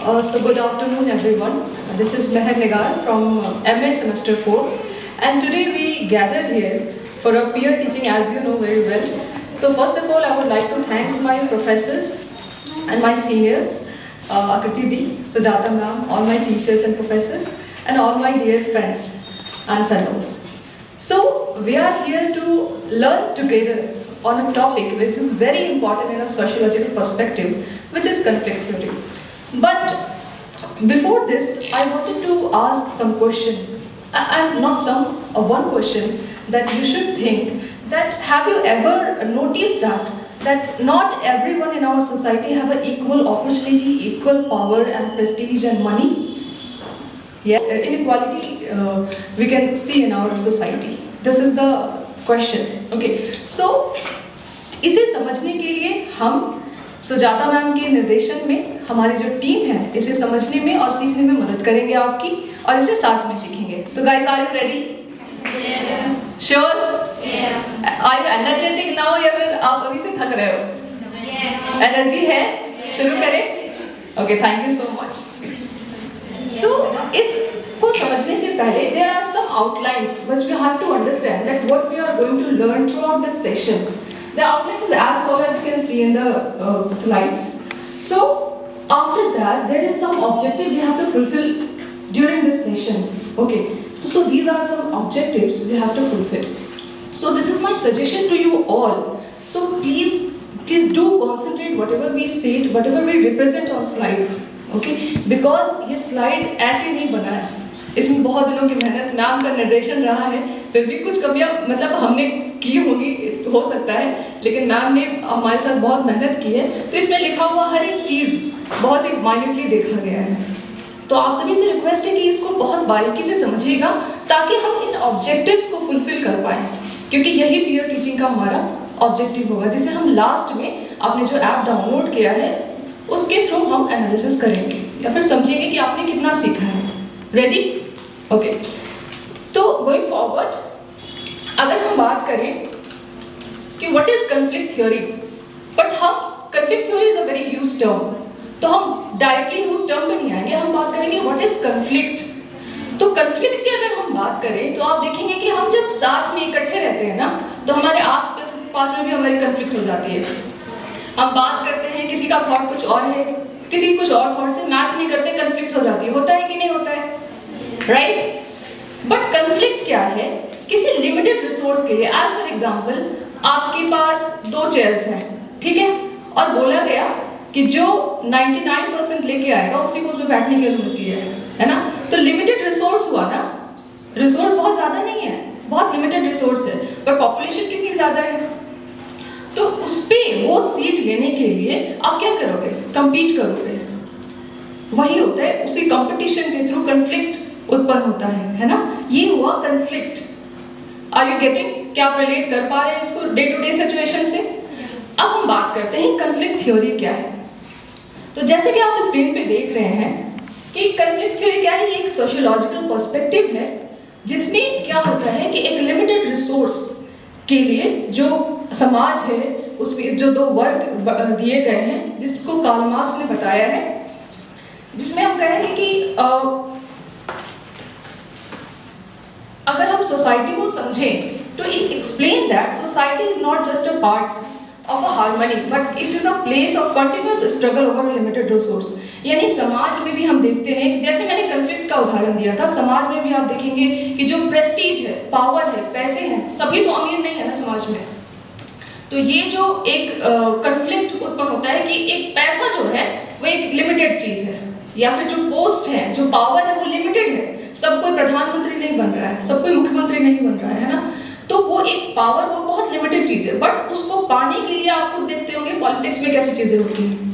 So good afternoon everyone. This is Meher Nigar from MA Semester 4, and today we gather here for a peer teaching, as you know very well. So first of all, I would like to thank my professors and my seniors, Akriti Di, Sujata ma'am, all my teachers and professors, and all my dear friends and fellows. So we are here to learn together on a topic which is very important in a sociological perspective, which is conflict theory. But before this, I wanted to ask some question, and not some, one question that you should think, that have you ever noticed that not everyone in our society have an equal opportunity, equal power and prestige and money? Yeah, inequality we can see in our society. This is the question. Okay, so इसे समझने के लिए हम Sujata ma'am के निर्देशन में हमारी जो टीम है इसे समझने में और सीखने में मदद करेंगे आपकी, और इसे साथ में सीखेंगे. तो guys, are you ready? Yes. Sure? Yes. Are you energetic now, या फिर आप अभी से थक रहे हो? Yes. एनर्जी है? शुरू करें? Okay, thank you so much. So इसको समझने से पहले there are some outlines which we have to understand that what we are going to learn throughout this session. The outline is as well as you can see in the slides. So after that, there is some objective we have to fulfill during this session. Okay. So these are some objectives we have to fulfill. So this is my suggestion to you all. So please do concentrate whatever we say, whatever we represent on slides. Okay. Because ये slide ऐसे नहीं बना है. इसमें बहुत दिनों की मेहनत, नाम का निर्देशन रहा है, फिर भी कुछ कमियां मतलब हमने की होगी, हो सकता है, लेकिन मैम ने हमारे साथ बहुत मेहनत की है, तो इसमें लिखा हुआ हर एक चीज़ बहुत ही माइन्यूटली देखा गया है. तो आप सभी से रिक्वेस्ट है कि इसको बहुत बारीकी से समझिएगा ताकि हम इन ऑब्जेक्टिव्स को फुलफिल कर पाएँ, क्योंकि यही पीयर टीचिंग का हमारा ऑब्जेक्टिव होगा, जिसे हम लास्ट में आपने जो ऐप डाउनलोड किया है उसके थ्रू हम एनालिसिस करेंगे या फिर समझेंगे कि आपने कितना सीखा है. रेडी? ओके. तो गोइंग फॉरवर्ड, अगर हम बात करें कि what is conflict theory, but हम conflict theory is a very huge term, तो हम डायरेक्टली ह्यूज टर्म पे नहीं आएंगे, हम बात करेंगे व्हाट इज कन्फ्लिक्ट. तो कन्फ्लिक्ट की अगर हम बात करें तो आप देखेंगे कि हम जब साथ में इकट्ठे रहते हैं ना, तो हमारे आस पास में भी हमारी कन्फ्लिक्ट हो जाती है. हम बात करते हैं, किसी का थॉट कुछ और है, किसी कुछ और थॉट से मैच नहीं करते, कन्फ्लिक्ट हो जाती है. होता है कि नहीं होता है? राइट? बट कन्फ्लिक्ट क्या है? किसी लिमिटेड रिसोर्स के लिए, एज फॉर एग्जांपल आपके पास 2 चेयर्स हैं, ठीक है, और बोला गया कि जो 99% लेके आएगा उसी को उसमें बैठने की अनुमति है ना? तो लिमिटेड रिसोर्स हुआ ना, रिसोर्स बहुत ज्यादा नहीं है, बहुत लिमिटेड रिसोर्स है, पर पॉपुलेशन कितनी ज्यादा है. तो उस पे वो सीट लेने के लिए आप क्या करोगे? कंपीट करोगे. वही होता है, उसी कंपटीशन के थ्रू कन्फ्लिक्ट उत्पन्न होता है ना? ये हुआ कन्फ्लिक्ट. Are you getting? क्या आप रिलेट कर पा रहे हैं इसको डे टू डे सिचुएशन से? अब हम बात करते हैं कन्फ्लिक्ट थ्योरी क्या है. तो जैसे कि आप स्क्रीन पे देख रहे हैं कि कन्फ्लिक्ट थ्योरी क्या है, ये एक सोशियोलॉजिकल पर्सपेक्टिव है जिसमें क्या होता है कि एक लिमिटेड रिसोर्स के लिए जो समाज है उसमें जो 2 वर्ग दिए गए हैं, जिसको कार्ल मार्क्स ने बताया है, जिसमें हम कहेंगे कि अगर हम सोसाइटी को समझें तो it explain that society is not just a part of a harmony but it is a place of continuous struggle over a limited resource. यानी समाज में भी हम देखते हैं, जैसे मैंने कन्फ्लिक्ट का उदाहरण दिया था, समाज में भी आप देखेंगे कि जो प्रेस्टीज है, पावर है, पैसे हैं, सभी तो अमीर नहीं है ना समाज में. तो ये जो एक कन्फ्लिक्ट उत्पन्न होता है कि एक पैसा जो है वो एक लिमिटेड चीज है, या फिर जो पोस्ट है, जो पावर है वो लिमिटेड है. सब कोई प्रधानमंत्री नहीं बन रहा है, सब कोई मुख्यमंत्री नहीं बन रहा है ना? तो वो एक पावर, वो बहुत लिमिटेड चीज है, बट उसको पाने के लिए आप खुद देखते होंगे पॉलिटिक्स में कैसी चीजें होती हैं.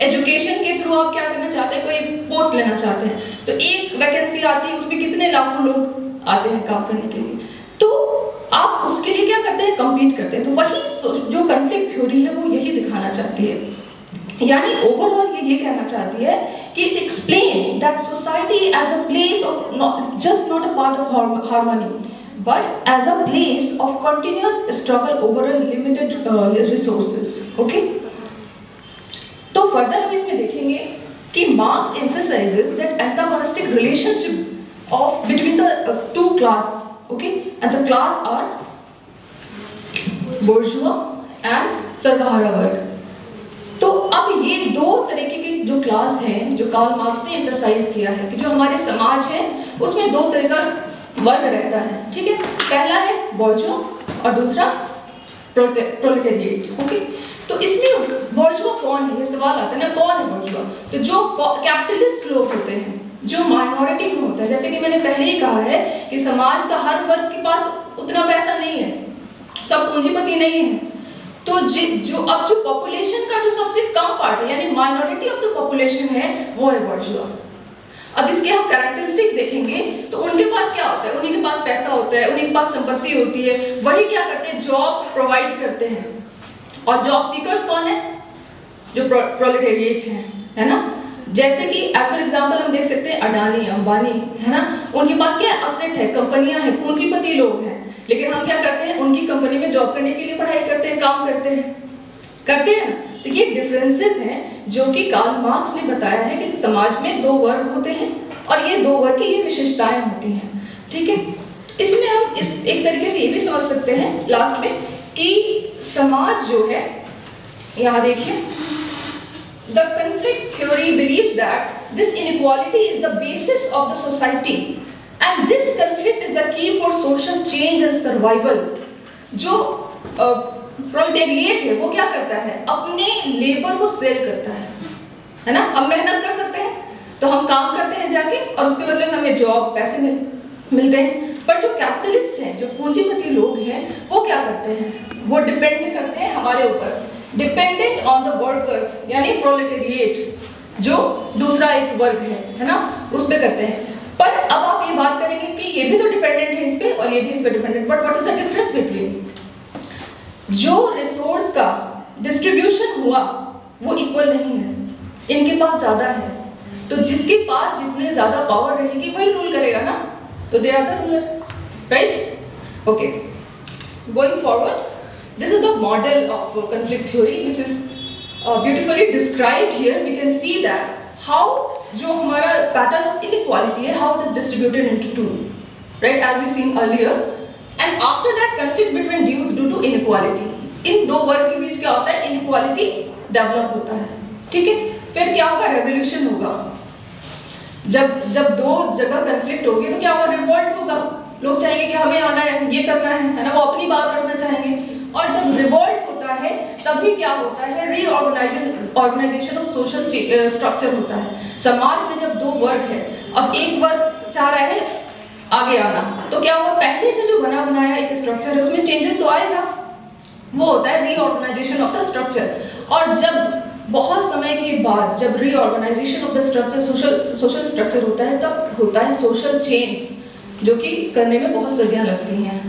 एजुकेशन के थ्रू आप क्या करना चाहते हैं, कोई पोस्ट लेना चाहते हैं, तो एक वैकेंसी आती है, उसमें कितने लाखों लोग आते हैं काम करने के लिए, तो आप उसके लिए क्या करते हैं? कम्पीट करते हैं. तो वही जो कन्फ्लिक्ट थ्योरी है वो यही दिखाना चाहती है. यानी ओवरऑल ये कहना चाहती है कि it explain that society as a place of just not a part of harmony but as a place of continuous struggle over a limited resources. Okay, तो फर्दर हम इसमें देखेंगे कि Marx emphasizes that antagonistic relationship of between the two class, okay, and the class are bourgeois and सर्वहारा वर्ग। तो अब ये दो तरीके के जो क्लास हैं जो कार्ल मार्क्स ने एम्फसाइज किया है कि जो हमारे समाज है उसमें दो तरह का वर्ग रहता है, ठीक है। पहला है बोर्जुआ और दूसरा प्रोलेटेरिएट, ओके। तो इसमें बोर्जुआ कौन है, ये सवाल आता है ना, कौन है बोर्जुआ? तो जो कैपिटलिस्ट लोग होते हैं, जो माइनॉरिटी में होता है, जैसे कि मैंने पहले ही कहा है कि समाज का हर वर्ग के पास उतना पैसा नहीं है, सब पूंजीपति नहीं है। तो जो अब जो पॉपुलेशन का जो सबसे कम पार्ट है यानी माइनॉरिटी ऑफ द पॉपुलेशन है वो है बोर्जुआ। अब इसके हम कैरेक्टरिस्टिक्स देखेंगे तो उनके पास क्या होता है, उन्हीं के पास पैसा होता है, उन्हीं के पास संपत्ति होती है, वही क्या करते हैं, जॉब प्रोवाइड करते हैं। और जॉब सीकर्स कौन है? जो प्रोलेटेरिएट है ना। जैसे कि एज फॉर एग्जांपल हम देख सकते हैं अडानी, अंबानी, है ना, उनके पास क्या है, असेट है, कंपनियां हैं, पूंजीपति लोग हैं, लेकिन हम क्या करते हैं, उनकी कंपनी में जॉब करने के लिए पढ़ाई करते हैं, काम करते हैं ना। तो ये डिफरेंसेस हैं जो कि कार्ल मार्क्स ने बताया है कि समाज में दो वर्ग होते हैं और ये दो वर्ग की ये विशेषताएं होती हैं, ठीक है। इसमें हम इस एक तरीके से ये भी समझ सकते हैं लास्ट में कि समाज जो है, यहाँ देखिए, the conflict theory believes that this inequality is the basis of the society and this conflict is the key for social change and survival। जो प्रोलेटेरिएट है वो क्या करता है, अपने लेबर को सेल करता है ना। हम मेहनत कर सकते हैं तो हम काम करते हैं जाके और उसके बदले में हमें जॉब, पैसे मिलते हैं। पर जो कैपिटलिस्ट हैं, जो पूंजीपति लोग हैं, वो क्या करते हैं, वो डिपेंड करते हैं हमारे ऊपर, डिपेंडेंट ऑन द वर्कर्स यानी प्रोलेटेरिएट जो दूसरा एक वर्ग है ना, उस पे करते हैं। पर अब आप ये बात करेंगे कि ये भी तो डिपेंडेंट है इस पे और ये भी इस पे dependent, but what is the difference between? जो रिसोर्स का डिस्ट्रीब्यूशन हुआ वो इक्वल नहीं है, इनके पास ज्यादा है, तो जिसके पास जितने ज्यादा पावर रहेगी वही रूल करेगा ना, तो they are the ruler, right? Okay, going forward, this is the model of conflict theory which is beautifully described here. We can see that how जो हमारा pattern of inequality है, how it is distributed into two, right, as we seen earlier, and after that conflict between Jews due to inequality, इन दो वर्ग के बीच क्या होता है, inequality develop होता है, ठीक है। फिर क्या होगा, revolution होगा। जब दो जगह conflict होगी तो क्या होगा, revolt होगा, लोग चाहेंगे कि हमें आना है, ये करना है ना, वो अपनी बात रखना चाहेंगे। और जब रिवॉल्ट होता है तभी क्या होता है, रीऑर्गेनाइजेशन ऑफ सोशल स्ट्रक्चर होता है। समाज में जब दो वर्ग है, अब एक वर्ग चाह रहा है आगे आना, तो क्या हुआ, पहले से जो बना बनाया एक स्ट्रक्चर है उसमें चेंजेस तो आएगा, वो होता है रीऑर्गेनाइजेशन ऑफ द स्ट्रक्चर। और जब बहुत समय के बाद जब reorganisation of the structure, social structure होता है, तब होता है सोशल चेंज, जो कि करने में बहुत सदियां लगती हैं।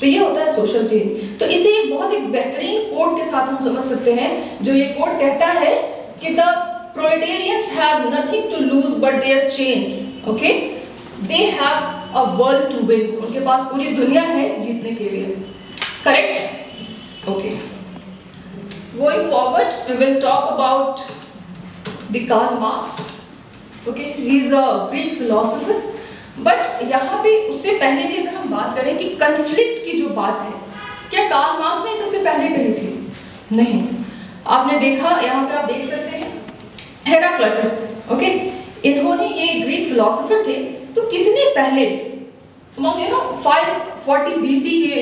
तो ये होता है सोशल चेंज। तो इसे बहुत एक बेहतरीन कोट के साथ हम समझ सकते हैं, जो ये कोट कहता है कि the proletarians have nothing to lose but their chains, okay, they have a world to win, उनके पास पूरी दुनिया है जीतने के लिए, correct? Okay, going forward we will talk about the Karl Marx, okay, he is a Greek philosopher. But यहाँ पे उससे पहले भी अगर हम बात करें कि कन्फ्लिक्ट की जो बात है, क्या कार्ल मार्क्स ने सबसे पहले कही थी? नहीं। आपने देखा, यहाँ पे आप देख सकते हैं हेराक्लिटस, ओके, इन्होंने, ये ग्रीक फिलोसोफर थे, तो कितने पहले, 540 BC के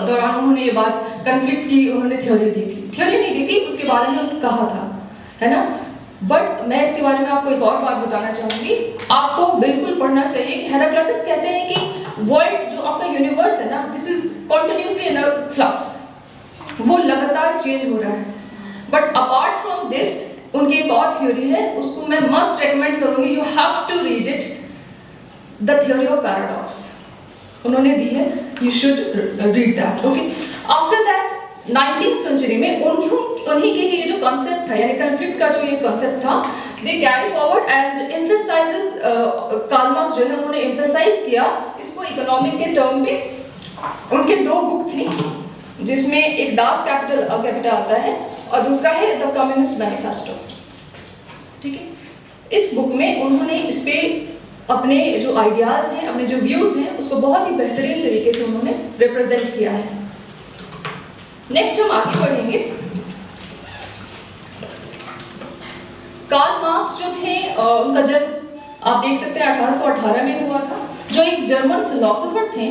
दौरान उन्होंने ये बात कन्फ्लिक्ट की उन्होंने थ्योरी दी थी, थ्योरी नहीं दी थी, उसके बारे में कहा था, है ना। बट मैं इसके बारे में आपको एक और बात बताना चाहूंगी, आपको बिल्कुल पढ़ना चाहिए कि हेराक्लिटस कहते हैं कि वर्ल्ड जो आपका यूनिवर्स है ना, this is continuously in a flux, वो लगातार चेंज हो रहा है। बट अपार्ट फ्रॉम दिस उनकी एक और थ्योरी है, उसको मैं मस्ट रेकमेंड करूंगी, you have to read it, the theory of paradox उन्होंने दी है, you should read that, okay. After that 19th century में उन्हीं के ये जो कॉन्सेप्ट था, यानी कन्फ्लिक्ट का जो ये कॉन्सेप्ट था, they carry forward and emphasises, Karl Marx जो है उन्होंने एम्फसाइज किया इसको इकोनॉमिक के टर्म पे। उनके दो बुक थी, जिसमें एक दास कैपिटल आता है और दूसरा है द कम्युनिस्ट मैनिफेस्टो, ठीक है। इस बुक में उन्होंने इस पे अपने जो आइडियाज हैं, अपने जो व्यूज हैं, उसको बहुत ही बेहतरीन तरीके से उन्होंने रिप्रेजेंट किया है। नेक्स्ट हम आगे बढ़ेंगे। कार्ल मार्क्स जो थे, उनका जन्म आप देख सकते हैं 1818 में हुआ था, जो एक जर्मन फिलोसोफर थे।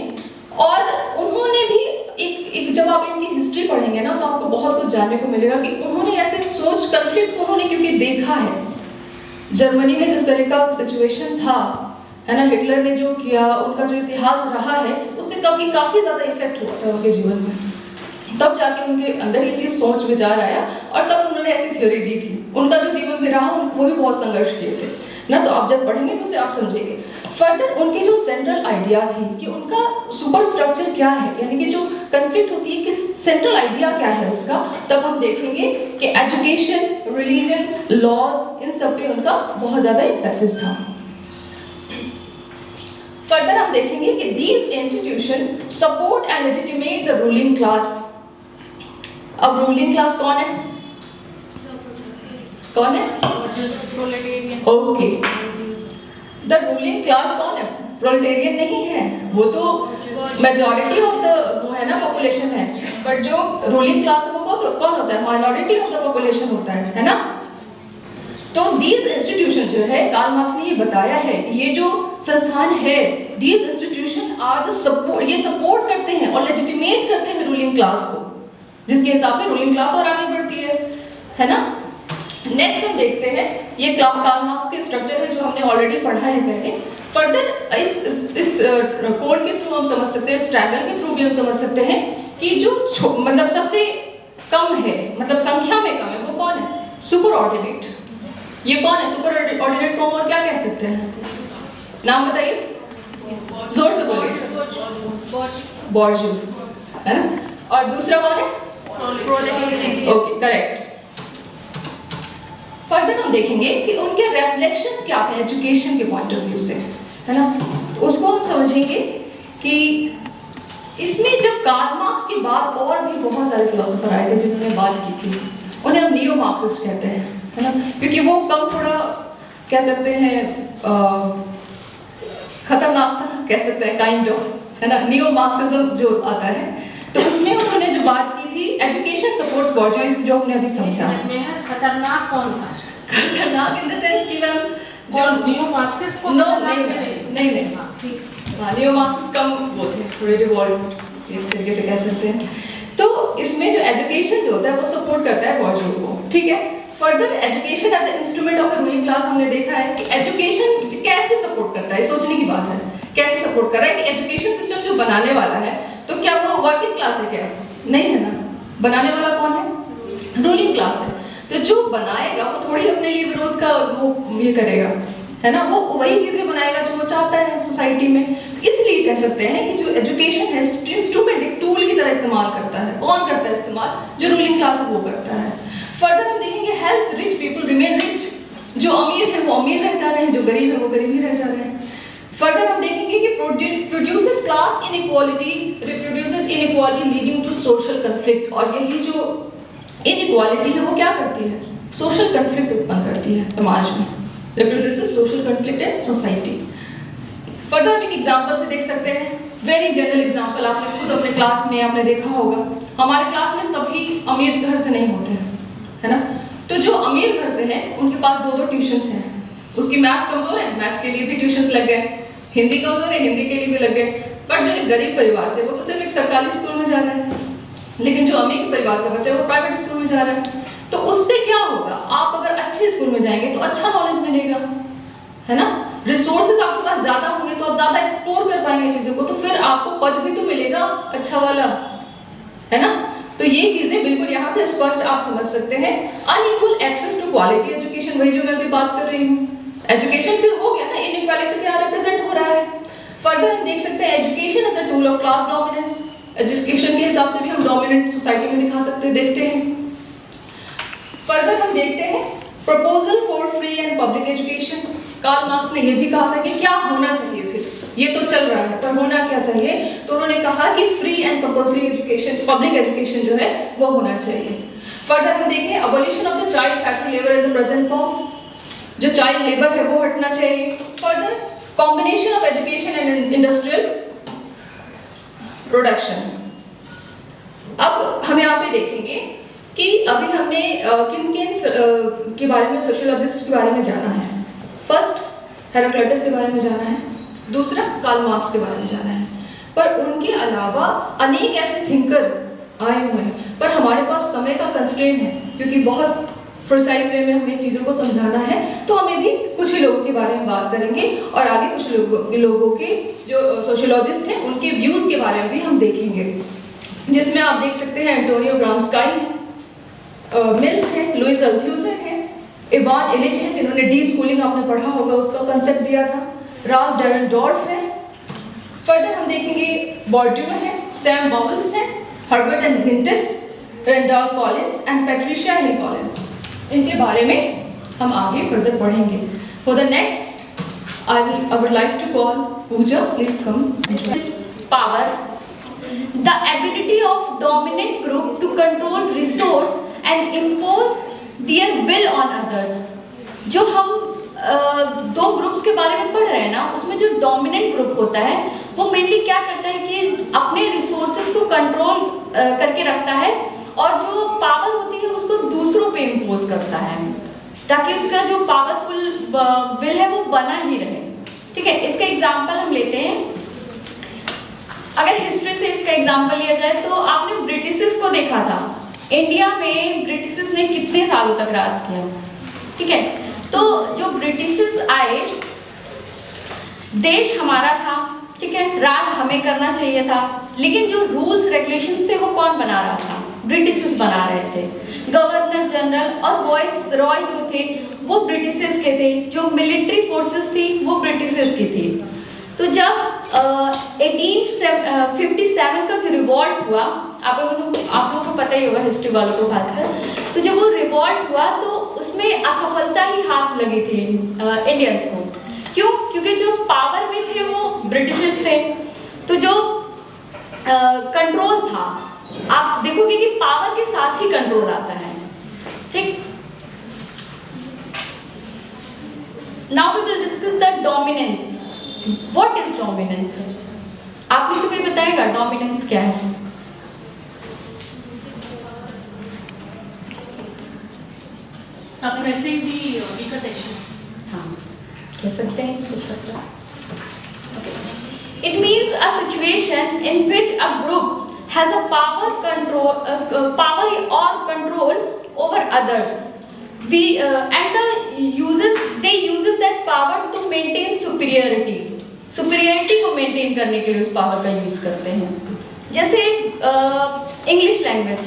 और उन्होंने भी एक जब आप इनकी हिस्ट्री पढ़ेंगे ना, तो आपको बहुत कुछ जानने को मिलेगा कि उन्होंने ऐसे सोच कन्फ्लिक्ट उन्होंने क्योंकि देखा है। जर्मनी में जिस तरह का सिचुएशन था, है ना, हिटलर ने जो किया, उनका जो इतिहास रहा है, उससे काफी ज्यादा इफेक्ट हुआ था उनके जीवन में। तब जाके उनके अंदर ये चीज सोच विचार आया और तब उन्होंने ऐसी थ्योरी दी थी। उनका जो जीवन में रहा, वो भी बहुत संघर्ष किए थे ना, तो आप जब पढ़ेंगे तो उसे आप समझेंगे। फर्दर उनकी जो सेंट्रल आइडिया थी कि उनका सुपर स्ट्रक्चर क्या है, यानी कि जो कन्फ्लिक्ट होती है कि सेंट्रल आइडिया क्या है उसका, तब हम देखेंगे कि एजुकेशन, रिलीजन, लॉज, इन सब पे उनका बहुत ज्यादा एम्फेसिस था। फर्दर हम देखेंगे कि these institution support and legitimate the ruling class. अब रूलिंग क्लास कौन है? कौन है? ओके, द रूलिंग क्लास कौन है? प्रोलेटेरियन नहीं है, वो तो मेजॉरिटी ऑफ द वो है ना, पॉपुलेशन है। बट जो रूलिंग क्लास है वो तो कौन होता है? माइनॉरिटी ऑफ द पॉपुलेशन होता है ना। तो दीज इंस्टीट्यूशन जो है, कार्ल मार्क्स ने ये बताया है कि ये जो संस्थान है, these institution are the support, ये सपोर्ट करते हैं और लेजिटिमेट करते हैं रूलिंग क्लास को, जिसके हिसाब से रूलिंग क्लास और आगे बढ़ती है ना। नेक्स्ट हम देखते हैं, ये कार्ल मार्क्स के स्ट्रक्चर है जो हमने ऑलरेडी पढ़ा है पहले। फर्दर इस कोड के थ्रू हम समझ सकते हैं, इस ट्रायंगल के थ्रू भी हम समझ सकते हैं कि जो मतलब सबसे कम है, मतलब संख्या में कम है, वो कौन है? Super ordinate. ये कौन है सुपर ऑर्डिनेट को हम और क्या कह सकते हैं? नाम बताइए, जोर से बोलिए। बोर्जू, है ना। और दूसरा कौन है? Okay, correct. फर्दर हम देखेंगे कि उनके रिफ्लेक्शंस क्या थे एजुकेशन के पॉइंट ऑफ व्यू से, है ना। तो उसको हम समझेंगे कि इसमें जब कार्ल मार्क्स के बाद और भी बहुत सारे फिलोसोफर आए थे जिन्होंने बात की थी, उन्हें हम नियो मार्क्सिस्ट कहते हैं, है ना, क्योंकि वो कम थोड़ा कह सकते हैं खतरनाक था, कह सकते हैं काइंड ऑफ, है ना। नियो मार्क्सिज्म जो आता है, तो उसमें उन्होंने जो बात की थी एजुकेशन सपोर्ट्स बोर्जुइज, जो हमने अभी समझा। खतरनाक कौन था? खतरनाक इन द सेंस कि मैम जो नियो मार्क्सिस्ट को नहीं नियो मार्क्सिस्ट कम वो थे, थोड़े रिवॉल्व इस तरीके से कह सकते हैं। तो इसमें जो एजुकेशन जो होता है वो सपोर्ट करता है बोर्जुइज को, ठीक है। Further education as a instrument of ruling class, हमने देखा है कि एजुकेशन कैसे सपोर्ट करता है, सोचने की बात है, कैसे सपोर्ट कर रहा है कि एजुकेशन सिस्टम जो बनाने वाला है, तो क्या वो वर्किंग क्लास है? क्या नहीं है ना। बनाने वाला कौन है? रूलिंग क्लास है। तो जो बनाएगा वो थोड़ी अपने लिए विरोध का वो ये करेगा, है ना, वो वही चीजें बनाएगा जो वो चाहता है सोसाइटी में। इसलिए कह सकते हैं कि जो एजुकेशन है इंस्ट्रूमेंट, एक टूल की तरह इस्तेमाल करता है। कौन करता है इस्तेमाल? जो रूलिंग क्लास है वो करता है। फर्दर हम देखेंगे help rich people remain rich, जो अमीर है वो अमीर रह जा रहे हैं, जो गरीब है वो गरीब ही रह जा रहे हैं। फर्दर हम देखेंगे कि produces class inequality reproduces inequality leading to social conflict, और यही जो इनइक्वालिटी है वो क्या करती है? सोशल कन्फ्लिक्ट उत्पन्न करती है समाज में, reproduces social conflict in society. Further हम एक एग्जांपल से देख सकते हैं, वेरी जनरल एग्जांपल, आपने खुद अपने क्लास में आपने देखा होगा, हमारे क्लास में सभी अमीर घर से नहीं होते हैं, है ना। तो जो अमीर घर से हैं उनके पास 2-2 ट्यूशंस हैं। उसकी मैथ कमजोर है, मैथ के लिए भी ट्यूशंस लग गए, हिंदी कमजोर है, हिंदी के लिए भी लग गए। बट जो एक गरीब परिवार से, वो तो सिर्फ एक सरकारी स्कूल में जा रहा है, लेकिन जो अमीर परिवार का बच्चा है वो प्राइवेट स्कूल में जा रहा है। तो उससे क्या होगा? आप अगर अच्छे स्कूल में जाएंगे तो अच्छा नॉलेज मिलेगा, है ना। रिसोर्सेज आपके पास ज्यादा होंगे तो आप ज्यादा एक्सप्लोर कर पाएंगे चीजों को, तो फिर आपको पद भी तो मिलेगा अच्छा वाला, है ना। तो ये चीजें बिल्कुल यहाँ पे स्पष्ट आप समझ सकते हैं। Unequal access to quality education, वही जो मैं अभी बात कर रही हूँ। एजुकेशन फिर हो गया ना, इनइक्वालिटी क्या रिप्रेजेंट हो रहा है। फर्दर हम देख सकते हैं education as a tool of class dominance, education के हिसाब से भी हम डोमिनेंट सोसाइटी में दिखा सकते हैं, देखते हैं। फर्दर हम देखते हैं proposal for free and public education. Karl Marx ने यह भी कहा था कि क्या होना चाहिए, फिर ये तो चल रहा है पर होना क्या चाहिए, तो उन्होंने कहा कि free and compulsory education, public education जो है वो होना चाहिए। फर्दर हम देखें abolition of the child factory labour in the present form, जो चाइल्ड लेबर है वो हटना चाहिए। Further combination of education and industrial production. अब हम यहाँ पे देखेंगे कि अभी हमने किन किन के बारे में, सोशियोलॉजिस्ट के बारे में जाना है। फर्स्ट हेराक्लिटस के बारे में जाना है, दूसरा कार्ल मार्क्स के बारे में जाना है। पर उनके अलावा अनेक ऐसे थिंकर आए हुए हैं, पर हमारे पास समय का कंस्ट्रेंट है, क्योंकि बहुत प्रिसाइज वे में हमें चीज़ों को समझाना है, तो हमें भी कुछ ही लोगों के बारे में बात करेंगे और आगे कुछ लोगों के जो सोशियोलॉजिस्ट हैं उनके व्यूज़ के बारे में भी हम देखेंगे, जिसमें आप देख सकते हैं एंटोनियो ग्राम्स्की, मिल्स है, लुइस अल्थ्यूजर है, इवान इलिच है, जिन्होंने डी स्कूलिंग आपने पढ़ा होगा, उसका कंसेप्ट दिया था, राल्फ डेरेनडॉर्फ है। फर्दर हम देखेंगे बॉर्ड्यू है, सैम बॉवल्स है, Herbert and Gintis, Randall Collins and Patricia Hill Collins. इनके बारे में हम आगे फर्दर पढ़ेंगे। For the next I would like to call Pooja, please come. Power, the ability of dominant group to control resource and impose their will on others। जो हम दो groups के बारे में पढ़ रहे हैं ना, उसमें जो डोमिनेंट ग्रुप होता है वो मेनली क्या करता है कि अपने रिसोर्सेज को कंट्रोल करके रखता है, और जो पावर होती है उसको दूसरों पे इम्पोज करता है, ताकि उसका जो पावरफुल विल है वो बना ही रहे। ठीक है, इसका एग्जांपल हम लेते हैं। अगर हिस्ट्री से इसका एग्जांपल लिया जाए तो आपने ब्रिटिशर्स को देखा था, इंडिया में ब्रिटिशर्स ने कितने सालों तक राज किया। ठीक है, तो जो ब्रिटिशर्स आए, देश हमारा था, ठीक है, राज हमें करना चाहिए था, लेकिन जो रूल्स रेगुलेशंस थे वो कौन बना रहा था? ब्रिटिशर्स बना रहे थे। गवर्नर जनरल और वाइस रॉय जो थे वो ब्रिटिशर्स के थे, जो मिलिट्री फोर्सेस थी वो ब्रिटिशर्स की थी। तो जब 1857 का जो रिवॉल्ट हुआ, आप लोगों को पता ही होगा, हिस्ट्री वालों को खासकर, तो जब वो रिवॉल्ट हुआ तो उसमें असफलता ही हाथ लगी थी इंडियंस को। क्यों? क्योंकि जो पावर में थे वो ब्रिटिशर्स थे, तो जो कंट्रोल था, आप देखोगे कि पावर के साथ ही कंट्रोल आता है। ठीक, now we will discuss the dominance. What is dominance? आप में से कोई बताएगा डोमिनेंस क्या है? Suppressing the weaker section. हाँ, कह सकते हैं कुछ हद तक। It means a situation in which a group has a power or control over others. And they uses that power to maintain superiority. Superiority को maintain करने के लिए उस power का use करते हैं। जैसे इंग्लिश लैंग्वेज,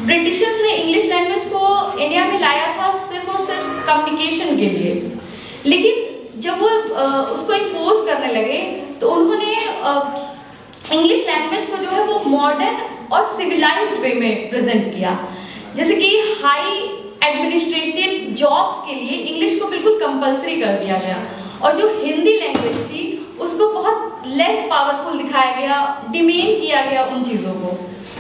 ब्रिटिशर्स ने इंग्लिश लैंग्वेज को इंडिया में लाया था सिर्फ और सिर्फ कम्युनिकेशन के लिए, लेकिन जब वो उसको इम्पोज करने लगे तो उन्होंने इंग्लिश लैंग्वेज को जो है वो मॉडर्न और सिविलाइज्ड वे में प्रेजेंट किया। जैसे कि हाई एडमिनिस्ट्रेटिव जॉब्स के लिए इंग्लिश को बिल्कुल कंपलसरी कर दिया गया, और जो हिंदी लैंग्वेज थी उसको बहुत लेस पावरफुल दिखाया गया, डिमेन किया गया उन चीज़ों को।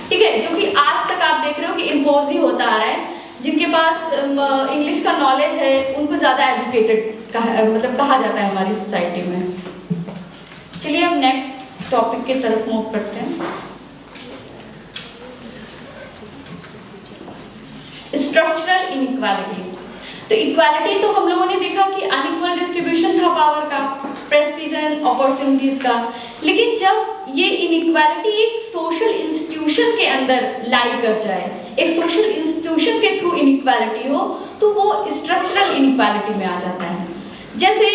ठीक है, जो कि आज तक आप देख रहे हो कि इम्पोज ही होता आ रहा है। जिनके पास इंग्लिश का नॉलेज है उनको ज़्यादा एजुकेटेड कहा जाता है हमारी सोसाइटी में। चलिए अब नेक्स्ट टॉपिक की तरफ मूव करते हैं। Structural inequality. तो इक्वालिटी तो हम लोगों ने देखा कि अनइक्वल डिस्ट्रीब्यूशन था पावर का, प्रेस्टीज एंड अपॉर्चुनिटीज का, लेकिन जब ये इनइक्वालिटी एक सोशल इंस्टीट्यूशन के अंदर लाई कर जाए, एक सोशल इंस्टीट्यूशन के थ्रू इनइक्वालिटी हो, तो वो स्ट्रक्चरल इनइक्वालिटी में आ जाता है। जैसे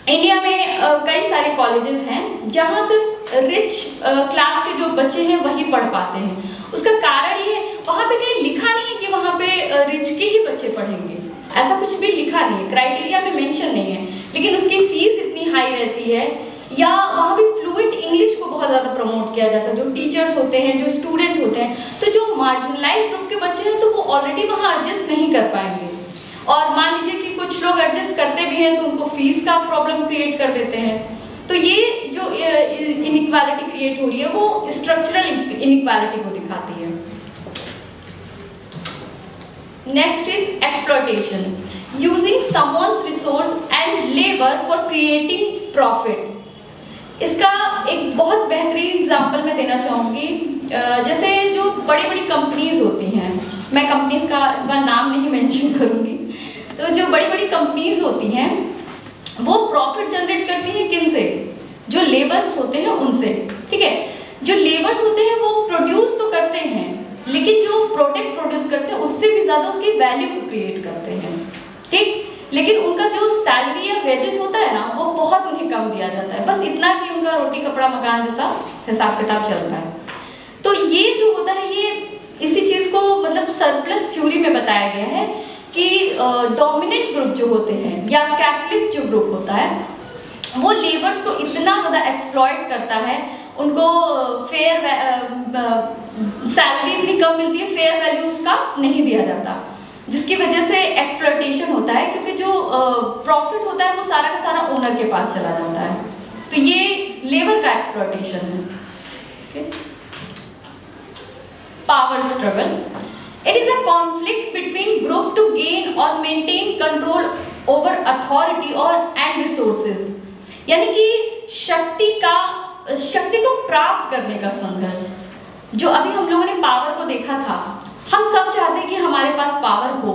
इंडिया में कई सारे कॉलेजेस हैं जहाँ सिर्फ रिच क्लास के जो बच्चे हैं वही पढ़ पाते हैं। उसका कारण ये है, वहाँ पे कहीं लिखा नहीं है कि वहाँ पे रिच के ही बच्चे पढ़ेंगे, ऐसा कुछ भी लिखा नहीं है, क्राइटेरिया में मेंशन नहीं है, लेकिन उसकी फीस इतनी हाई रहती है। या वहाँ पे फ्लुएंट इंग्लिश को बहुत ज़्यादा प्रमोट किया जाता है, जो टीचर्स होते हैं, जो स्टूडेंट होते हैं, तो जो मार्जिनलाइज्ड ग्रुप के बच्चे हैं तो वो ऑलरेडी वहाँ एडजस्ट नहीं कर पाएंगे, और मान लीजिए कि कुछ लोग एडजस्ट करते भी हैं तो उनको फीस का प्रॉब्लम क्रिएट कर देते हैं। तो ये जो इनइक्वालिटी क्रिएट हो रही है वो स्ट्रक्चरल इनइक्वालिटी को दिखाती है। Next is exploitation. using someone's resource and labor for creating profit. इसका एक बहुत बेहतरीन एग्जाम्पल मैं देना चाहूँगी। जैसे जो बड़ी बड़ी कंपनीज होती हैं, मैं कंपनीज का इस बार नाम नहीं मेंशन करूँगी, तो जो बड़ी बड़ी कंपनीज होती हैं वो प्रॉफिट जनरेट करती हैं किन से? जो लेबर्स होते हैं उनसे, ठीक है। जो लेबर्स होते हैं वो प्रोड्यूस तो करते हैं, लेकिन जो प्रोडक्ट प्रोड्यूस करते हैं उससे भी ज़्यादा उसकी वैल्यू को क्रिएट करते हैं, ठीक। लेकिन उनका जो सैलरी या वेजेस होता है ना, वो बहुत उन्हें कम दिया जाता है, बस इतना कि उनका रोटी कपड़ा मकान जैसा हिसाब किताब चलता है। तो ये जो होता है, ये इसी चीज़ को मतलब सरप्लस थ्योरी में बताया गया है कि डोमिनेंट ग्रुप जो होते हैं या कैपिटलिस्ट जो ग्रुप होता है वो लेबर्स को इतना ज़्यादा एक्सप्लॉइट करता है, उनको फेयर सैलरी इतनी कम मिलती है, फेयर वैल्यू उसका नहीं दिया जाता, जिसकी वजह से एक्सप्लॉइटेशन होता है, क्योंकि जो प्रॉफिट होता है वो सारा का सारा ओनर के पास चला जाता है। तो ये लेबर का एक्सप्लॉइटेशन है। Power struggle, it is a conflict between group to gain और मेंटेन कंट्रोल ओवर अथॉरिटी और एंड रिसोर्सेज, यानी कि शक्ति को प्राप्त करने का संघर्ष। जो अभी हम लोगों ने पावर को देखा था, हम सब चाहते हैं कि हमारे पास पावर हो,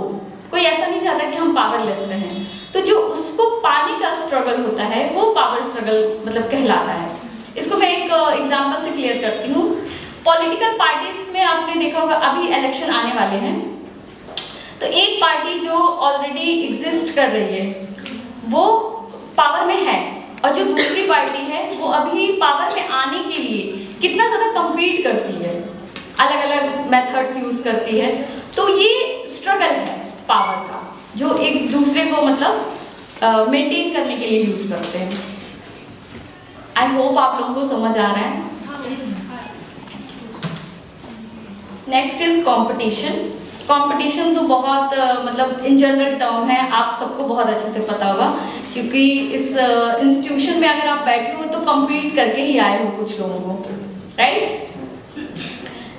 कोई ऐसा नहीं चाहता कि हम पावरलेस रहें। तो जो उसको पाने का स्ट्रगल होता है वो पावर स्ट्रगल मतलब कहलाता है। इसको मैं एक एग्जांपल से क्लियर करती हूँ। पॉलिटिकल पार्टीज में आपने देखा होगा, अभी इलेक्शन आने वाले हैं, तो एक पार्टी जो ऑलरेडी एग्जिस्ट कर रही है वो पावर में है, और जो दूसरी पार्टी है वो अभी पावर में आने के लिए कितना ज़्यादा compete करती है, अलग अलग मेथड्स यूज करती है। तो ये स्ट्रगल है पावर का, जो एक दूसरे को मतलब मेंटेन करने के लिए यूज करते हैं। आई होप आप लोगों को समझ आ रहा है। Next is competition. कंपटीशन तो बहुत मतलब इन जनरल टर्म है, आप सबको बहुत अच्छे से पता होगा, क्योंकि इस इंस्टीट्यूशन में अगर आप बैठे हो तो compete करके ही आए हो कुछ लोगों को, right?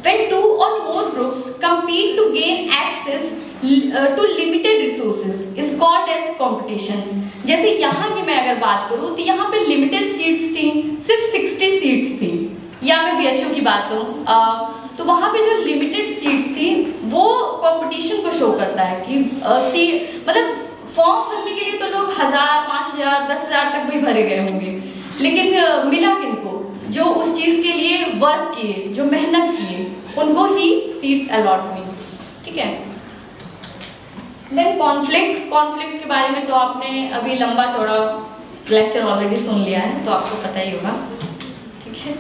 When two or more groups compete to gain access to limited resources is called as competition. जैसे यहाँ की मैं अगर बात करूँ तो यहाँ पे लिमिटेड सीट्स थी, सिर्फ 60 सीट्स थी, या मैं BHU की बात करूँ तो वहाँ पे जो लिमिटेड सीट्स थी वो कंपटीशन को शो करता है कि मतलब फॉर्म भरने के लिए तो लोग 1000, 5000, 10,000 तक भी भरे गए होंगे, लेकिन मिला किनको? जो उस चीज़ के लिए वर्क किए, जो मेहनत किए, उनको ही सीट्स अलॉट हुई, ठीक है। देन कॉन्फ्लिक्ट के बारे में तो आपने अभी लंबा चौड़ा लेक्चर ऑलरेडी सुन लिया है, तो आपको पता ही होगा, ठीक है।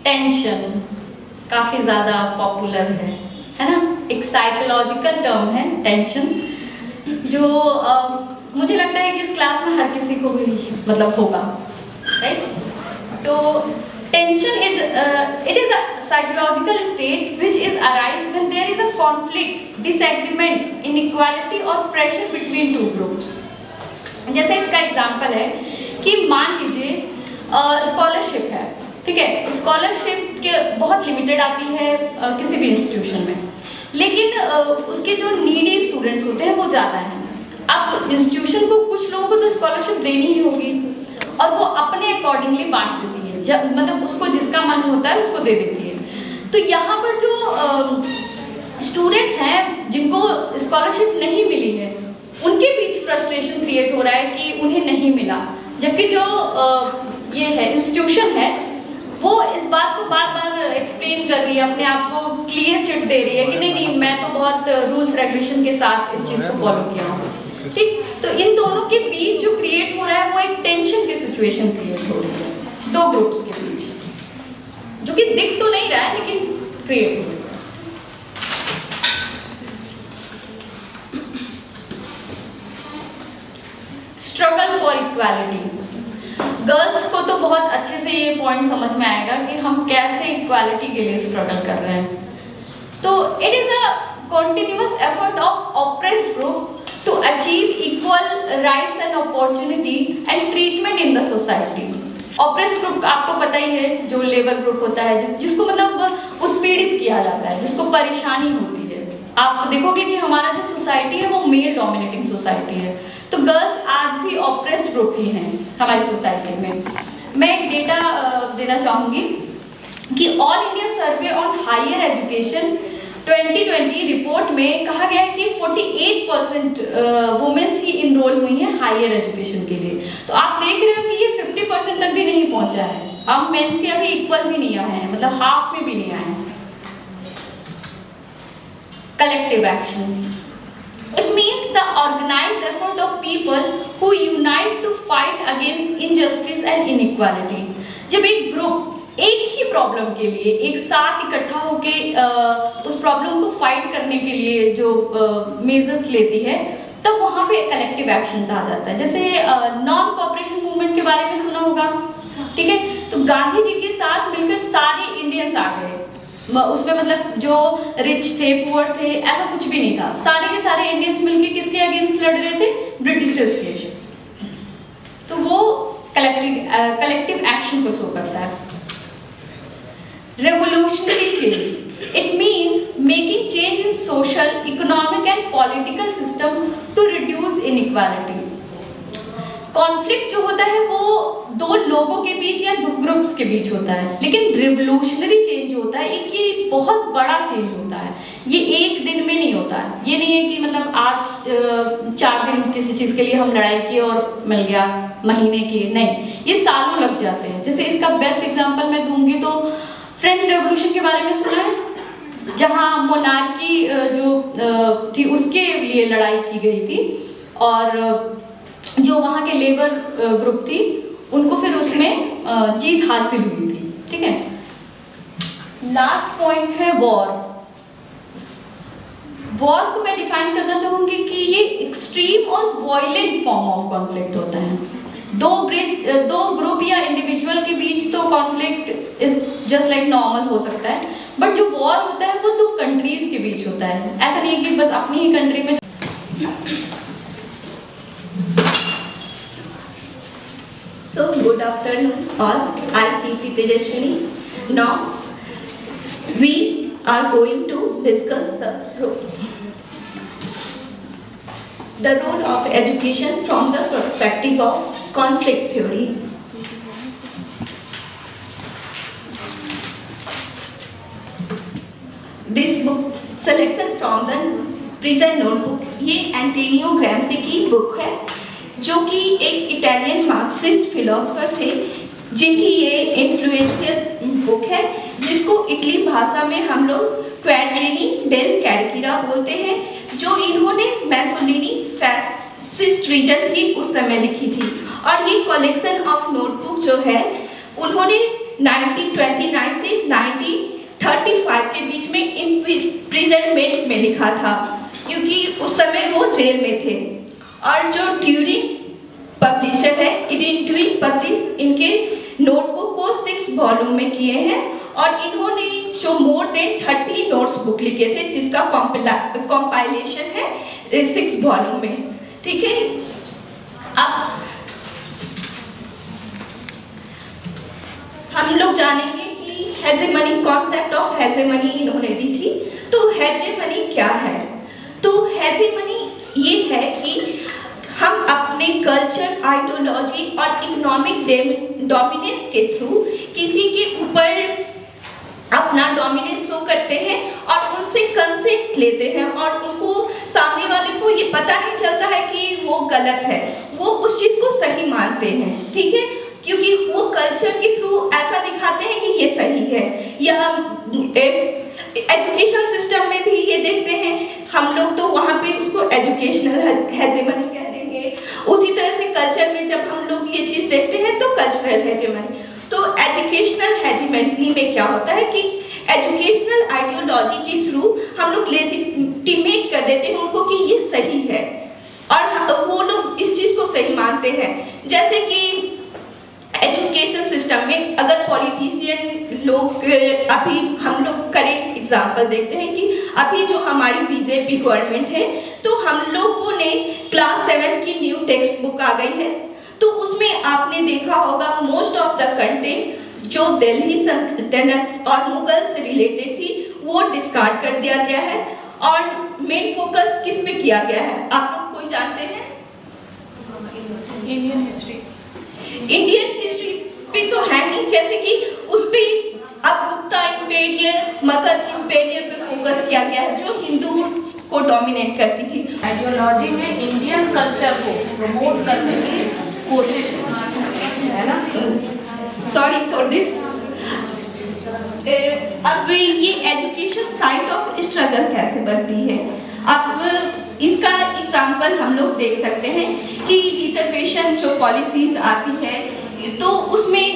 टेंशन काफ़ी ज़्यादा पॉपुलर है ना, एक साइकोलॉजिकल टर्म है टेंशन, जो मुझे लगता है कि इस क्लास में हर किसी को भी मतलब होगा, राइट? तो tension it is a psychological state which is arise when there is a conflict, disagreement, inequality और प्रेशर बिटवीन टू ग्रुप्स। जैसे इसका एग्जांपल है कि मान लीजिए स्कॉलरशिप है, ठीक है। स्कॉलरशिप के बहुत लिमिटेड आती है किसी भी इंस्टीट्यूशन में, लेकिन उसके जो नीडी स्टूडेंट्स होते हैं वो ज़्यादा हैं। अब इंस्टीट्यूशन को कुछ लोगों को तो स्कॉलरशिप देनी ही होगी, और वो अपने अकॉर्डिंगली बांट देती है, जब मतलब उसको जिसका मन होता है उसको दे देती है। तो यहाँ पर जो स्टूडेंट्स हैं जिनको स्कॉलरशिप नहीं मिली है, उनके बीच फ्रस्ट्रेशन क्रिएट हो रहा है कि उन्हें नहीं मिला, जबकि जो ये है इंस्टीट्यूशन है वो इस बात को बार बार एक्सप्लेन कर रही है, अपने आप को क्लियर चिट दे रही है कि नहीं मैं तो बहुत रूल्स रेगुलेशन के साथ इस चीज़ को फॉलो किया हूँ, ठीक। तो इन दोनों के बीच जो क्रिएट हो रहा है वो एक टेंशन की सिचुएशन क्रिएट हो रही है दो ग्रुप्स के बीच, जो कि दिख तो नहीं रहा है लेकिन क्रिएट हो रही है। स्ट्रगल फॉर इक्वालिटी, गर्ल्स को तो बहुत अच्छे से ये पॉइंट समझ में आएगा कि हम कैसे इक्वालिटी के लिए स्ट्रगल कर रहे हैं। तो it is a continuous effort of oppressed group to achieve equal rights and opportunity and treatment in the society. oppressed group आपको पता ही है, जो लेबर ग्रुप होता है जिसको मतलब उत्पीड़ित किया जाता है, जिसको परेशानी होती है, आप देखोगे कि हमारा जो सोसाइटी है वो मेल डोमिनेटिंग सोसाइटी है, तो गर्ल्स आज भी ऑप्रेस्ड ग्रुप ही हैं हमारी सोसाइटी में। मैं एक डेटा देना चाहूँगी कि All India Survey on Higher Education 2020 report में कहा गया है कि 48% वुमेन्स ही इनरोल हुई हैं हायर एजुकेशन के लिए। तो आप देख रहे हो कि ये 50% तक भी नहीं पहुंचा है, हम मेंस के अभी इक्वल भी नहीं आए हैं, मतलब हाफ में भी नहीं आए हैं। Collective action, it means the organized effort of people who unite to fight against injustice and inequality। जब एक ग्रुप एक ही प्रॉब्लम के लिए एक साथ इकट्ठा होके उस प्रॉब्लम को फाइट करने के लिए जो मेजर्स लेती है, तब वहाँ पे कलेक्टिव एक्शन आ जाता है। जैसे नॉन कोऑपरेशन मूवमेंट के बारे में सुना होगा, ठीक है, तो गांधी जी के साथ मिलकर सारे इंडियंस आ गए, उसमें मतलब जो रिच थे पुअर थे ऐसा कुछ भी नहीं था, सारे के सारे इंडियंस मिलकर किसके अगेंस्ट लड़ रहे थे, ब्रिटिशर्स के। तो वो कलेक्टिव एक्शन को शो करता है। Revolutionary change, it means making change in social, economic and political system to reduce inequality। Conflict जो होता है वो दो लोगों के बीच या दो ग्रुप्स के बीच होता है, लेकिन रिवोल्यूशनरी चेंज जो होता है एक ये बहुत बड़ा चेंज होता है, ये एक दिन में नहीं होता है। ये नहीं है कि मतलब आज 4 दिन किसी चीज के लिए हम लड़ाई की और मिल गया, महीने की, नहीं, ये सालों लग जाते हैं। जैसे इसका बेस्ट एग्जांपल मैं दूंगी तो फ्रेंच रेवोल्यूशन के बारे में सुना है, जहां मोनार्की जो थी उसके लिए लड़ाई की गई थी और जो वहां के लेबर ग्रुप थी उनको फिर उसमें जीत हासिल हुई थी, ठीक है। लास्ट पॉइंट है वॉर। वॉर को मैं डिफाइन करना चाहूंगी कि ये एक्सट्रीम और वॉयलेंट फॉर्म ऑफ कॉन्फ्लिक्ट होता है। दो ग्रुप या इंडिविजुअल के बीच तो conflict is just like normal हो सकता है, बट जो वॉर होता है वो 2 कंट्रीज के बीच होता है। ऐसा नहीं है कि बस अपनी ही कंट्री में। So good afternoon all. I Kirti Tejaswini. Now we are going to discuss the role of education from the perspective of conflict theory. This book selection from the prison notebook, ये Antonio Gramsci की book है, जो कि एक Italian Marxist philosopher थे, जिनकी ये influential book है, जिसको इटली भाषा में हम लोग क्वाड्रिनी डेल कैडकिरा बोलते हैं, जो इन्होंने मैसोलिनी फैसिस्ट रीजन थी उस समय लिखी थी। और ये कलेक्शन ऑफ नोटबुक जो है उन्होंने 1929 से 1935 के बीच में इम्प्रिजनमेंट में लिखा था, क्योंकि उस समय वो जेल में थे। और जो ट्यूरिंग पब्लिशर है इडेंटुई पब्लिश इनके नोटबुक को 6 वॉल्यूम में किए हैं, और इन्होंने जो मोर देन 30 नोट्स बुक लिखे थे, जिसका कंपाइलेशन है 6 वॉल्यूम में, ठीक है। अब हम लोग जानेंगे कि हेजेमनी, कॉन्सेप्ट ऑफ हेजेमनी इन्होंने दी थी। तो हेजेमनी क्या है? तो हेजेमनी ये है कि हम अपने कल्चर, आइडियोलॉजी और इकोनॉमिक डोमिनेंस के थ्रू किसी के ऊपर अपना डोमिनेंस शो करते हैं और उनसे कंसेंट लेते हैं, और उनको सामने वाले को ये पता नहीं चलता है कि वो गलत है, वो उस चीज को सही मानते हैं, ठीक है, क्योंकि वो कल्चर के थ्रू ऐसा दिखाते हैं कि ये सही है। या एजुकेशन सिस्टम में भी ये देखते हैं हम लोग, तो वहाँ पे उसको एजुकेशनल हेजेमनी कह देंगे। उसी तरह से कल्चर में जब हम लोग ये चीज़ देखते हैं तो कल्चरल हेजेमनी। तो एजुकेशनल हेजेमनी में क्या होता है कि एजुकेशनल आइडियोलॉजी के थ्रू हम लोग लेजिटिमेट कर देते हैं उनको कि ये सही है, और वो लोग इस चीज़ को सही मानते हैं। जैसे कि एजुकेशन सिस्टम में अगर पॉलिटिशियन लोग, अभी हम लोग करेंट एग्जांपल देखते हैं कि अभी जो हमारी बीजेपी गवर्नमेंट है, तो हम लोगों ने क्लास 7 की न्यू टेक्स्ट बुक आ गई है, तो उसमें आपने देखा होगा मोस्ट ऑफ द कंटेंट जो दिल्ली सल्तनत और मुगल से रिलेटेड थी वो डिस्कार्ड कर दिया गया है, और मेन फोकस किस पे किया गया है, आप लोग कोई जानते हैं? Indian history. इंडियन हिस्ट्री पे तो है नहीं, जैसे कि उस पे अब गुप्ता इंपेरियर, मगध इंपेरियर पे फोकस किया गया है, जो हिंदू को डोमिनेट करती थी। आइडियोलॉजी में इंडियन कल्चर को प्रमोट करने की कोशिश है ना। Sorry for this. अब ये एजुकेशन साइट ऑफ स्ट्रगल कैसे बनती है, अब इसका एग्जाम्पल हम लोग देख सकते हैं कि रिजर्वेशन जो पॉलिसीज आती है तो उसमें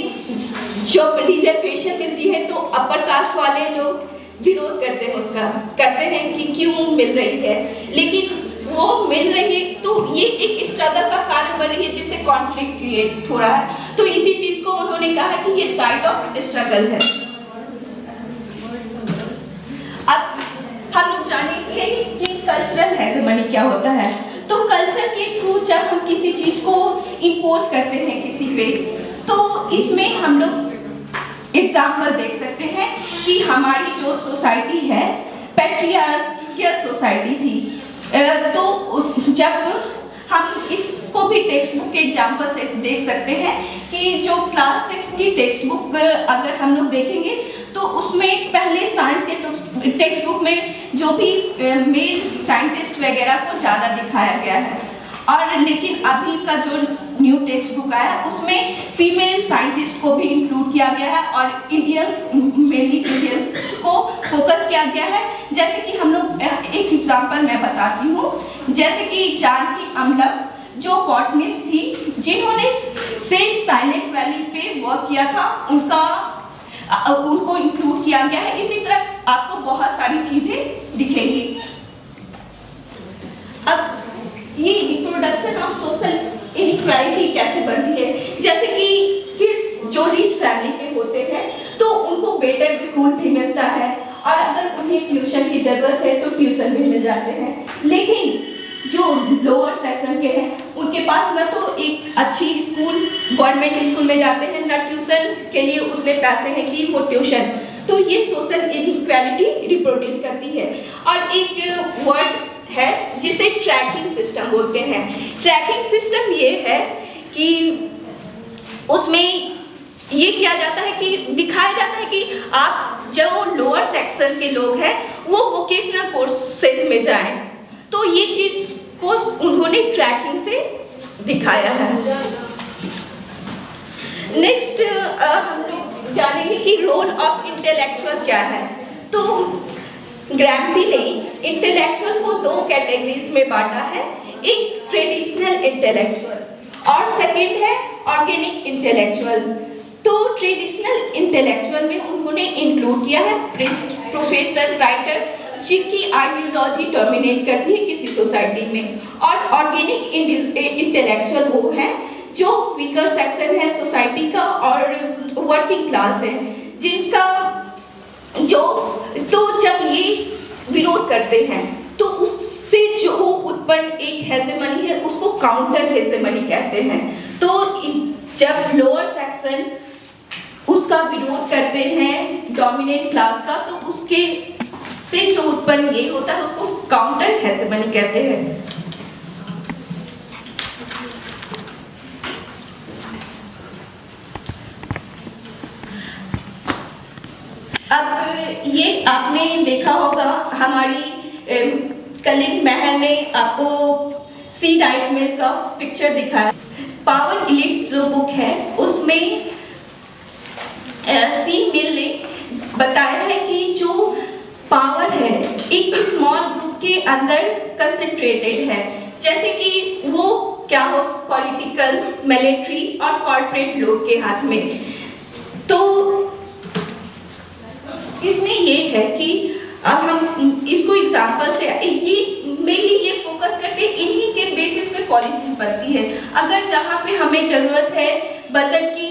जब रिजर्वेशन मिलती है तो अपर कास्ट वाले लोग विरोध करते हैं, उसका करते हैं कि क्यों मिल रही है, लेकिन वो मिल रही है तो ये एक स्ट्रगल का कारण बन रही है जिससे कॉन्फ्लिक्ट क्रिएट हो रहा है। तो इसी चीज को उन्होंने कहा कि ये साइट ऑफ स्ट्रगल है। अब हम लोग जानेंगे कि कल्चरल हेजेमनी क्या होता है। तो कल्चर के थ्रू जब हम किसी चीज को इम्पोज करते हैं किसी पे, तो इसमें हम लोग एग्जाम्पल देख सकते हैं कि हमारी जो सोसाइटी है पैट्रियार्कियल सोसाइटी थी। तो जब हम इसको भी टेक्स्ट बुक के एग्जाम्पल से देख सकते हैं कि जो क्लास 6 की टेक्स्ट बुक अगर हम लोग देखेंगे तो उसमें पहले साइंस के टेक्स्ट बुक में जो भी मेल साइंटिस्ट वगैरह को ज़्यादा दिखाया गया है, और लेकिन अभी का जो न्यू टेक्स्ट बुक आया उसमें फीमेल साइंटिस्ट को भी इंक्लूड किया गया है और इंडियंस, मेनली इंडियंस को फोकस किया गया है। जैसे कि हम लोग एक एग्जांपल मैं बताती हूँ, जैसे कि जानकी अमलक जो बॉटनिस्ट थी जिन्होंने सेज साइलेंट वैली पे वर्क किया था, उनको इंक्लूड किया गया है। इसी तरह आपको बहुत सारी चीजें दिखेंगी। अब ये रिप्रोडक्शन ऑफ सोशल इनइक्वालिटी कैसे बढ़ती है, जैसे कि किड्स जो रिच फैमिली के होते हैं तो उनको बेटर स्कूल भी मिलता है और अगर उन्हें ट्यूशन की जरूरत है तो ट्यूशन भी मिल जाते हैं, लेकिन जो लोअर सेक्शन के हैं उनके पास न तो एक अच्छी स्कूल गवर्नमेंट स्कूल में जाते हैं, न ट्यूशन के लिए उतने पैसे हैं कि वो ट्यूशन, तो ये सोशल इनइक्वालिटी रिप्रोड्यूस करती है। और एक वर्ड है जिसे ट्रैकिंग सिस्टम बोलते हैं। ट्रैकिंग सिस्टम ये है कि उसमें ये किया जाता है कि दिखाया जाता है कि आप जो लोअर सेक्शन के लोग हैं वो वोकेशनल कोर्सेज में जाएं, तो ये चीज को उन्होंने ट्रैकिंग से दिखाया है। नेक्स्ट हम लोग जानेंगे कि रोल ऑफ इंटेलेक्चुअल क्या है। तो ग्रैम्सी ने इंटेलेक्चुअल को 2 कैटेगरीज में बांटा है, एक ट्रेडिशनल इंटेलेक्चुअल और सेकंड है ऑर्गेनिक इंटेलेक्चुअल। तो ट्रेडिशनल इंटेलेक्चुअल में उन्होंने इंक्लूड किया है प्रोफेसर, राइटर जिनकी आइडियोलॉजी डोमिनेट करती है किसी सोसाइटी में, और ऑर्गेनिक इंटेलेक्चुअल वो है जो वीकर सेक्शन है सोसाइटी का और वर्किंग क्लास है, जिनका जो तो जब ये विरोध करते हैं तो उससे जो उत्पन्न एक हेजेमनी है उसको काउंटर हेजेमनी कहते हैं। तो जब लोअर सेक्शन उसका विरोध करते हैं डोमिनेंट क्लास का, तो उसके से जो उत्पन्न ये होता है उसको काउंटर हेजेमनी कहते हैं। अब ये आपने देखा होगा, हमारी कलीग महर ने आपको सी डाइट मिल का पिक्चर दिखाया। पावर इलिट जो बुक है उसमें सी मिल ने बताया है कि जो पावर है एक स्मॉल ग्रुप के अंदर कंसंट्रेटेड है, जैसे कि वो क्या हो पॉलिटिकल, मिलिट्री और कॉर्पोरेट लोग के हाथ में। तो इसमें ये है कि अब हम इसको एग्जांपल से ये मेनली ये फोकस करते हैं, इन्हीं के बेसिस पे पॉलिसी बनती है। अगर जहाँ पे हमें जरूरत है बजट की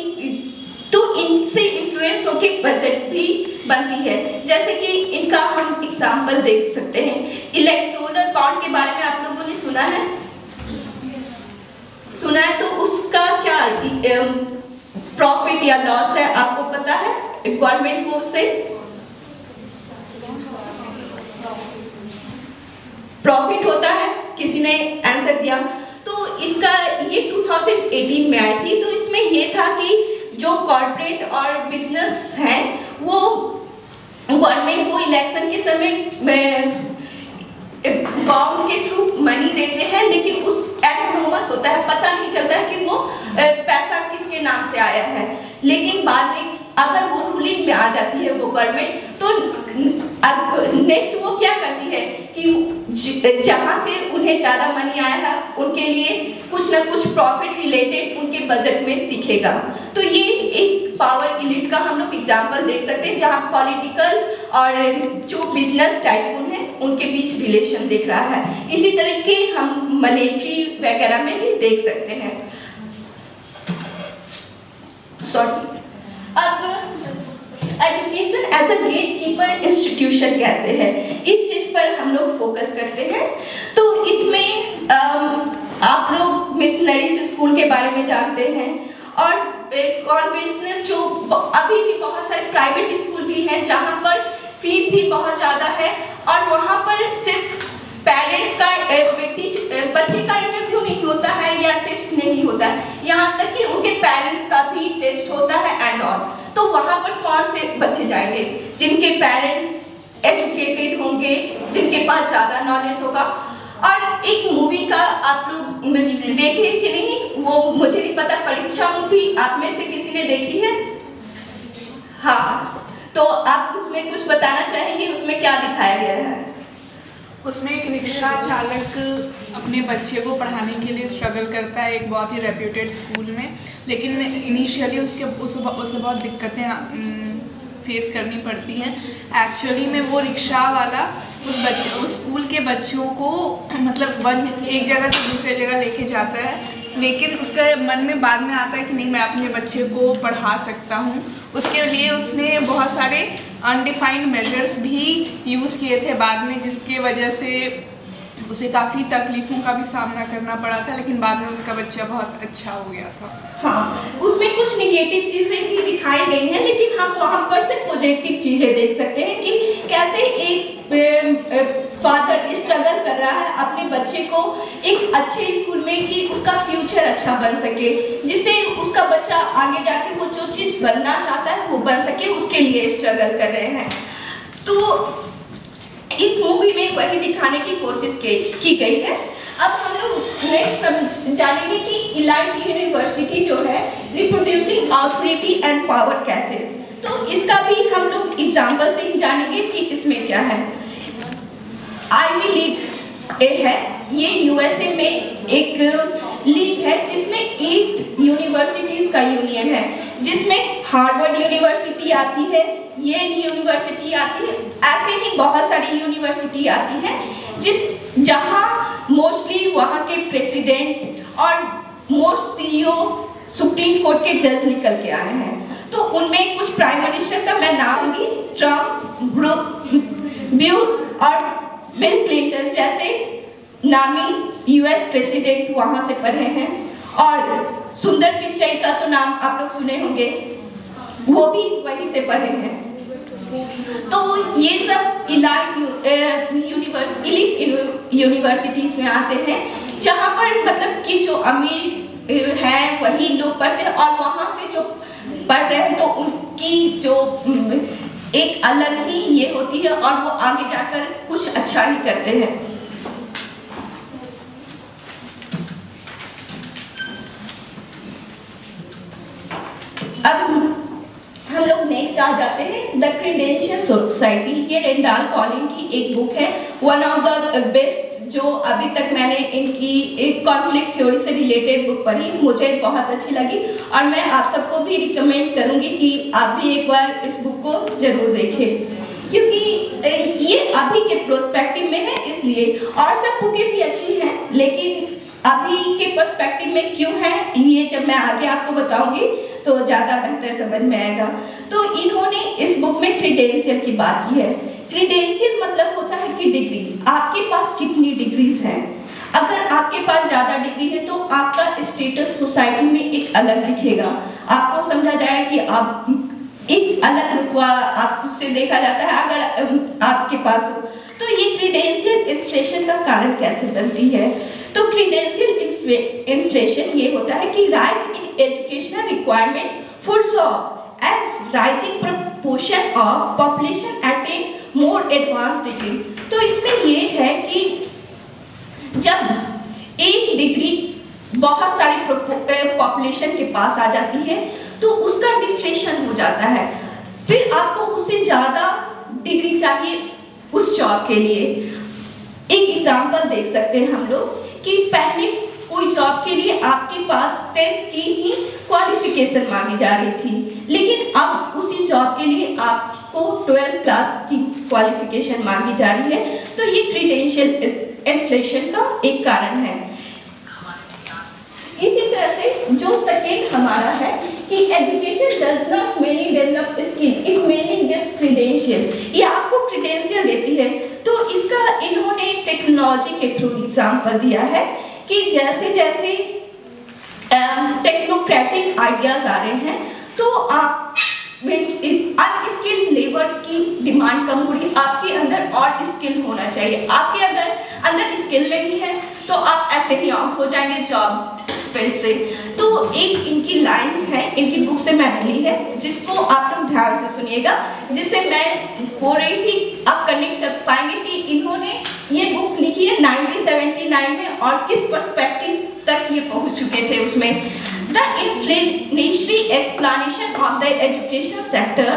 तो इनसे इन्फ्लुएंस होके बजट भी बनती है। जैसे कि इनका हम एग्जांपल देख सकते हैं। इलेक्टोरल बॉन्ड के बारे में आप लोगों ने सुना है? सुना है, तो उसका क्या प्रॉफिट या लॉस है आपको पता है गवर्नमेंट को उससे? प्रॉफिट होता है, किसी ने आंसर दिया। तो इसका ये 2018 में आई थी। तो इसमें ये था कि जो कॉर्पोरेट और बिजनेस हैं वो गवर्नमेंट को इलेक्शन के समय बॉन्ड के थ्रू मनी देते हैं, लेकिन उस एनोनिमस होता है, पता नहीं चलता है कि वो पैसा किसके नाम से आया है। लेकिन बाद में अगर वो रूलिंग में आ जाती है वो गवर्नमेंट, तो नेक्स्ट वो क्या करती है कि जहाँ से उन्हें ज़्यादा मनी आया है उनके लिए कुछ ना कुछ प्रॉफिट रिलेटेड उनके बजट में दिखेगा। तो ये एक पावर इलीट का हम लोग एग्जाम्पल देख सकते हैं, जहाँ पॉलिटिकल और जो बिजनेस टाइकून है उनके बीच रिलेशन दिख रहा है। इसी तरीके हम मिलिट्री वगैरह में भी देख सकते हैं। अब education as a gatekeeper institution कैसे है, इस चीज पर हम लोग फोकस करते हैं। तो इसमें आप लोग मिशनरीज स्कूल के बारे में जानते हैं, और कॉन्वेंशनल जो अभी भी बहुत सारे प्राइवेट स्कूल भी हैं जहाँ पर फी भी बहुत ज़्यादा है, और वहाँ पर सिर्फ पेरेंट्स का बच्चे का इंटरव्यू नहीं होता है या टेस्ट नहीं होता है, यहाँ तक कि उनके पेरेंट्स का भी टेस्ट होता है एंड ऑल। तो वहाँ पर कौन से बच्चे जाएंगे जिनके पेरेंट्स एजुकेटेड होंगे, जिनके पास ज़्यादा नॉलेज होगा। और एक मूवी का आप लोग देखे कि नहीं वो मुझे नहीं पता, परीक्षा मूवी आप में से किसी ने देखी है? हाँ, तो आप उसमें कुछ बताना चाहेंगे, उसमें क्या दिखाया गया है? उसमें एक रिक्शा चालक अपने बच्चे को पढ़ाने के लिए स्ट्रगल करता है एक बहुत ही रेप्यूटेड स्कूल में, लेकिन इनिशियली उसे बहुत दिक्कतें फेस करनी पड़ती हैं। एक्चुअली में वो रिक्शा वाला उस स्कूल के बच्चों को मतलब एक जगह से दूसरे जगह लेके जाता है, लेकिन उसका मन में बाद में आता है कि नहीं, मैं अपने बच्चे को पढ़ा सकता हूँ। उसके लिए उसने बहुत सारे अनडिफाइंड मेजर्स भी यूज़ किए थे बाद में, जिसकी वजह से उसे काफ़ी तकलीफ़ों का भी सामना करना पड़ा था, लेकिन बाद में उसका बच्चा बहुत अच्छा हो गया था। हाँ, उसमें कुछ निगेटिव चीज़ें भी दिखाई गई हैं, लेकिन हम वहाँ पर से पॉजिटिव चीज़ें देख सकते हैं कि कैसे एक फादर स्ट्रगल कर रहा है अपने बच्चे को एक अच्छे स्कूल में कि उसका फ्यूचर अच्छा बन सके, जिससे उसका बच्चा आगे जाके वो जो चीज़ बनना चाहता है वो बन सके, उसके लिए स्ट्रगल कर रहे हैं। तो इस मूवी में वही दिखाने की कोशिश की गई है। अब हम लोग नेक्स्ट जानेंगे कि इलाइट यूनिवर्सिटी जो है रिप्रोड्यूसिंग ऑथोरिटी एंड पावर कैसे, तो इसका भी हम लोग एग्जाम्पल से ही जानेंगे कि इसमें क्या है। आईवी लीग है, ये यूएसए में एक लीग है जिसमें 8 यूनिवर्सिटीज का यूनियन है, जिसमें हार्वर्ड यूनिवर्सिटी आती है, येल यूनिवर्सिटी आती है, ऐसे ही बहुत सारी यूनिवर्सिटी आती है जहाँ मोस्टली वहाँ के प्रेसिडेंट और मोस्ट सीईओ सुप्रीम कोर्ट के जज निकल के आए हैं। तो उनमें कुछ प्राइम मिनिस्टर का मैं नाम दूंगी, ट्रम्प, ब्यूश और बिल क्लिंटन जैसे नामी यूएस प्रेसिडेंट वहाँ से पढ़े हैं, और सुंदर पिचाई का तो नाम आप लोग सुने होंगे, वो भी वहीं से पढ़े हैं। तो ये सब इलीट यूनिवर्सिटीज में आते हैं, जहाँ पर मतलब कि जो अमीर हैं वही लोग पढ़ते हैं, और वहाँ से जो पढ़ रहे हैं तो उनकी जो एक अलग ही ये होती है, और वो आगे जाकर कुछ अच्छा ही करते हैं। अब हम लोग नेक्स्ट आ जाते हैं द क्रेडेंशियल सोसाइटी। ये रेंडाल कॉलिन की एक बुक है, वन ऑफ द बेस्ट जो अभी तक मैंने इनकी एक कॉन्फ्लिक्ट थ्योरी से रिलेटेड बुक पढ़ी, मुझे बहुत अच्छी लगी, और मैं आप सबको भी रिकमेंड करूंगी कि आप भी एक बार इस बुक को जरूर देखें, क्योंकि ये अभी के प्रोस्पेक्टिव में है इसलिए, और सब बुकें भी अच्छी हैं, लेकिन अभी के पर्सपेक्टिव में क्यों है ये जब मैं आगे आपको बताऊंगी तो ज़्यादा बेहतर समझ में आएगा। तो इन्होंने इस बुक में क्रीडेंशियल की बात की है। क्रीडेंशियल मतलब होता है कि डिग्री, आपके पास कितनी डिग्रीज हैं। अगर आपके पास ज़्यादा डिग्री है तो आपका स्टेटस सोसाइटी में एक अलग दिखेगा, आपको समझा जाए कि आप एक अलग रुतबा आपसे देखा जाता है अगर आपके पास हो। तो ये क्रीडेंशियल इन्फ्लेशन का कारण कैसे बनती है? तो क्रीडेंशियल इन्फ्लेशन ये होता है कि rise in educational requirement for job as rising proportion of population attain more advanced degree। तो इसमें ये है कि जब एक डिग्री बहुत सारी पॉपुलेशन के पास आ जाती है तो उसका डिफ्लेशन हो जाता है, फिर आपको उससे ज़्यादा डिग्री चाहिए उस जॉब के लिए। एक एग्जांपल देख सकते हैं हम लोग कि पहले कोई जॉब के लिए आपके पास 10th की ही क्वालिफिकेशन मांगी जा रही थी, लेकिन अब उसी जॉब के लिए आपको 12th क्लास की क्वालिफिकेशन मांगी जा रही है। तो ये क्रीडेंशियल इन्फ्लेशन का एक कारण है। इसी तरह से जो सेकेंड हमारा है कि education does not mainly develop skill, it mainly gives credential. ये आपको क्रीडेंशियल देती है। तो इसका इन्होंने टेक्नोलॉजी के थ्रू एग्जाम्पल दिया है कि जैसे जैसे टेक्नोक्रेटिक आइडियाज आ रहे हैं तो आप अनस्किल्ड लेबर की डिमांड कम हो रही है, आपके अंदर और स्किल होना चाहिए। आपके अगर अंदर स्किल नहीं है तो आप ऐसे ही आउट हो जाएंगे जॉब फील्ड से। तो एक इनकी लाइन है, इनकी बुक से मैंने ली है, जिसको आप लोग ध्यान से सुनिएगा, जिससे मैं बोल रही थी आप कनेक्ट कर पाएंगे कि इन्होंने ये बुक लिखी है 1979 में और किस पर्सपेक्टिव तक ये पहुंच चुके थे उसमें। The inflationary explanation of the education sector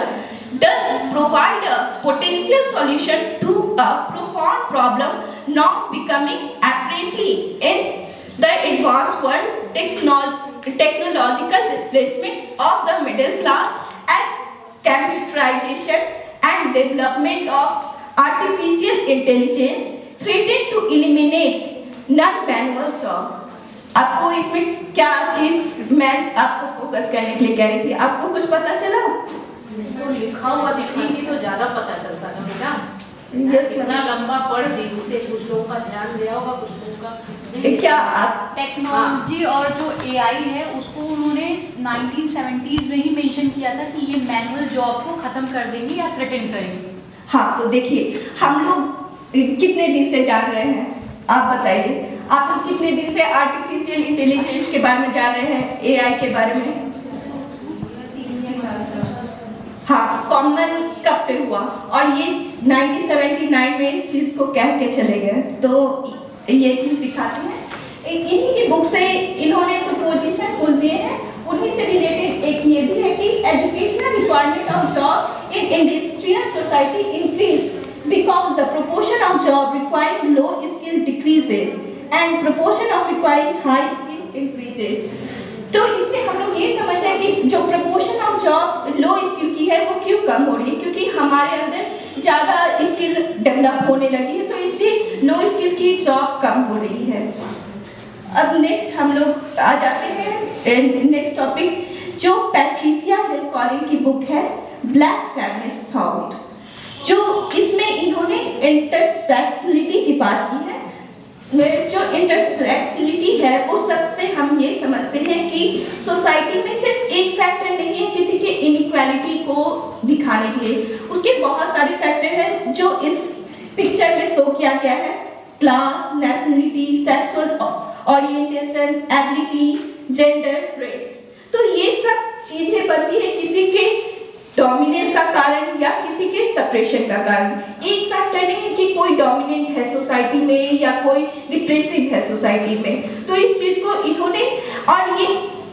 does provide a potential solution to a profound problem now becoming apparently in the advanced world, technological displacement of the middle class as computerization and development of artificial intelligence threaten to eliminate non-manual jobs। आपको इसमें क्या चीज मैं आपको focus करने के लिए कह रही थी, आपको कुछ पता चला? इसको लिखा हुआ दिखाएंगे तो ज्यादा पता चलता था बेटा। इतना लंबा पढ़ दी, उससे कुछ लोगों का ध्यान गया होगा, कुछ लोगों का क्या आप टेक्नोलॉजी और जो एआई है उसको उन्होंने 1970s में ही मेंशन किया था कि ये मैनुअल जॉब को खत्म कर देंगे या थ्रेटन करेंगे। हाँ, तो देखिए हम लोग कितने दिन से जान रहे हैं, आप बताइए, आप लोग कितने दिन से आर्टिफिशियल इंटेलिजेंस के बारे में जान रहे हैं, एआई के बारे में? हाँ, कॉमन कब से हुआ? और ये 1979 में इस चीज को कह के चले गए, तो ये चीज दिखाती है। इन्हीं की बुक से इन्होंने प्रोपोजिशन खोज दिए हैं, उन्हीं से रिलेटेड एक ये भी है कि educational requirement of job in industrial society increase because the proportion of job requiring low skill decreases and proportion of requiring high skill increases। तो इससे हम लोग ये समझ रहे हैं कि जो proportion of job low skill की है वो क्यों कम हो रही है, क्योंकि हमारे अंदर ज़्यादा स्किल डेवलप होने लगी है, तो इसलिए लो स्किल की जॉब कम हो रही है। अब नेक्स्ट हम लोग आ जाते हैं नेक्स्ट टॉपिक, जो पैट्रिसिया हिल कॉलिन की बुक है ब्लैक फेमिनिस्ट थॉट, जो इसमें इन्होंने इंटरसेक्सुअलिटी की बात की है। जो इंटरसेक्सुअलिटी है उस सबसे हम ये समझते हैं कि सोसाइटी में सिर्फ एक फैक्टर नहीं है किसी के इनइक्वालिटी को दिखाने के लिए, उसके बहुत सारे फैक्टर हैं जो इस पिक्चर में शो किया गया है। Class, nationality, sexual orientation, ability, gender, race. तो ये सब चीजें बनती है किसी के डोमिनेंस का कारण या किसी के सप्रेशन का कारण। एक फैक्टर नहीं है कि कोई डोमिनेंट है सोसाइटी में या कोई रिप्रेसिव है सोसाइटी में। तो इस चीज को इन्होंने, और ये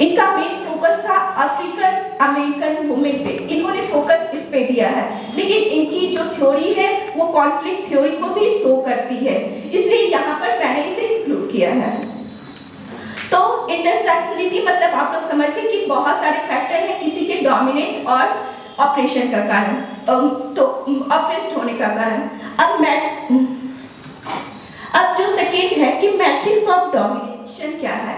इनका मेन फोकस था अफ्रीकन अमेरिकन वुमेन पे, इन्होंने फोकस इस पे दिया है, लेकिन इनकी जो थ्योरी है वो कॉन्फ्लिक्ट थ्योरी को भी शो करती है, इसलिए यहाँ पर मैंने इसे इंक्लूड किया है। तो इंटरसेक्सुअलिटी मतलब आप लोग समझ गए कि बहुत सारे फैक्टर हैं किसी के डोमिनेंट और ऑपरेशन का कारण, तो ऑपरेस्ट होने का कारण। अब जो सेकेंड है कि मैट्रिक्स ऑफ डोमिनेशन क्या है,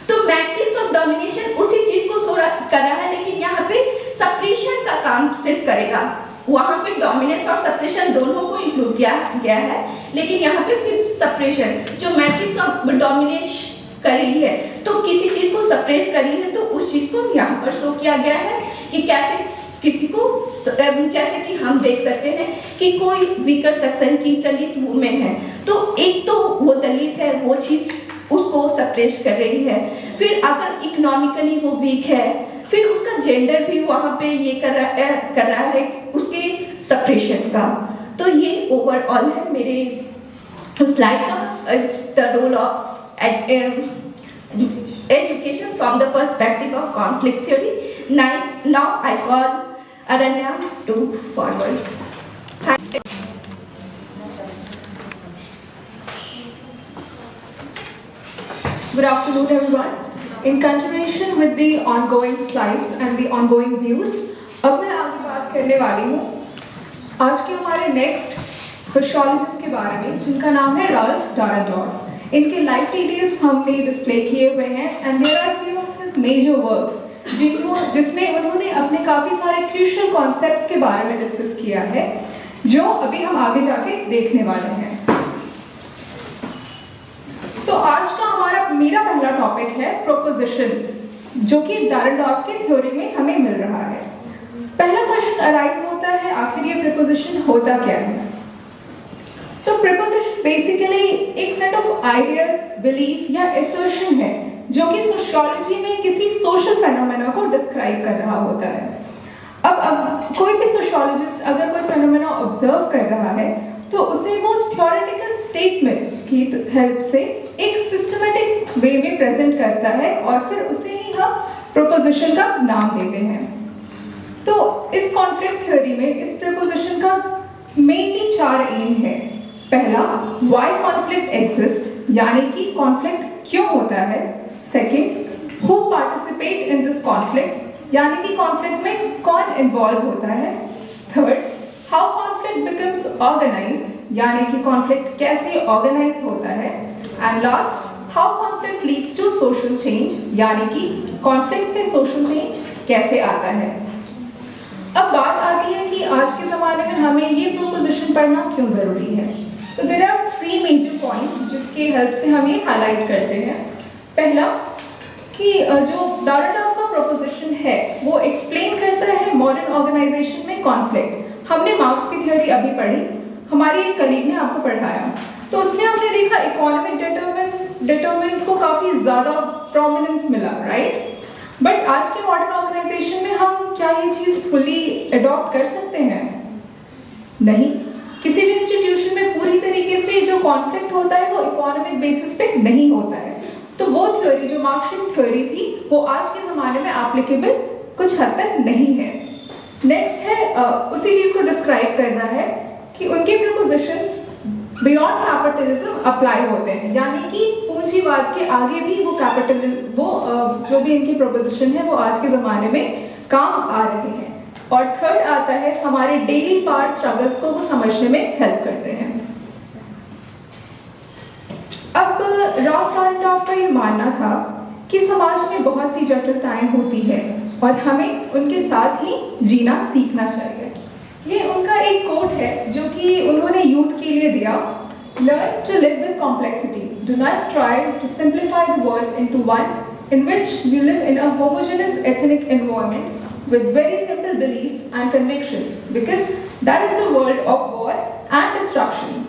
तो मैट्रिक्स ऑफ डोमिनेशन उसी चीज को शो कर रहा है, लेकिन यहाँ पे सप्रेशन का काम सिर्फ करेगा। वहाँ पे डोमिनेंस और सप्रेशन दोनों को इंक्लूड किया गया है, लेकिन यहाँ पे सिर्फ सप्रेशन, जो मैट्रिक्स ऑफ डोमिनेशन कर रही है तो किसी चीज को सप्रेस कर रही है, तो उस चीज को यहाँ पर शो किया गया है कि कैसे किसी को जैसे कि हम देख सकते हैं कि कोई वीकर सेक्शन की दलित वुमेन है, तो एक तो वो दलित है, वो चीज़ उसको सप्रेस कर रही है। फिर अगर इकोनॉमिकली वो वीक है, फिर उसका जेंडर भी वहाँ पे ये कर रहा है उसके सप्रेशन का। तो ये ओवरऑल है मेरे स्लाइड का the role of education from the perspective of conflict theory. Now I call Aranya to forward. Thank you. Good afternoon, everyone. In continuation with the ongoing slides and the ongoing views, अब मैं आगे बात करने वाली हूँ आज के हमारे नेक्स्ट सोशियोलॉजिस्ट के बारे में, जिनका नाम है राल्फ डारेंडॉर्फ। इनके लाइफ डिटेल्स हमने डिस्प्ले किए हुए हैं and there are few of his major works जिसमें उन्होंने अपने काफ़ी सारे क्रूशियल कॉन्सेप्ट्स के बारे में डिस्कस किया है, जो अभी हम आगे जाके देखने वाले हैं। तो आज का मेरा पहला टॉपिक है प्रोपोजिशंस, जो कि डारेंडॉर्फ के थ्योरी में हमें मिल रहा है। पहला क्वेश्चन अराइज होता है, आखिर ये प्रीपोजिशन होता क्या है? तो प्रीपोजिशन बेसिकली एक सेट ऑफ आइडियाज, बिलीफ या असर्शन है जो कि सोशियोलॉजी में किसी सोशल फेनोमेना को डिस्क्राइब कर रहा होता है। अब कोई भी सोशियोलॉजिस्ट अगर कोई फेनोमेना ऑब्जर्व कर रहा है तो उसे वो थ्योरेटिकल स्टेटमेंट्स की हेल्प से एक सिस्टमेटिक वे में प्रेजेंट करता है और फिर उसे ही हम प्रोपोजिशन का नाम देते हैं। तो इस कॉन्फ्लिक्ट थ्योरी में इस प्रीपोजिशन का मेनली 4 एम है। पहला, व्हाई कॉन्फ्लिक्ट एग्जिस्ट, यानी कि कॉन्फ्लिक्ट क्यों होता है। Second, who participate in this conflict, यानी कि कॉन्फ्लिक्ट में कौन इन्वॉल्व होता है। Third, how conflict becomes organised, यानी कि कॉन्फ्लिक्ट कैसे ऑर्गेनाइज होता है। And last, how conflict leads to social change, यानी कि कॉन्फ्लिक्ट से सोशल चेंज कैसे आता है। अब बात आती है कि आज के ज़माने में हमें ये प्रोपोजिशन पढ़ना क्यों ज़रूरी है। तो देयर आर 3 मेजर पॉइंट्स जिसके हेल्प से हम ये हाईलाइट करते हैं। पहला कि जो डारेंडॉर्फ का प्रोपोजिशन है वो एक्सप्लेन करता है मॉडर्न ऑर्गेनाइजेशन में कॉन्फ्लिक्ट। हमने मार्क्स की थ्योरी अभी पढ़ी, हमारी एक कलीग ने आपको पढ़ाया, तो उसमें हमने देखा इकोनॉमिक डिटरमिनेंट को काफ़ी ज़्यादा प्रोमिनेंस मिला, राइट। बट आज के मॉडर्न ऑर्गेनाइजेशन में हम क्या ये चीज़ फुली अडॉप्ट कर सकते हैं? नहीं। किसी भी इंस्टीट्यूशन में पूरी तरीके से जो कॉन्फ्लिक्ट होता है वो इकोनॉमिक बेसिस पे नहीं होता है। तो वो थ्योरी जो मार्क्सियन थ्योरी थी वो आज के ज़माने में एप्लीकेबल कुछ हद तक नहीं है। नेक्स्ट है उसी चीज़ को डिस्क्राइब कर रहा है कि उनके प्रीपोजिशंस बियॉन्ड कैपिटलिज्म अप्लाई होते हैं, यानी कि पूंजीवाद के आगे भी वो जो भी इनकी प्रोपोजिशन है वो आज के ज़माने में काम आ रहे हैं। और थर्ड आता है हमारे डेली पार्ट स्ट्रगल्स को वो समझने में हेल्प करते हैं। अब राल्फ डारेंडॉर्फ का ये मानना था कि समाज में बहुत सी जटिलताएं होती है और हमें उनके साथ ही जीना सीखना चाहिए। ये उनका एक कोट है जो कि उन्होंने यूथ के लिए दिया, learn to live with complexity, do not try to simplify the world into one in which you live in a homogenous ethnic environment with very simple beliefs and convictions, because that is the world of war and destruction.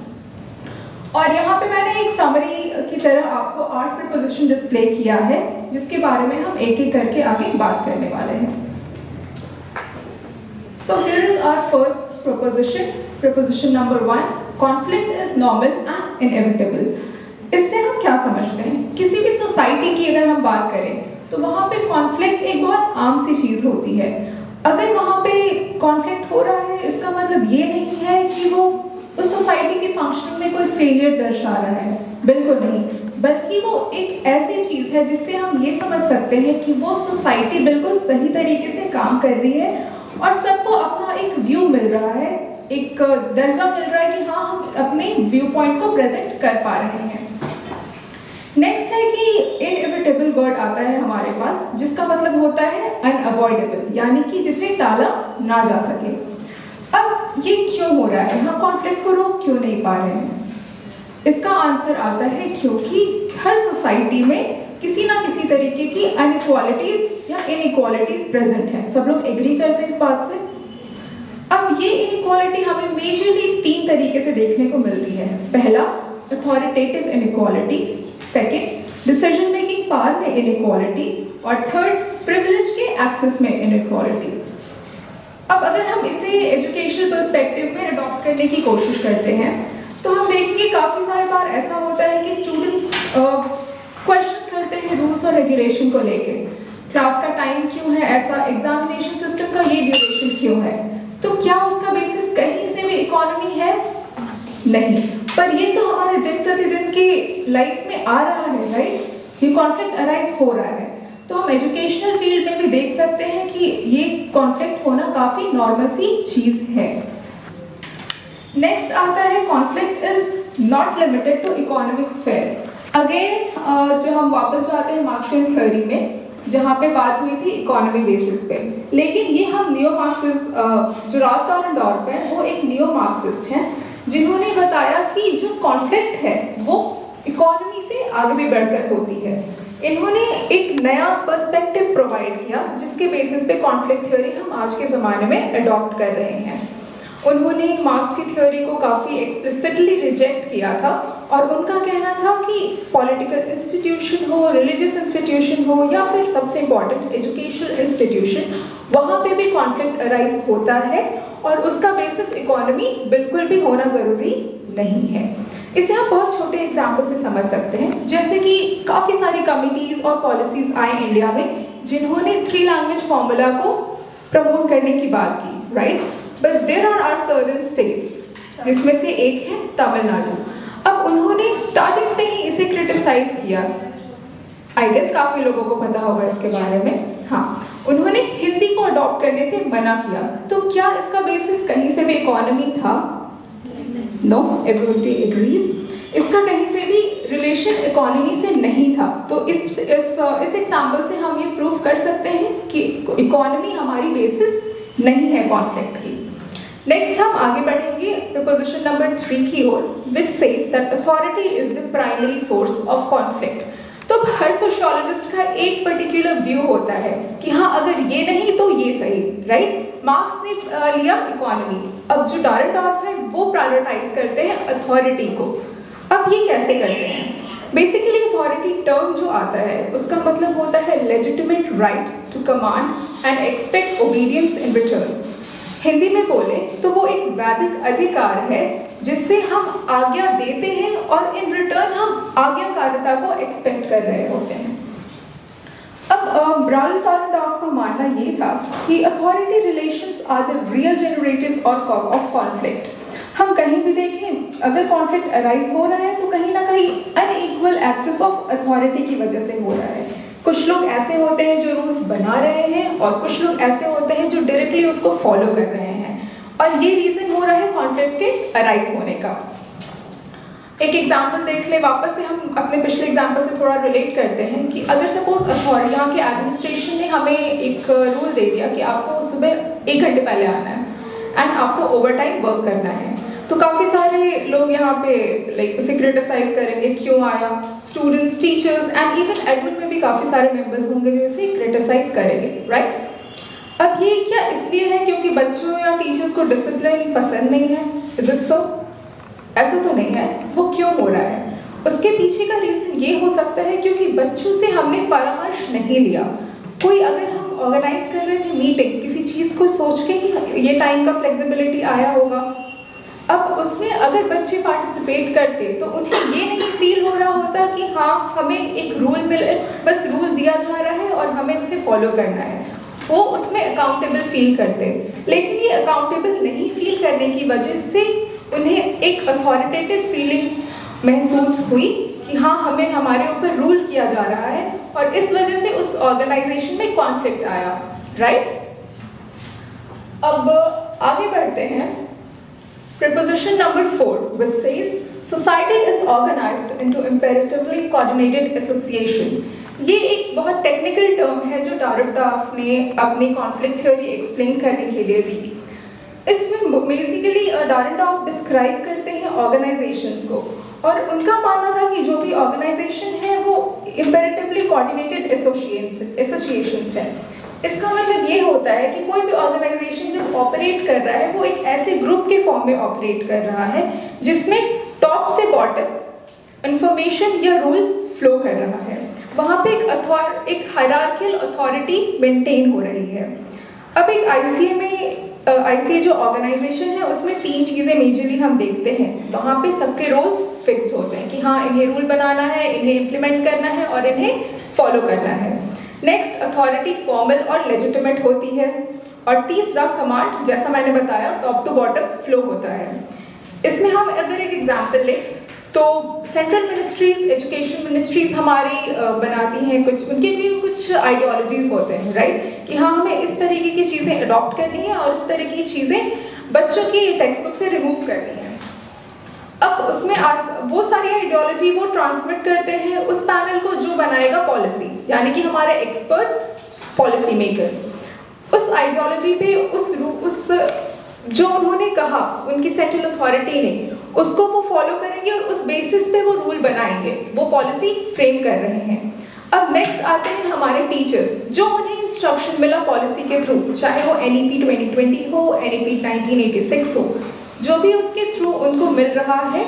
और यहाँ पे मैंने एक summary की तरह आपको 8 preposition display किया है जिसके बारे में हम एक एक करके आगे बात करने वाले हैं। So here is our first proposition, proposition number 1, conflict is normal and inevitable. इससे हम क्या समझते हैं? किसी भी सोसाइटी की अगर हम बात करें तो वहाँ पे कॉन्फ्लिक्ट एक बहुत आम सी चीज़ होती है। अगर वहाँ पे कॉन्फ्लिक्ट हो रहा है इसका मतलब ये नहीं है कि वो उस सोसाइटी के फंक्शनिंग में कोई फेलियर दर्शा रहा है, बिल्कुल नहीं, बल्कि वो एक ऐसी चीज़ है जिससे हम ये समझ सकते हैं कि वो सोसाइटी बिल्कुल सही तरीके से काम कर रही है और सबको अपना एक व्यू मिल रहा है, एक दर्जा मिल रहा है कि हाँ हम अपने व्यू पॉइंट को प्रेजेंट कर पा रहे हैं। नेक्स्ट है कि इनएविटेबल वर्ड आता है हमारे पास जिसका मतलब होता है अनअवॉइडेबल, यानी कि जिसे टाला ना जा सके। अब ये क्यों हो रहा है, हम कॉन्फ्लिक्ट को रोक क्यों नहीं पा रहे हैं? इसका आंसर आता है क्योंकि हर सोसाइटी में किसी ना किसी तरीके की अनइक्वालिटीज या इनइक्वालिटीज प्रेजेंट है। सब लोग एग्री करते हैं इस बात से? अब ये इनइक्वालिटी हमें मेजरली 3 तरीके से देखने को मिलती है। पहला, authoritative inequality, second decision making power में इनइक्वालिटी, और थर्ड प्रिविलेज के एक्सेस में इनइक्वालिटी। अब अगर हम इसे एजुकेशनल पर्सपेक्टिव में अडॉप्ट करने की कोशिश करते हैं तो हम देखेंगे काफ़ी सारे बार ऐसा होता है कि स्टूडेंट्स क्वेश्चन करते हैं रूल्स और रेगुलेशन को लेके। क्लास का टाइम क्यों है ऐसा, एग्जामिनेशन सिस्टम का ये ड्यूरेशन क्यों है, तो क्या उसका बेसिस कहीं से भी इकोनॉमी है? नहीं, पर ये तो हमारे दिन प्रतिदिन की लाइफ में आ रहा है, राइट? ये कॉन्फ्लिक्ट अराइज हो रहा है। तो हम एजुकेशनल फील्ड में भी देख सकते हैं कि ये कॉन्फ्लिक्ट होना काफ़ी नॉर्मल सी चीज़ है। नेक्स्ट आता है conflict is not limited to economic sphere. Again जो हम वापस जाते हैं मार्क्सियन थ्योरी में, जहाँ पे बात हुई थी इकोनॉमी बेसिस पे, लेकिन ये हम नियो मार्क्सिस्ट जो राल्फ डॉरेनडॉर्फ है वो एक नियो मार्क्सिस्ट हैं जिन्होंने बताया कि जो कॉन्फ्लिक्ट है वो इकोनॉमी से आगे भी बढ़कर होती है। इन्होंने एक नया पर्सपेक्टिव प्रोवाइड किया जिसके बेसिस पे कॉन्फ्लिक्ट थ्योरी हम आज के ज़माने में अडॉप्ट कर रहे हैं। उन्होंने मार्क्स की थ्योरी को काफ़ी एक्सप्लिसिटली रिजेक्ट किया था और उनका कहना था कि पॉलिटिकल इंस्टीट्यूशन हो, रिलीजियस इंस्टीट्यूशन हो या फिर सबसे इम्पॉर्टेंट एजुकेशनल इंस्टीट्यूशन, वहाँ पे भी कॉन्फ्लिक्ट अराइज होता है और उसका बेसिस इकोनॉमी बिल्कुल भी होना ज़रूरी नहीं है। इसे हम बहुत छोटे एग्जाम्पल से समझ सकते हैं, जैसे कि काफ़ी सारी कमिटीज़ और पॉलिसीज़ आए इंडिया में जिन्होंने 3 लैंग्वेज फॉर्मूला को प्रमोट करने की बात की, right? But there are certain states जिसमें से एक है तमिलनाडु। अब उन्होंने स्टार्टिंग से ही इसे क्रिटिसाइज किया। आई गेस काफ़ी लोगों को पता होगा इसके बारे में। हाँ, उन्होंने हिंदी को अडॉप्ट करने से मना किया। तो क्या इसका बेसिस कहीं से भी इकोनॉमी था? नो, एवरीबॉडी एग्रीज इसका कहीं से भी रिलेशन इकोनॉमी से नहीं था। तो इस एग्जाम्पल से हम ये प्रूव कर सकते हैं कि इकोनॉमी हमारी बेसिस नहीं है कॉन्फ्लिक्ट की। नेक्स्ट हम आगे बढ़ेंगे प्रपोजिशन नंबर 3 की ओर, which says that authority is the primary source of conflict. तो हर सोशियोलॉजिस्ट का एक पर्टिकुलर व्यू होता है कि हाँ, अगर ये नहीं तो ये सही, राइट? मार्क्स ने लिया इकोनॉमी, अब जो डॉरेनडॉर्फ है वो प्रायोरिटाइज करते हैं अथॉरिटी को। अब ये कैसे करते हैं? बेसिकली अथॉरिटी टर्म जो आता है उसका मतलब होता है legitimate right to command and expect obedience in return. Hindi में बोले तो वो एक वैधिक अधिकार है जिससे हम आज्ञा देते हैं और इन रिटर्न हम आज्ञाकारिता को एक्सपेक्ट कर रहे होते हैं। अब राल्फ डॉरेनडॉर्फ का मानना ये था कि authority relations are the real generators of conflict. हम कहीं भी देखें, अगर कॉन्फ्लिक्ट अराइज हो रहा है तो कहीं ना कहीं अनइक्वल एक्सेस ऑफ अथॉरिटी की वजह से हो रहा है। कुछ लोग ऐसे होते हैं जो रूल्स बना रहे हैं और कुछ लोग ऐसे होते हैं जो डायरेक्टली उसको फॉलो कर रहे हैं, और ये रीजन हो रहा है कॉन्फ्लिक्ट के अराइज होने का। एक एग्जाम्पल देख ले, वापस से हम अपने पिछले एग्जाम्पल से थोड़ा रिलेट करते हैं कि अगर सपोज अथॉरिटी, यहाँ के एडमिनिस्ट्रेशन ने हमें एक रूल दे दिया कि आपको सुबह 1 घंटे पहले आना है एंड आपको ओवर टाइम वर्क करना है, तो काफ़ी सारे लोग यहाँ पे लाइक उसे क्रिटिसाइज करेंगे, क्यों आया? Students, teachers and even admin में भी काफ़ी सारे मेंबर्स होंगे जो इसे क्रिटिसाइज करेंगे, राइट? अब ये क्या इसलिए है क्योंकि बच्चों या टीचर्स को डिसिप्लिन पसंद नहीं है? Is it so? ऐसा तो नहीं है। वो क्यों हो रहा है? उसके पीछे का रीज़न ये हो सकता है क्योंकि बच्चों से हमने परामर्श नहीं लिया। कोई अगर हम ऑर्गेनाइज कर रहे थे मीटिंग किसी चीज़ को सोच के कि ये टाइम का फ्लेक्सिबिलिटी आया होगा, अब उसमें अगर बच्चे पार्टिसिपेट करते तो उन्हें ये नहीं फील हो रहा होता कि हाँ, हमें एक रूल मिले, बस रूल दिया जा रहा है और हमें उसे फॉलो करना है। वो उसमें अकाउंटेबल फील करते, लेकिन ये अकाउंटेबल नहीं फील करने की वजह से उन्हें एक अथॉरिटेटिव फीलिंग महसूस हुई कि हाँ, हमें हमारे ऊपर रूल किया जा रहा है और इस वजह से उस ऑर्गेनाइजेशन में कॉन्फ्लिक्ट आया, राइट? अब आगे बढ़ते हैं। Preposition number 4, which says society is organized into imperatively coordinated association. ये एक बहुत टेक्निकल टर्म है जो डॉरेनडॉर्फ ने अपनी कॉन्फ्लिक्ट थ्योरी एक्सप्लेन करने के लिए दी। इसमें बेसिकली डॉरेनडॉर्फ डिस्क्राइब करते हैं ऑर्गेनाइजेशंस को, और उनका मानना था कि जो भी ऑर्गेनाइजेशन है वो इम्पेरेटिवली कोऑर्डिनेटेड एसोसिएशंस है। इसका मतलब ये होता है कि कोई भी ऑर्गेनाइजेशन जब ऑपरेट कर रहा है वो एक ऐसे ग्रुप के फॉर्म में ऑपरेट कर रहा है जिसमें टॉप से बॉटम इंफॉर्मेशन या रूल फ्लो कर रहा है। वहाँ पे एक हायरार्कियल अथॉरिटी मेंटेन हो रही है। अब एक आईसीए जो ऑर्गेनाइजेशन है उसमें 3 चीज़ें मेजरली हम देखते हैं। वहाँ पे सबके रोल्स फिक्स्ड होते हैं कि हाँ इन्हें रूल बनाना है, इन्हें इम्प्लीमेंट करना है और इन्हें फॉलो करना है। नेक्स्ट, अथॉरिटी फॉर्मल और लेजिटिमेट होती है। और तीसरा, कमांड जैसा मैंने बताया टॉप टू बॉटम फ्लो होता है। इसमें हम अगर एक एग्जांपल लें तो सेंट्रल मिनिस्ट्रीज, एजुकेशन मिनिस्ट्रीज हमारी बनाती हैं उनके भी कुछ आइडियोलॉजीज होते हैं, राइट, कि हाँ हमें इस तरीके की चीज़ें अडॉप्ट करनी है और इस तरह की चीज़ें बच्चों की टेक्स्ट बुक से रिमूव करनी है। अब उसमें वो सारी आइडियोलॉजी वो ट्रांसमिट करते हैं उस पैनल को जो बनाएगा पॉलिसी, यानी कि हमारे एक्सपर्ट्स, पॉलिसी मेकर्स। उस आइडियोलॉजी पे उस जो उन्होंने कहा उनकी सेंट्रल अथॉरिटी ने, उसको वो फॉलो करेंगे और उस बेसिस पे वो रूल बनाएंगे, वो पॉलिसी फ्रेम कर रहे हैं। अब नेक्स्ट आते हैं हमारे टीचर्स, जो उन्हें इंस्ट्रक्शन मिला पॉलिसी के थ्रू, चाहे वो NEP 2020 हो, NEP 1986 हो, जो भी उसके थ्रू उनको मिल रहा है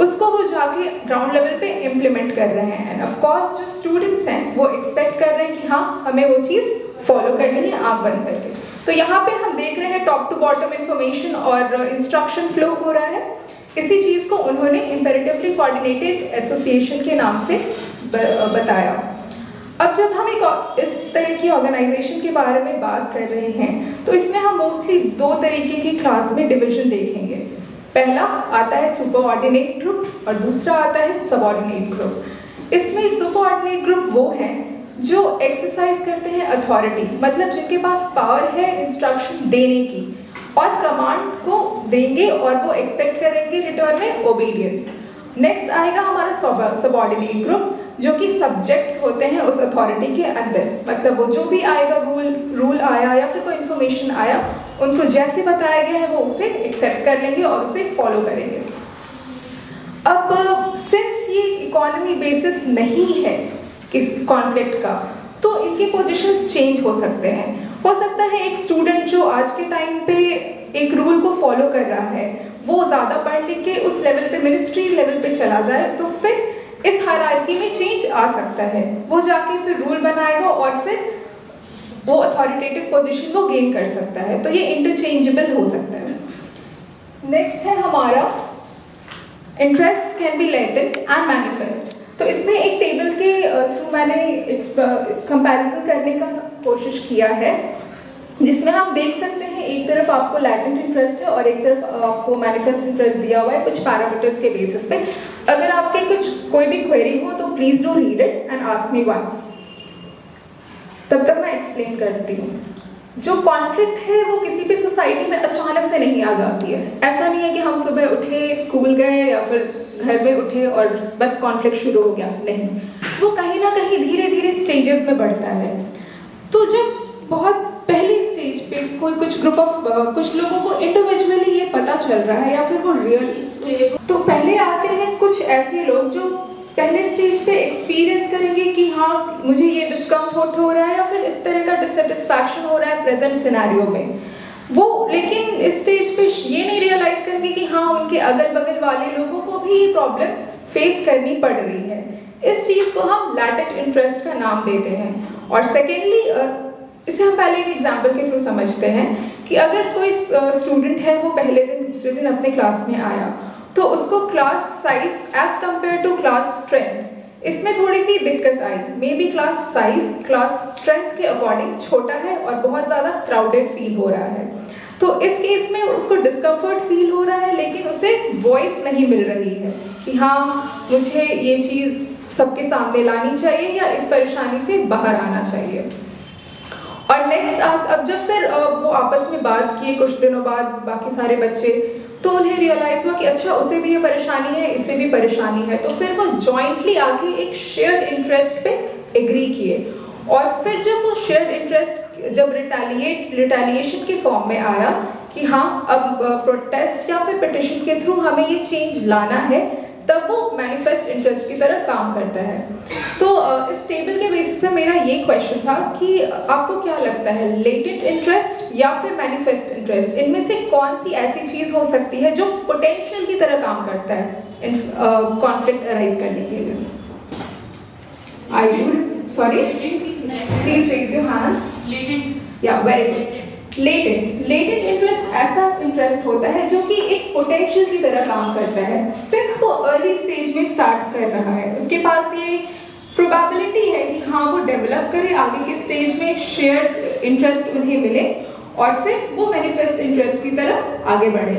उसको वो जाके ग्राउंड लेवल पे इम्प्लीमेंट कर रहे हैं। एंड ऑफ कोर्स जो स्टूडेंट्स हैं वो एक्सपेक्ट कर रहे हैं कि हाँ हमें वो चीज़ फॉलो करनी है आँख बंद करके। तो यहाँ पे हम देख रहे हैं टॉप टू बॉटम इंफॉर्मेशन और इंस्ट्रक्शन फ्लो हो रहा है। इसी चीज़ को उन्होंने इम्पेरेटिवली कोऑर्डिनेटेड एसोसिएशन के नाम से बताया। अब जब हम इस तरह की ऑर्गेनाइजेशन के बारे में बात कर रहे हैं तो इसमें हम मोस्टली 2 तरीके की क्लास में डिवीजन देखेंगे। पहला आता है सुपरऑर्डिनेट ग्रुप और दूसरा आता है सबऑर्डिनेट ग्रुप। इसमें सुपरऑर्डिनेट ग्रुप वो हैं जो एक्सरसाइज करते हैं अथॉरिटी, मतलब जिनके पास पावर है इंस्ट्रक्शन देने की और कमांड को देंगे और वो एक्सपेक्ट करेंगे रिटर्न में ओबीडियंस। नेक्स्ट आएगा हमारा सबऑर्डिनेट ग्रुप, जो कि सब्जेक्ट होते हैं उस अथॉरिटी के अंदर, मतलब वो जो भी आएगा रूल आया या फिर कोई इन्फॉर्मेशन आया, उनको जैसे बताया गया है वो उसे एक्सेप्ट कर लेंगे और उसे फॉलो करेंगे। अब सिंस ये इकोनॉमी बेसिस नहीं है किस कॉन्फ्लिक्ट का, तो इनके पोजीशंस चेंज हो सकते हैं। हो सकता है एक स्टूडेंट जो आज के टाइम पे एक रूल को फॉलो कर रहा है वो ज़्यादा पढ़ लिख के उस लेवल पे, मिनिस्ट्री लेवल पे चला जाए, तो फिर इस हायरार्की में चेंज आ सकता है। वो जाके फिर रूल बनाएगा और फिर वो अथॉरिटेटिव पोजीशन को गेन कर सकता है, तो ये इंटरचेंजेबल हो सकता है। नेक्स्ट है हमारा interest can be latent and manifest. तो इसमें एक टेबल के थ्रू मैंने कंपैरिजन करने का कोशिश किया है, जिसमें आप देख सकते हैं एक तरफ आपको लैटेंट इंटरेस्ट है और एक तरफ आपको मैनिफेस्ट इंटरेस्ट दिया हुआ है कुछ पैरामीटर्स के बेसिस पे। अगर आपके कोई भी क्वेरी हो तो please do read it and ask me once, तब तक मैं एक्सप्लेन करती हूँ। जो कॉन्फ्लिक्ट है वो किसी भी सोसाइटी में अचानक से नहीं आ जाती है। ऐसा नहीं है कि हम सुबह उठे, स्कूल गए या फिर घर में उठे और बस कॉन्फ्लिक्ट शुरू हो गया, नहीं, वो कहीं ना कहीं धीरे धीरे स्टेजेस में बढ़ता है। तो जब बहुत पहले स्टेज पे कुछ लोगों को इंडिविजुअली ये पता चल रहा है या फिर वो रियल स्टेज, तो पहले आते हैं कुछ ऐसे लोग जो पहले स्टेज पे एक्सपीरियंस करेंगे कि हाँ मुझे ये डिस्कम्फर्ट हो रहा है या फिर इस तरह का डिससेटिस्फैक्शन हो रहा है प्रेजेंट सिनेरियो में। वो लेकिन इस स्टेज पे ये नहीं रियलाइज करेंगे कि हाँ उनके अगल बगल वाले लोगों को भी ये प्रॉब्लम फेस करनी पड़ रही है। इस चीज़ को हम लैटेंट इंटरेस्ट का नाम देते हैं। और सेकेंडली, इसे हम पहले एक एग्जाम्पल के थ्रू समझते हैं कि अगर कोई स्टूडेंट है वो पहले दिन दूसरे दिन अपने क्लास में आया तो उसको class size as compared to class strength, इसमें थोड़ी सी दिक्कत आई। Maybe class size class strength के अकॉर्डिंग छोटा है और बहुत ज़्यादा क्राउडेड फील हो रहा है, तो इस केस में उसको डिस्कम्फर्ट फील हो रहा है, लेकिन उसे वॉइस नहीं मिल रही है कि हाँ मुझे ये चीज़ सबके सामने लानी चाहिए या इस परेशानी से बाहर आना चाहिए। और नेक्स्ट अब जब फिर वो आपस में बात किए कुछ दिनों बाद बाकी सारे बच्चे, तो उन्हें रियलाइज हुआ कि अच्छा उसे भी ये परेशानी है, इसे भी परेशानी है, तो फिर वो जॉइंटली आके एक शेयर्ड इंटरेस्ट पे एग्री किए। और फिर जब वो शेयर्ड इंटरेस्ट जब रिटेलिएशन के फॉर्म में आया कि हाँ अब प्रोटेस्ट या फिर पिटिशन के थ्रू हमें ये चेंज लाना है, तब वो मैनिफेस्ट इंटरेस्ट की तरह काम करता है। तो इस टेबल के बेसिस पे मेरा ये क्वेश्चन था कि आपको क्या लगता है, लेटेंट इंटरेस्ट या फिर मैनिफेस्ट इंटरेस्ट, इनमें से कौन सी ऐसी चीज हो सकती है जो पोटेंशियल की तरह काम करता है कॉन्फ्लिक्ट अराइज करने के लिए? I do sorry, please raise your hands. या वेरी गुड। लेटेंट इंटरेस्ट ऐसा इंटरेस्ट होता है जो कि एक पोटेंशियल की तरह काम करता है। सिंस वो अर्ली स्टेज में स्टार्ट कर रहा है, उसके पास ये प्रोबेबिलिटी है कि हाँ वो डेवलप करे, आगे के स्टेज में शेयर्ड इंटरेस्ट उन्हें मिले और फिर वो मैनिफेस्ट इंटरेस्ट की तरह आगे बढ़े।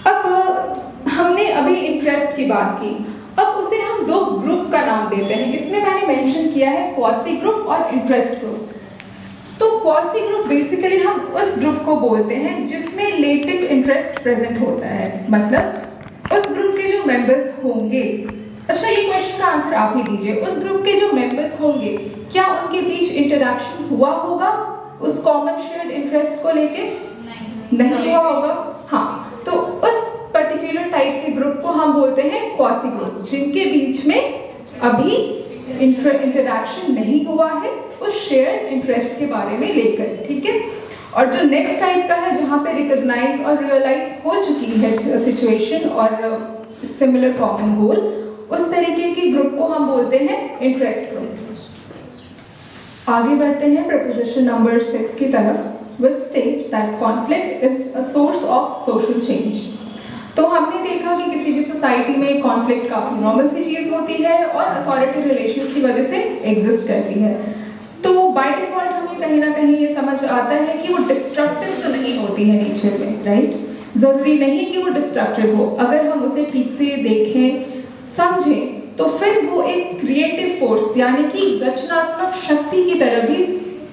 अब हमने अभी इंटरेस्ट की बात की, अब उसे हम दो ग्रुप का नाम देते हैं। इसमें मैंने मेंशन किया है क्वासी ग्रुप और इंटरेस्ट ग्रुप। तो क्वासी ग्रुप बेसिकली हम उस ग्रुप को बोलते हैं जिसमें लेटेंट इंटरेस्ट प्रेजेंट होता है, मतलब उस ग्रुप के जो मेंबर्स होंगे। अच्छा, ये क्वेश्चन का आंसर आप ही दीजिए। उस ग्रुप के जो मेंबर्स होंगे, क्या उनके बीच इंटरेक्शन हुआ होगा उस कॉमन शेयर्ड इंटरेस्ट को लेके? नहीं हुआ होगा। हाँ, तो उस पर्टिकुलर टाइप के ग्रुप को हम बोलते हैं क्वासी ग्रुप्स, जिनके बीच में अभी इंटरेक्शन नहीं हुआ है उस शेयर्ड इंटरेस्ट के बारे में लेकर। ठीक है। और जो नेक्स्ट टाइप का है, जहाँ पे रिकॉग्नाइज और रियलाइज हो चुकी है सिचुएशन और सिमिलर कॉमन गोल, उस तरीके के ग्रुप को हम बोलते हैं इंटरेस्ट ग्रुप। आगे बढ़ते हैं प्रपोजिशन नंबर 6 की तरफ, which states that conflict is a source of social change। तो हमने देखा कि किसी भी सोसाइटी में कॉन्फ्लिक्ट काफी नॉर्मल सी चीज होती है और अथॉरिटी रिलेशंस की वजह से एग्जिस्ट करती है। तो बाय डिफॉल्ट हमें कहीं ना कहीं ये समझ आता है कि वो डिस्ट्रक्टिव तो नहीं होती है नेचर में, राइट? जरूरी नहीं कि वो डिस्ट्रक्टिव हो, अगर हम उसे ठीक से देखें समझें तो फिर वो एक क्रिएटिव फोर्स यानी कि रचनात्मक शक्ति की तरह भी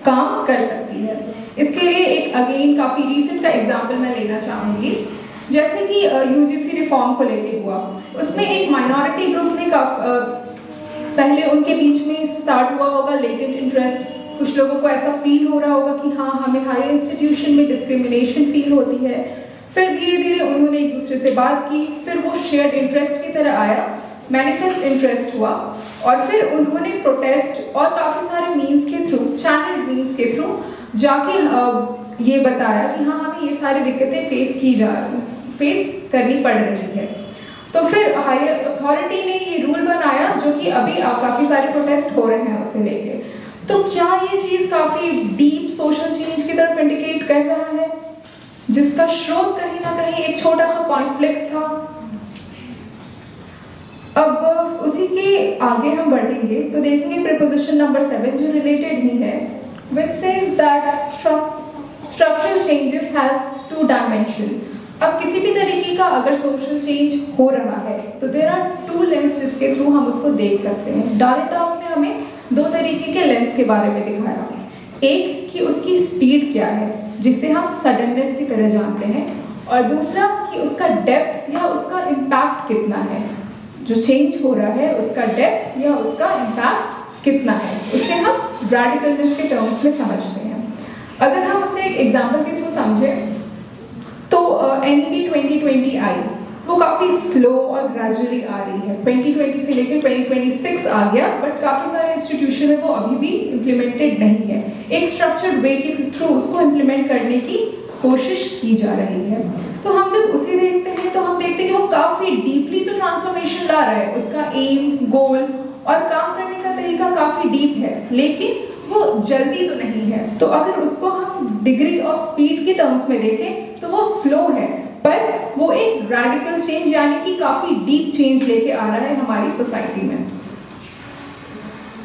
काम कर सकती है। इसके लिए एक अगेन काफी रीसेंट का एग्जाम्पल मैं लेना चाहूंगी। जैसे कि यूजीसी रिफॉर्म को लेके हुआ, उसमें एक माइनॉरिटी ग्रुप ने पहले उनके बीच में स्टार्ट हुआ होगा लेटेंट इंटरेस्ट। कुछ लोगों को ऐसा फील हो रहा होगा कि हाँ हमें हायर इंस्टीट्यूशन में डिस्क्रिमिनेशन फील होती है। फिर धीरे धीरे उन्होंने एक दूसरे से बात की, फिर वो शेयर्ड इंटरेस्ट की तरह आया, मैनिफेस्ट इंटरेस्ट हुआ और फिर उन्होंने प्रोटेस्ट और काफ़ी सारे मीन्स के थ्रू, चैनल्ड मीन्स के थ्रू जाके ये बताया कि हाँ हमें ये सारी दिक्कतें फेस करनी पड़ रही है। तो फिर हायर अथॉरिटी ने ये रूल बनाया जो कि अभी काफ़ी सारे प्रोटेस्ट हो रहे हैं उसे लेके। तो क्या ये चीज़ काफ़ी डीप सोशल चेंज की तरफ इंडिकेट कर रहा है, जिसका स्रोत कहीं ना कहीं एक छोटा सा कॉन्फ्लिक्ट था? अब उसी के आगे हम बढ़ेंगे तो देखेंगे प्रीपोजिशन नंबर 7 जो रिलेटेड ही है, which says that structural changes has two dimension। अब किसी भी तरीके का अगर सोशल चेंज हो रहा है तो देयर आर टू लेंस जिसके थ्रू हम उसको देख सकते हैं। डार्टॉग ने हमें दो तरीके के लेंस के बारे में दिखाया, एक कि उसकी स्पीड क्या है जिसे हम सडननेस की तरह जानते हैं, और दूसरा कि उसका डेप्थ या उसका इम्पैक्ट कितना है, जो चेंज हो रहा है उसका डेप्थ या उसका इम्पैक्ट कितना है, उसे हम रेडिकलनेस के टर्म्स में समझते हैं। अगर हम उसे एक एग्जाम्पल के थ्रू समझें तो NEP 2020 आई, वो काफ़ी स्लो और ग्रेजुअली आ रही है। 2020 से लेकर 2026 आ गया, बट काफ़ी सारे इंस्टीट्यूशन में वो अभी भी इम्प्लीमेंटेड नहीं है। एक स्ट्रक्चर्ड वे के थ्रू उसको इम्प्लीमेंट करने की कोशिश की जा रही है। तो हम जब उसे देखते हैं तो हम देखते हैं कि वो काफ़ी डीपली तो ट्रांसफॉर्मेशन ला रहा है, उसका एम, गोल और काम करने का तरीका काफ़ी डीप है, लेकिन वो जल्दी तो नहीं है। तो अगर उसको हम डिग्री ऑफ स्पीड के टर्म्स में देखें तो वो स्लो है, पर वो एक रैडिकल चेंज यानी कि काफी डीप चेंज लेके आ रहा है हमारी सोसाइटी में।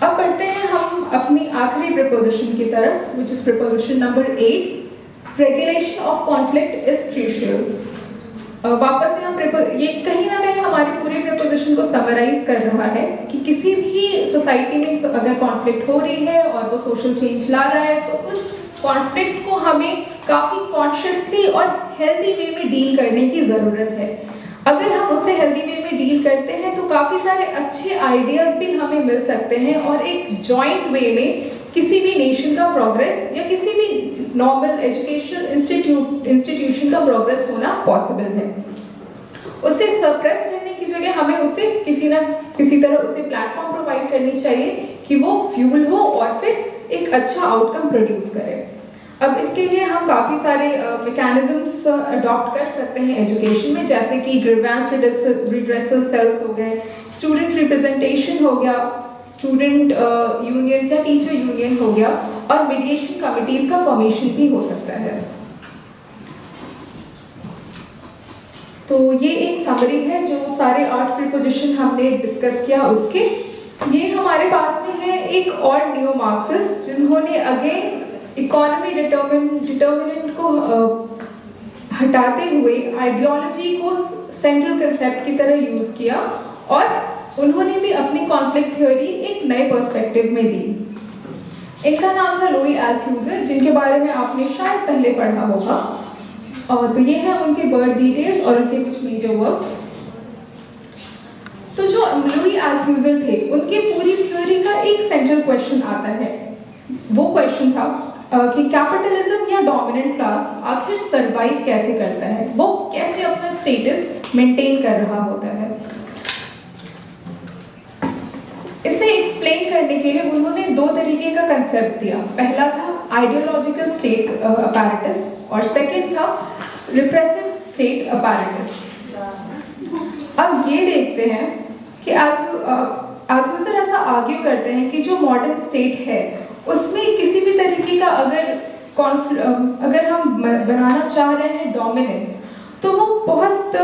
अब बढ़ते हैं हम अपनी आखिरी प्रीपोजिशन की तरफ, which is preposition number 8, regulation of conflict is crucial. वापस से हम ये कहीं ना कहीं हमारी पूरी प्रीपोजिशन को समराइज कर रहा है कि किसी भी सोसाइटी में अगर कॉन्फ्लिक्ट हो रही है और वो सोशल चेंज ला रहा है तो उस कॉन्फ्लिक्ट को हमें काफ़ी कॉन्शियसली और हेल्दी वे में डील करने की ज़रूरत है। अगर हम उसे हेल्दी वे में डील करते हैं तो काफ़ी सारे अच्छे आइडियाज़ भी हमें मिल सकते हैं और एक जॉइंट वे में किसी भी नेशन का प्रोग्रेस या किसी भी नॉर्मल एजुकेशनल इंस्टीट्यूशन का प्रोग्रेस होना पॉसिबल है। उसे सप्रेस करने की जगह हमें उसे किसी ना किसी तरह उसे प्लेटफॉर्म प्रोवाइड करनी चाहिए कि वो फ्यूल हो और फिर एक अच्छा आउटकम प्रोड्यूस करे। अब इसके लिए हम काफ़ी सारे मैकेनिज्म्स अडॉप्ट कर सकते हैं एजुकेशन में, जैसे कि ग्रीवेंस रिड्रेसल सेल्स हो गए, स्टूडेंट रिप्रेजेंटेशन हो गया, स्टूडेंट यूनियंस या टीचर यूनियन हो गया, और मीडिएशन कमिटीज का फॉर्मेशन भी हो सकता है। तो ये एक समरी है जो सारे 8 प्रीपोजिशन हमने डिस्कस किया उसके। ये हमारे पास में है एक और नियो मार्क्सिस्ट जिन्होंने अगेन इकोनॉमी डिटर्मिनेंट को हटाते हुए आइडियोलॉजी को सेंट्रल कंसेप्ट की तरह यूज किया, और उन्होंने भी अपनी कॉन्फ्लिक्ट थ्योरी एक नए पर्सपेक्टिव में दी। इनका नाम था लुई अल्थूजर, जिनके बारे में आपने शायद पहले पढ़ा होगा। और तो ये है उनके बर्थ डिटेल्स और उनके कुछ मेजर वर्क्स। तो जो लुई अल्थूजर थे, उनके पूरी थ्योरी का एक सेंट्रल क्वेश्चन आता है। वो क्वेश्चन था कि कैपिटलिज्म या डोमिनेंट क्लास आखिर सरवाइव कैसे करता है, वो कैसे अपना स्टेटस मेंटेन कर रहा होता है। इसे एक्सप्लेन करने के लिए उन्होंने 2 तरीके का कंसेप्ट दिया। पहला था आइडियोलॉजिकल स्टेट अपैरेटस और सेकंड था रिप्रेसिव स्टेट अपैरेटस। अब ये देखते हैं कि अल्थूजर ऐसा आर्ग्यू करते हैं कि जो मॉडर्न स्टेट है उसमें किसी भी तरीके का अगर हम बनाना चाह रहे हैं डोमिनेंस, तो वो बहुत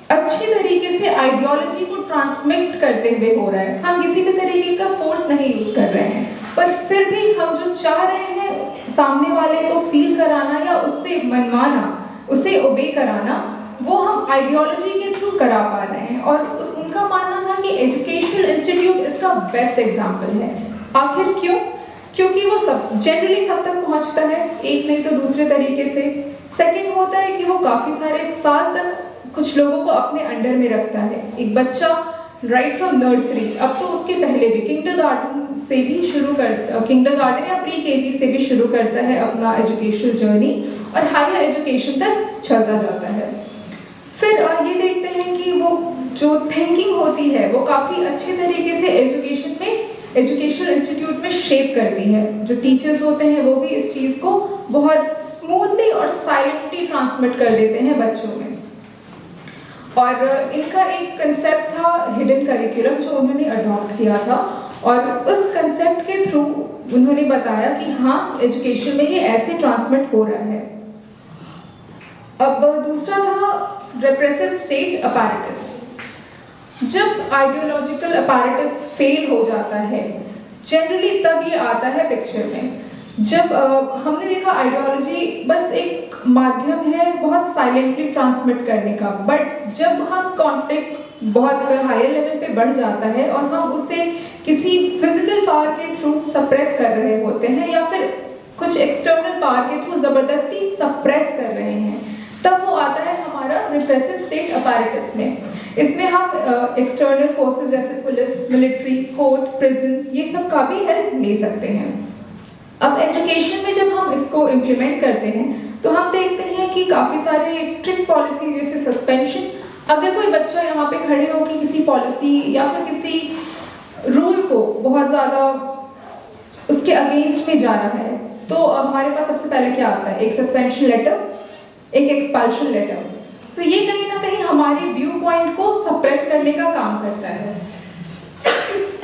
अच्छी तरीके से आइडियोलॉजी को ट्रांसमिट करते हुए हो रहा है। हम किसी भी तरीके का फोर्स नहीं यूज कर रहे हैं, पर फिर भी हम जो चाह रहे हैं सामने वाले को फील कराना या उससे मनवाना, उसे ओबे कराना, वो हम आइडियोलॉजी के थ्रू करा पा रहे हैं। और उनका मानना था कि एजुकेशनल इंस्टीट्यूट इसका बेस्ट एग्जाम्पल है। आखिर क्यों? क्योंकि वो सब जनरली सब तक पहुंचता है, एक नहीं तो दूसरे तरीके से। सेकंड होता है कि वो काफी सारे साल तक कुछ लोगों को अपने अंडर में रखता है। एक बच्चा राइट फ्रॉम नर्सरी, अब तो उसके पहले भी किंडरगार्टन या प्री केजी से भी शुरू करता है अपना एजुकेशनल जर्नी, और हायर एजुकेशन तक चलता जाता है। फिर ये देखते हैं कि वो जो थिंकिंग होती है वो काफ़ी अच्छे तरीके से एजुकेशनल इंस्टीट्यूट में शेप करती है। जो टीचर्स होते हैं वो भी इस चीज़ को बहुत स्मूथली और साइलेंटली ट्रांसमिट कर देते हैं बच्चों में। और इनका एक कंसेप्ट था हिडन करिकुलम जो उन्होंने अडॉप्ट किया था, और उस कंसेप्ट के थ्रू उन्होंने बताया कि हाँ, एजुकेशन में ये ऐसे ट्रांसमिट हो रहा है। अब दूसरा था रेप्रेसिव स्टेट अपैरेटस। जब आइडियोलॉजिकल अपैरेटस फेल हो जाता है जनरली तब ये आता है पिक्चर में, जब हमने देखा आइडियोलॉजी बस एक माध्यम है बहुत साइलेंटली ट्रांसमिट करने का, बट जब हम कॉन्फ्लिक्ट बहुत हायर लेवल पे बढ़ जाता है और हम उसे किसी फिजिकल पावर के थ्रू सप्रेस कर रहे होते हैं या फिर कुछ एक्सटर्नल पावर के थ्रू जबरदस्ती सप्रेस कर रहे हैं, तब वो आता है हमारा रिप्रेसिव स्टेट अपैरेटस में। इसमें हम एक्सटर्नल फोर्सेस जैसे पुलिस, मिलिट्री, कोर्ट, प्रिजन, ये सब का भी हेल्प ले सकते हैं। अब एजुकेशन में जब हम इसको इम्प्लीमेंट करते हैं तो हम देखते हैं कि काफ़ी सारे स्ट्रिक्ट पॉलिसी जैसे सस्पेंशन, अगर कोई बच्चा यहाँ पे खड़े हो कि किसी पॉलिसी या फिर किसी रूल को बहुत ज़्यादा उसके अगेंस्ट में जा रहा है, तो हमारे पास सबसे पहले क्या आता है? एक सस्पेंशन लेटर, एक एक्सपल्शन लेटर। तो ये कहीं ना कहीं हमारे व्यू पॉइंट को सप्रेस करने का काम करता है।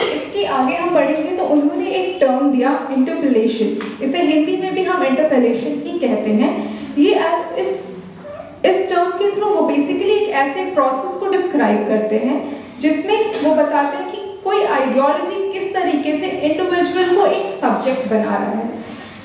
इसके आगे हम पढ़ेंगे तो उन्होंने एक टर्म दिया इंटरपेलेशन, इसे हिंदी में भी हम इंटरपेलेशन ही कहते हैं। ये इस टर्म के थ्रू वो बेसिकली एक ऐसे प्रोसेस को डिस्क्राइब करते हैं जिसमें वो बताते हैं कि कोई आइडियोलॉजी किस तरीके से इंडिविजुअल को एक सब्जेक्ट बना रहा है।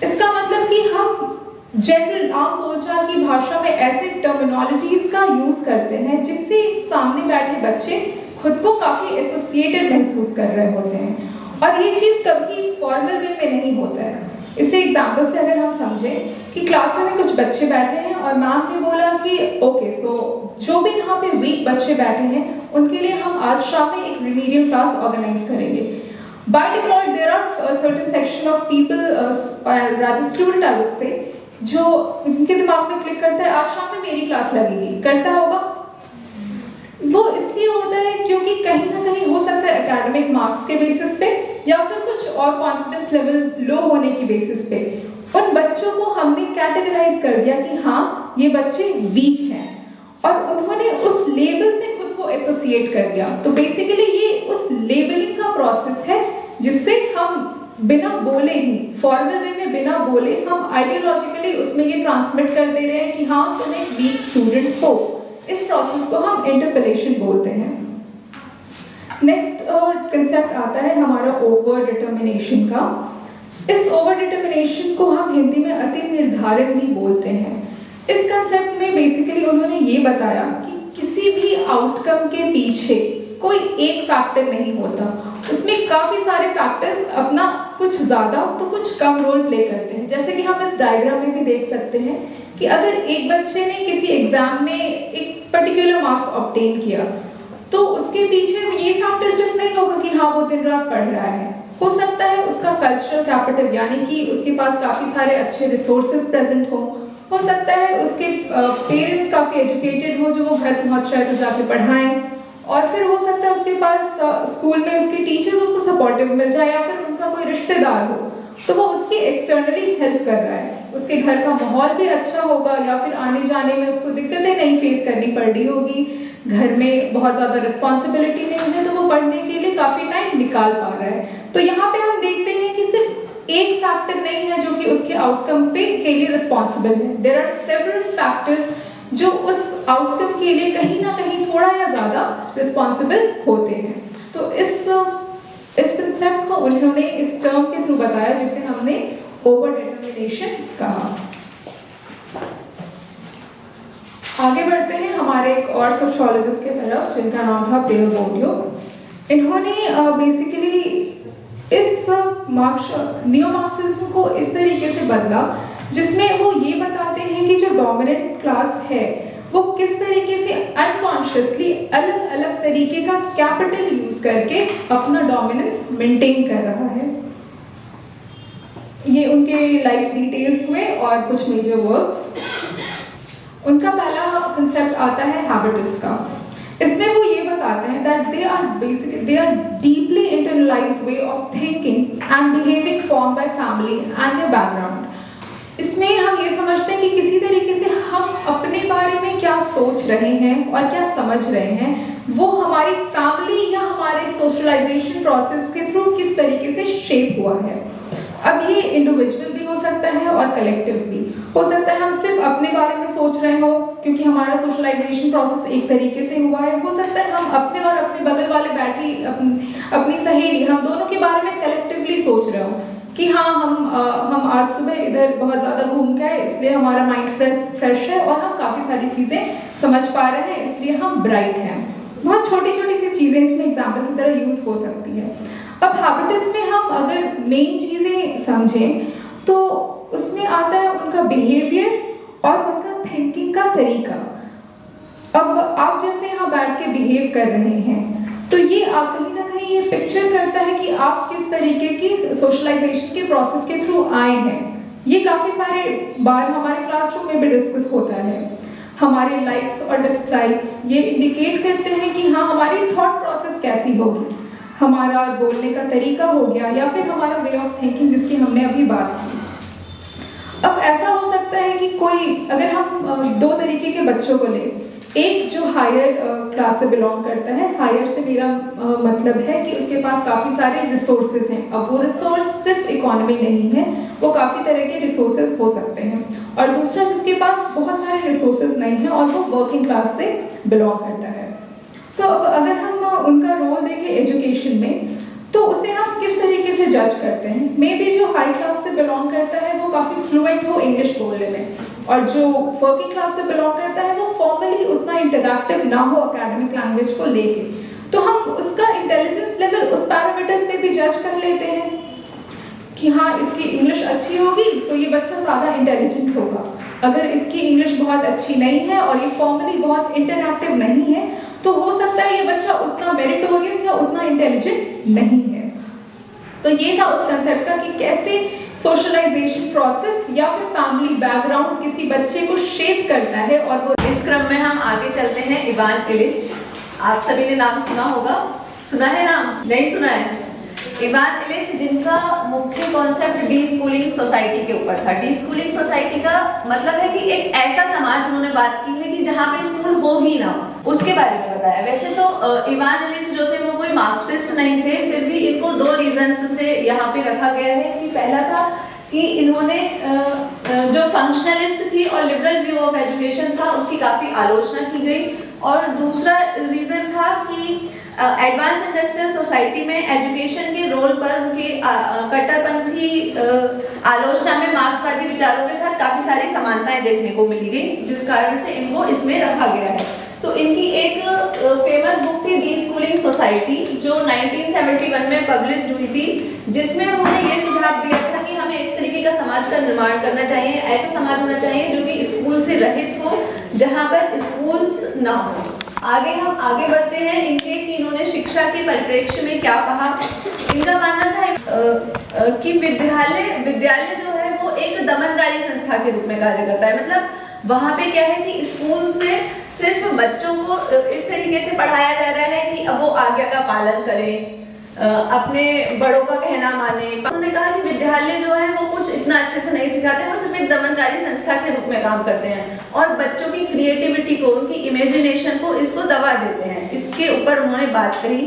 इसका मतलब कि हम जनरल आम बोलचाल की भाषा में ऐसे टर्मिनोलॉजीज का यूज करते हैं जिससे सामने बैठे बच्चे खुद को काफी एसोसिएटेड महसूस कर रहे होते हैं, और ये चीज कभी फॉर्मल वे में नहीं होता है। इसे एग्जाम्पल से अगर हम समझें कि क्लास में कुछ बच्चे बैठे हैं और मैम ने बोला कि ओके सो जो भी यहाँ पे वीक बच्चे बैठे हैं उनके लिए हम आज शाम में एक रिमीडियल क्लास ऑर्गेनाइज करेंगे। By default there are certain section of people, rather student I would say, जो जिनके दिमाग में क्लिक करता है आज शाम में मेरी क्लास लगेगी, करता होगा। ये होता है क्योंकि कहीं ना कहीं हो सकता है एकेडमिक मार्क्स के बेसिस पे या फिर कुछ और कॉन्फिडेंस लेवल लो होने की बेसिस पे उन बच्चों को हमने कैटेगराइज कर दिया कि हाँ ये बच्चे वीक हैं और उन्होंने उस लेबल से खुद को एसोसिएट कर दिया। तो बेसिकली ये उस लेबलिंग का प्रोसेस है जिससे हम बिना बोले ही फॉर्मल वे में बिना बोले हम आइडियोलॉजिकली उसमें ये ट्रांसमिट कर दे रहे हैं कि हाँ तुम एक वीक स्टूडेंट हो। इस प्रोसेस को हम इंटरपेलेशन बोलते हैं। नेक्स्ट कंसेप्ट आता है हमारा ओवर डिटर्मिनेशन का। इस ओवर डिटर्मिनेशन को हम हिंदी में अति निर्धारण भी बोलते हैं। इस कंसेप्ट में बेसिकली उन्होंने ये बताया कि किसी भी आउटकम के पीछे कोई एक फैक्टर नहीं होता, उसमें काफी सारे फैक्टर्स अपना कुछ ज्यादा तो कुछ कम रोल प्ले करते हैं। जैसे कि हम इस डायग्राम में भी देख सकते हैं कि अगर एक बच्चे ने किसी एग्जाम में एक पर्टिकुलर मार्क्स ऑब्टेन किया तो उसके पीछे ये फैक्टर सिर्फ नहीं होगा कि हाँ वो दिन रात पढ़ रहा है। हो सकता है उसका कल्चरल कैपिटल यानी कि उसके पास काफी सारे अच्छे रिसोर्सेज प्रेजेंट हो सकता है उसके पेरेंट्स काफी एजुकेटेड हो जो वो घर पहुंच रहे तो जाके पढ़ाएं, और फिर हो सकता है उसके पास स्कूल में उसके टीचर्स उसको सपोर्टिव मिल जाए या फिर उनका कोई रिश्तेदार हो तो वो उसकी एक्सटर्नली हेल्प कर रहा है, उसके घर का माहौल भी अच्छा होगा या फिर आने जाने में उसको दिक्कतें नहीं फेस करनी पड़ रही होगी, घर में बहुत ज़्यादा रिस्पॉन्सिबिलिटी नहीं है तो वो पढ़ने के लिए काफ़ी टाइम निकाल पा रहा है। तो यहाँ पे हम देखते हैं कि सिर्फ एक फैक्टर नहीं है जो कि उसके आउटकम पे के लिए रिस्पॉन्सिबल है। देयर आर सेवरल फैक्टर्स जो उस आउटकम के लिए कहीं ना कहीं थोड़ा या ज़्यादा रिस्पॉन्सिबल होते हैं। तो इस कंसेप्ट को उन्होंने इस टर्म के थ्रू बताया जिसे हमने ओवर डिटर्मिनेशन कहा। आगे बढ़ते हैं हमारे एक और सोशियोलॉजिस्ट के तरफ जिनका नाम था पियर बोर्डियो। इन्होंने बेसिकली इस नियो मार्क्सिज्म को इस तरीके से बदला जिसमें वो ये बताते हैं कि जो डोमिनेंट क्लास है वो किस तरीके से अनकॉन्शियसली अलग अलग तरीके का कैपिटल यूज करके अपना डोमिनेंस मेंटेन कर रहा है। ये उनके लाइफ डिटेल्स हुए और कुछ मेजर वर्क्स। उनका पहला कंसेप्ट आता है हैबिटस का। इसमें वो ये बताते हैं that they are deeply internalized way of thinking and behaving formed by family and their background। इसमें हम ये समझते हैं कि किसी तरीके से हम अपने बारे में क्या सोच रहे हैं और क्या समझ रहे हैं वो हमारी फैमिली या हमारे सोशलाइजेशन प्रोसेस के थ्रू किस तरीके से शेप हुआ है। अब ये इंडिविजुअल भी हो सकता है और कलेक्टिव भी हो सकता है। हम सिर्फ अपने बारे में सोच रहे हो क्योंकि हमारा सोशलाइजेशन प्रोसेस एक तरीके से हुआ है। हो सकता है हम अपने और अपने बगल वाले बैठी अपनी सहेली हम दोनों के बारे में कलेक्टिवली सोच रहे हो कि हाँ हम आज सुबह इधर बहुत ज़्यादा घूम के आए इसलिए हमारा माइंड फ्रेश है और हम काफ़ी सारी चीज़ें समझ पा रहे हैं इसलिए हम ब्राइट हैं। बहुत छोटी छोटी सी चीज़ें इसमें एग्जाम्पल की तरह यूज़ हो सकती है। अब हैबिट्स में हम अगर मेन चीज़ें समझें तो उसमें आता है उनका बिहेवियर और उनका थिंकिंग का तरीका। अब आप जैसे यहाँ बैठ के बिहेव कर रहे हैं तो ये आप कहीं ना कहीं ये पिक्चर करता है कि आप किस तरीके की सोशलाइजेशन के प्रोसेस के थ्रू आए हैं। ये काफ़ी सारे बार हमारे क्लासरूम में भी डिस्कस होता है। हमारे लाइक्स और डिसलाइक्स ये इंडिकेट करते हैं कि हाँ हमारी थॉट प्रोसेस कैसी होगी, हमारा बोलने का तरीका हो गया या फिर हमारा वे ऑफ थिंकिंग जिसकी हमने अभी बात की। अब ऐसा हो सकता है कि कोई अगर हम दो तरीके के बच्चों को लें, एक जो हायर क्लास से बिलोंग करता है, हायर से मेरा मतलब है कि उसके पास काफ़ी सारे रिसोर्सेज हैं। अब वो रिसोर्स सिर्फ इकोनॉमी नहीं है, वो काफ़ी तरह के रिसोर्सेज हो सकते हैं। और दूसरा जिसके पास बहुत सारे रिसोर्सेज नहीं है और वो वर्किंग क्लास से बिलोंग करता है। तो अब अगर हम उनका रोल देखें एजुकेशन में तो उसे हम किस तरीके से जज करते हैं। मे बी जो हाई क्लास से बिलोंग करता है वो काफ़ी फ्लुएंट हो इंग्लिश बोलने में और जो वर्किंग क्लास से बिलोंग करता है वो फॉर्मली उतना इंटरैक्टिव ना हो एकेडमिक लैंग्वेज को लेके, तो हम उसका इंटेलिजेंस लेवल उस पैरामीटर्स पे भी जज कर लेते हैं कि हाँ इसकी इंग्लिश अच्छी होगी तो ये बच्चा ज़्यादा इंटेलिजेंट होगा। अगर इसकी इंग्लिश बहुत अच्छी नहीं है और ये फॉर्मली बहुत इंटरैक्टिव नहीं है तो हो सकता है ये बच्चा उतना मेरिटोरियस या उतना इंटेलिजेंट नहीं है। तो ये था उस कंसेप्ट का कि कैसे सोशलाइजेशन प्रोसेस या फिर फैमिली बैकग्राउंड किसी बच्चे को शेप करता है। और वो इस क्रम में हम आगे चलते हैं इवान इलिच आप सभी ने नाम सुना होगा, सुना है नाम, नहीं सुना है? इवान इलिच, जिनका मुख्य कॉन्सेप्ट डी स्कूलिंग सोसाइटी के ऊपर था। डी स्कूलिंग सोसाइटी का मतलब है कि एक ऐसा समाज उन्होंने बात की है कि जहाँ पे स्कूल हो ही ना, उसके बारे में बताया। वैसे तो इवान इलिच जो थे वो कोई मार्क्सिस्ट नहीं थे, फिर भी इनको 2 रीजंस से यहाँ पे रखा गया है कि पहला था कि इन्होंने जो फंक्शनलिस्ट थी और लिबरल व्यू ऑफ एजुकेशन था उसकी काफ़ी आलोचना की गई, और दूसरा रीज़न था कि एडवांस इंडस्ट्रियल सोसाइटी में एजुकेशन के रोल पर उनकी कट्टरपंथी आलोचना में मार्क्सवादी विचारों के साथ काफ़ी सारी समानताएं देखने को मिली गई, जिस कारण से इनको इसमें रखा गया है। तो इनकी एक फेमस बुक थी डी स्कूलिंग सोसाइटी, जो 1971 में पब्लिश हुई थी, जिसमें उन्होंने ये सुझाव दिया था कि हमें इस तरीके का समाज का निर्माण करना चाहिए, ऐसा समाज होना चाहिए जो कि स्कूल से रहित हो, जहाँ पर स्कूल्स ना हो। हम आगे बढ़ते हैं इनके कि इन्होंने शिक्षा के परिप्रेक्ष्य में क्या कहा। इनका मानना था कि विद्यालय जो है वो एक दमनकारी संस्था के रूप में कार्य करता है। मतलब वहाँ पे क्या है कि स्कूल्स में सिर्फ बच्चों को इस तरीके से पढ़ाया जा रहा है कि अब वो आज्ञा का पालन करें, अपने बड़ों का कहना माने। उन्होंने कहा कि विद्यालय जो है वो कुछ इतना अच्छे से नहीं सिखाते, वो सिर्फ एक दमनकारी संस्था के रूप में काम करते हैं और बच्चों की क्रिएटिविटी को, उनकी इमेजिनेशन को इसको दबा देते हैं। इसके ऊपर उन्होंने बात करी।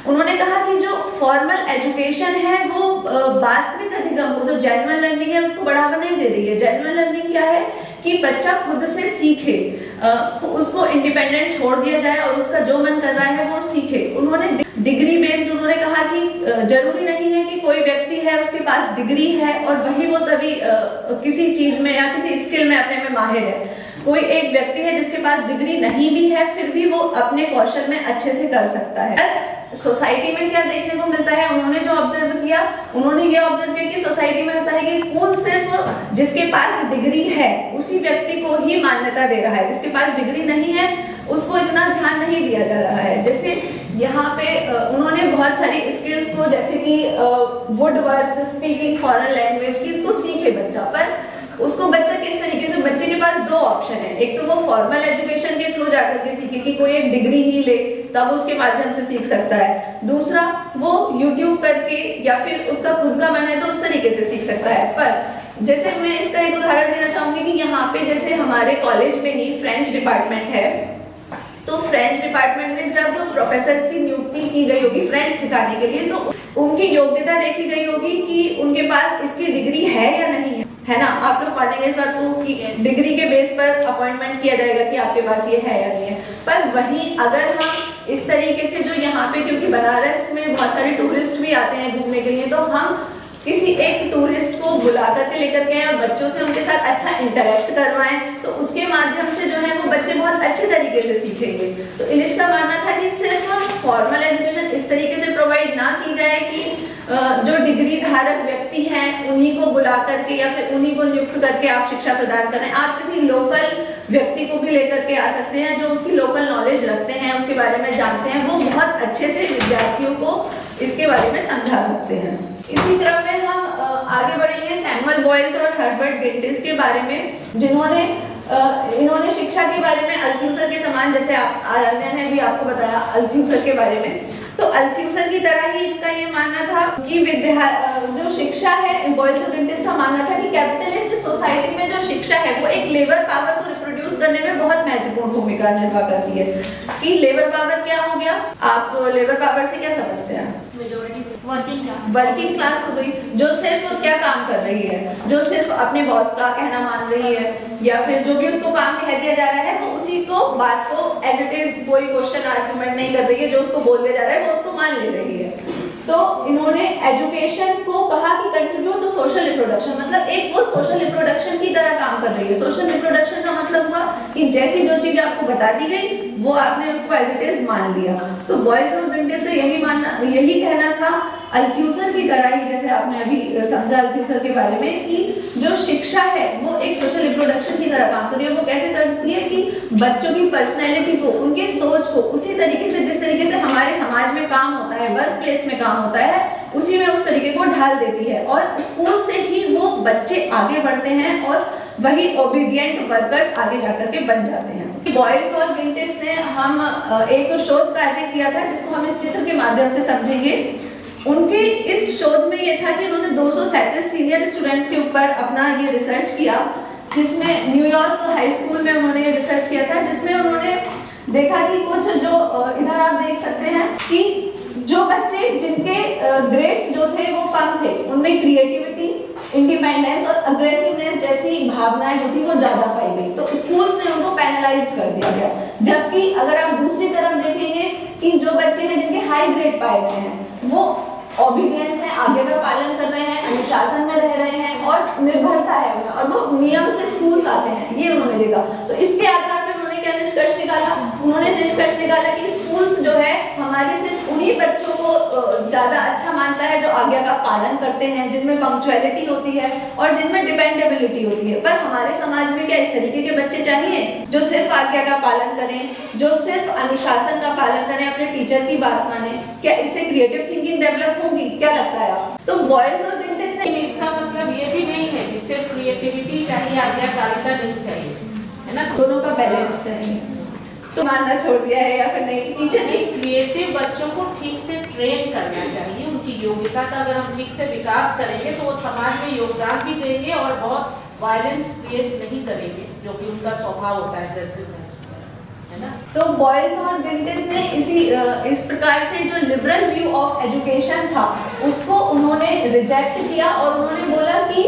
उन्होंने कहा कि जो फॉर्मल एजुकेशन है वो वास्तविक अधिगम को, जो जेन्युइन लर्निंग है, उसको बढ़ावा नहीं दे रही है। जेन्युइन लर्निंग क्या है कि बच्चा खुद से सीखे, उसको इंडिपेंडेंट छोड़ दिया जाए और उसका जो मन कर रहा है वो सीखे। उन्होंने डिग्री बेस्ड, उन्होंने कहा कि जरूरी नहीं है कि कोई व्यक्ति है उसके पास डिग्री है और वही वो तभी किसी चीज में या किसी स्किल में अपने में माहिर है। कोई एक व्यक्ति है जिसके पास डिग्री नहीं भी है, फिर भी वो अपने कौशल में अच्छे से कर सकता है। सोसाइटी में क्या देखने को मिलता है, उन्होंने जो ऑब्जर्व किया, उन्होंने ये ऑब्जर्व किया कि सोसाइटी में होता है कि स्कूल सिर्फ जिसके पास डिग्री है उसी व्यक्ति को ही मान्यता दे रहा है, जिसके पास डिग्री नहीं है उसको इतना ध्यान नहीं दिया जा रहा है। जैसे यहाँ पे उन्होंने बहुत सारी स्किल्स को, जैसे कि would work, speaking foreign language की, इसको सीखे बच्चा, पर उसको बच्चा किस तरीके से, बच्चे के पास 2 ऑप्शन है। एक तो वो फॉर्मल एजुकेशन के थ्रू जाकर के सीखे कि कोई एक डिग्री ही ले तब उसके माध्यम से सीख सकता है, दूसरा वो यूट्यूब करके या फिर उसका खुद का मन है तो उस तरीके से सीख सकता है। पर जैसे मैं इसका एक उदाहरण देना चाहूंगी कि यहाँ पे जैसे हमारे कॉलेज में ही फ्रेंच डिपार्टमेंट है, तो फ्रेंच डिपार्टमेंट में जब प्रोफेसर्स की नियुक्ति की गई होगी फ्रेंच सिखाने के लिए, तो उनकी योग्यता देखी गई होगी कि उनके पास इसकी डिग्री है या नहीं है ना। आप लोग मानेंगे इस बात को कि डिग्री के बेस पर अपॉइंटमेंट किया जाएगा कि आपके पास ये है या नहीं है। पर वहीं अगर हम इस तरीके से, जो यहाँ पे क्योंकि बनारस में बहुत सारे टूरिस्ट भी आते हैं घूमने के लिए, तो हम किसी एक टूरिस्ट को बुला करके लेकर के और बच्चों से उनके साथ अच्छा इंटरेक्ट करवाएं, तो उसके माध्यम से जो है वो बच्चे बहुत अच्छे तरीके से सीखेंगे। तो इलिच का मानना था कि सिर्फ फॉर्मल एजुकेशन इस तरीके से प्रोवाइड ना की जाए कि जो डिग्री धारक व्यक्ति हैं उन्हीं को बुला करके या फिर उन्हीं को नियुक्त करके आप शिक्षा प्रदान करें। आप किसी लोकल व्यक्ति को भी लेकर के आ सकते हैं जो उसकी लोकल नॉलेज रखते हैं, उसके बारे में जानते हैं, वो बहुत अच्छे से विद्यार्थियों को इसके बारे में समझा सकते हैं। इसी क्रम में हम आगे बढ़ेंगे सैमुअल बॉयल्स और हर्बर्ट गिल्टिस के बारे में, जिन्होंने इन्होंने शिक्षा के बारे में अल्थ्यूसर के समान, जैसे आरण्या ने भी आपको बताया अल्थ्यूसर के बारे में, तो अल्थ्यूसर की तरह ही इनका ये मानना था कि जो शिक्षा है, बॉयल्स और गिल्टिस का मानना था कि कैपिटलिस्ट सोसाइटी में जो शिक्षा है वो एक लेबर पावर को रिप्रोड्यूस करने में बहुत महत्वपूर्ण भूमिका निर्वाह करती है। कि लेबर पावर क्या हो गया, आप लेबर पावर से क्या समझते हैं? वर्किंग क्लास हो गई, जो सिर्फ क्या काम कर रही है, जो सिर्फ अपने बॉस का कहना मान रही है या फिर जो भी उसको काम कह दिया जा रहा है वो उसी को बात को एज इट इज कोई क्वेश्चन आर्गुमेंट नहीं कर रही है, जो उसको बोल दिया जा रहा है वो उसको मान ले रही है। तो इन्होंने एजुकेशन को कहा कि कंट्रीब्यूट टू सोशल रिप्रोडक्शन, मतलब एक वो सोशल रिप्रोडक्शन की तरह काम कर रही है। सोशल रिप्रोडक्शन का मतलब हुआ कि जैसी जो चीज आपको बता दी गई वो आपने उसको एज इट इज मान लिया। तो बॉयल्स और गिल्टिस का यही कहना था अल्थ्यूसर की तरह ही, जैसे आपने अभी समझा अल्थ्यूसर के बारे में, कि जो शिक्षा है वो एक सोशल रिप्रोडक्शन की तरह काम करती है। वो कैसे करती है कि बच्चों की पर्सनैलिटी को, उनके सोच को उसी तरीके से, जिस तरीके से हमारे समाज में काम होता है, वर्क प्लेस में काम होता है, उसी में उस तरीके को ढाल देती है और स्कूल से ही वो बच्चे आगे बढ़ते हैं और वही ओबीडियंट वर्कर्स आगे जाकर के बन जाते हैं। बॉयल्स और गिंटिस ने हम एक शोध कार्य किया था जिसको हम इस चित्र के माध्यम से समझेंगे। उनके इस शोध में ये था कि उन्होंने 237 सीनियर स्टूडेंट्स के ऊपर अपना ये रिसर्च किया, जिसमें न्यूयॉर्क हाई स्कूल में उन्होंने ये रिसर्च किया था, जिसमें उन्होंने देखा कि कुछ जो इधर आप देख सकते हैं कि जो बच्चे जिनके ग्रेड्स जो थे वो कम थे, उनमें क्रिएटिविटी, इंडिपेंडेंस और अग्रेसिवनेस जैसी भावनाएं जो थी वो ज्यादा पाई गई, तो स्कूल्स ने उनको पेनलाइज कर दिया गया। जबकि अगर आप दूसरी तरफ देखेंगे कि जो बच्चे हैं जिनके हाई ग्रेड पाए गए हैं वो ओबीडियंस है, आज्ञा का पालन कर रहे हैं, अनुशासन में रह रहे हैं और निर्भरता है उन्हें, और वो नियम से स्कूल्स आते हैं, ये उन्होंने देखा। तो इसके आधार पर उन्होंने क्या निष्कर्ष निकाला? उन्होंने निष्कर्ष निकाला कि स्कूल्स जो है हमारे सिर्फ उन्हीं बच्चों को ज्यादा अच्छा मानता है जो आज्ञा का पालन करते हैं, जिनमें पंक्चुअलिटी होती है और जिनमें डिपेंडेबिलिटी होती है। पर हमारे समाज में क्या इस तरीके के बच्चे चाहिए जो सिर्फ आज्ञा का पालन करें, जो सिर्फ अनुशासन का पालन करें, अपने टीचर की बात माने? क्या इससे क्रिएटिव थिंकिंग डेवलप होगी? क्या लगता है आप? तो बॉयल्स और गिंटिस ने इसका मतलब ये भी नहीं है कि सिर्फ क्रिएटिविटी चाहिए, आज्ञाकारिता नहीं चाहिए, है ना? दोनों का बैलेंस चाहिए। तो मानना छोड़ दिया है या फिर नहीं? टीचर ने क्रिएटिव बच्चों को ठीक से ट्रेन करना चाहिए, उनकी योग्यता का अगर हम ठीक से विकास करेंगे तो वो समाज में योगदान भी देंगे और बहुत वायलेंस क्रिएट नहीं करेंगे, जो कि उनका स्वभाव होता है एग्रेसिवनेस, है ना? तो बॉयल्स और गिंटिस ने इस प्रकार से जो लिबरल व्यू ऑफ एजुकेशन था उसको उन्होंने रिजेक्ट किया और उन्होंने बोला कि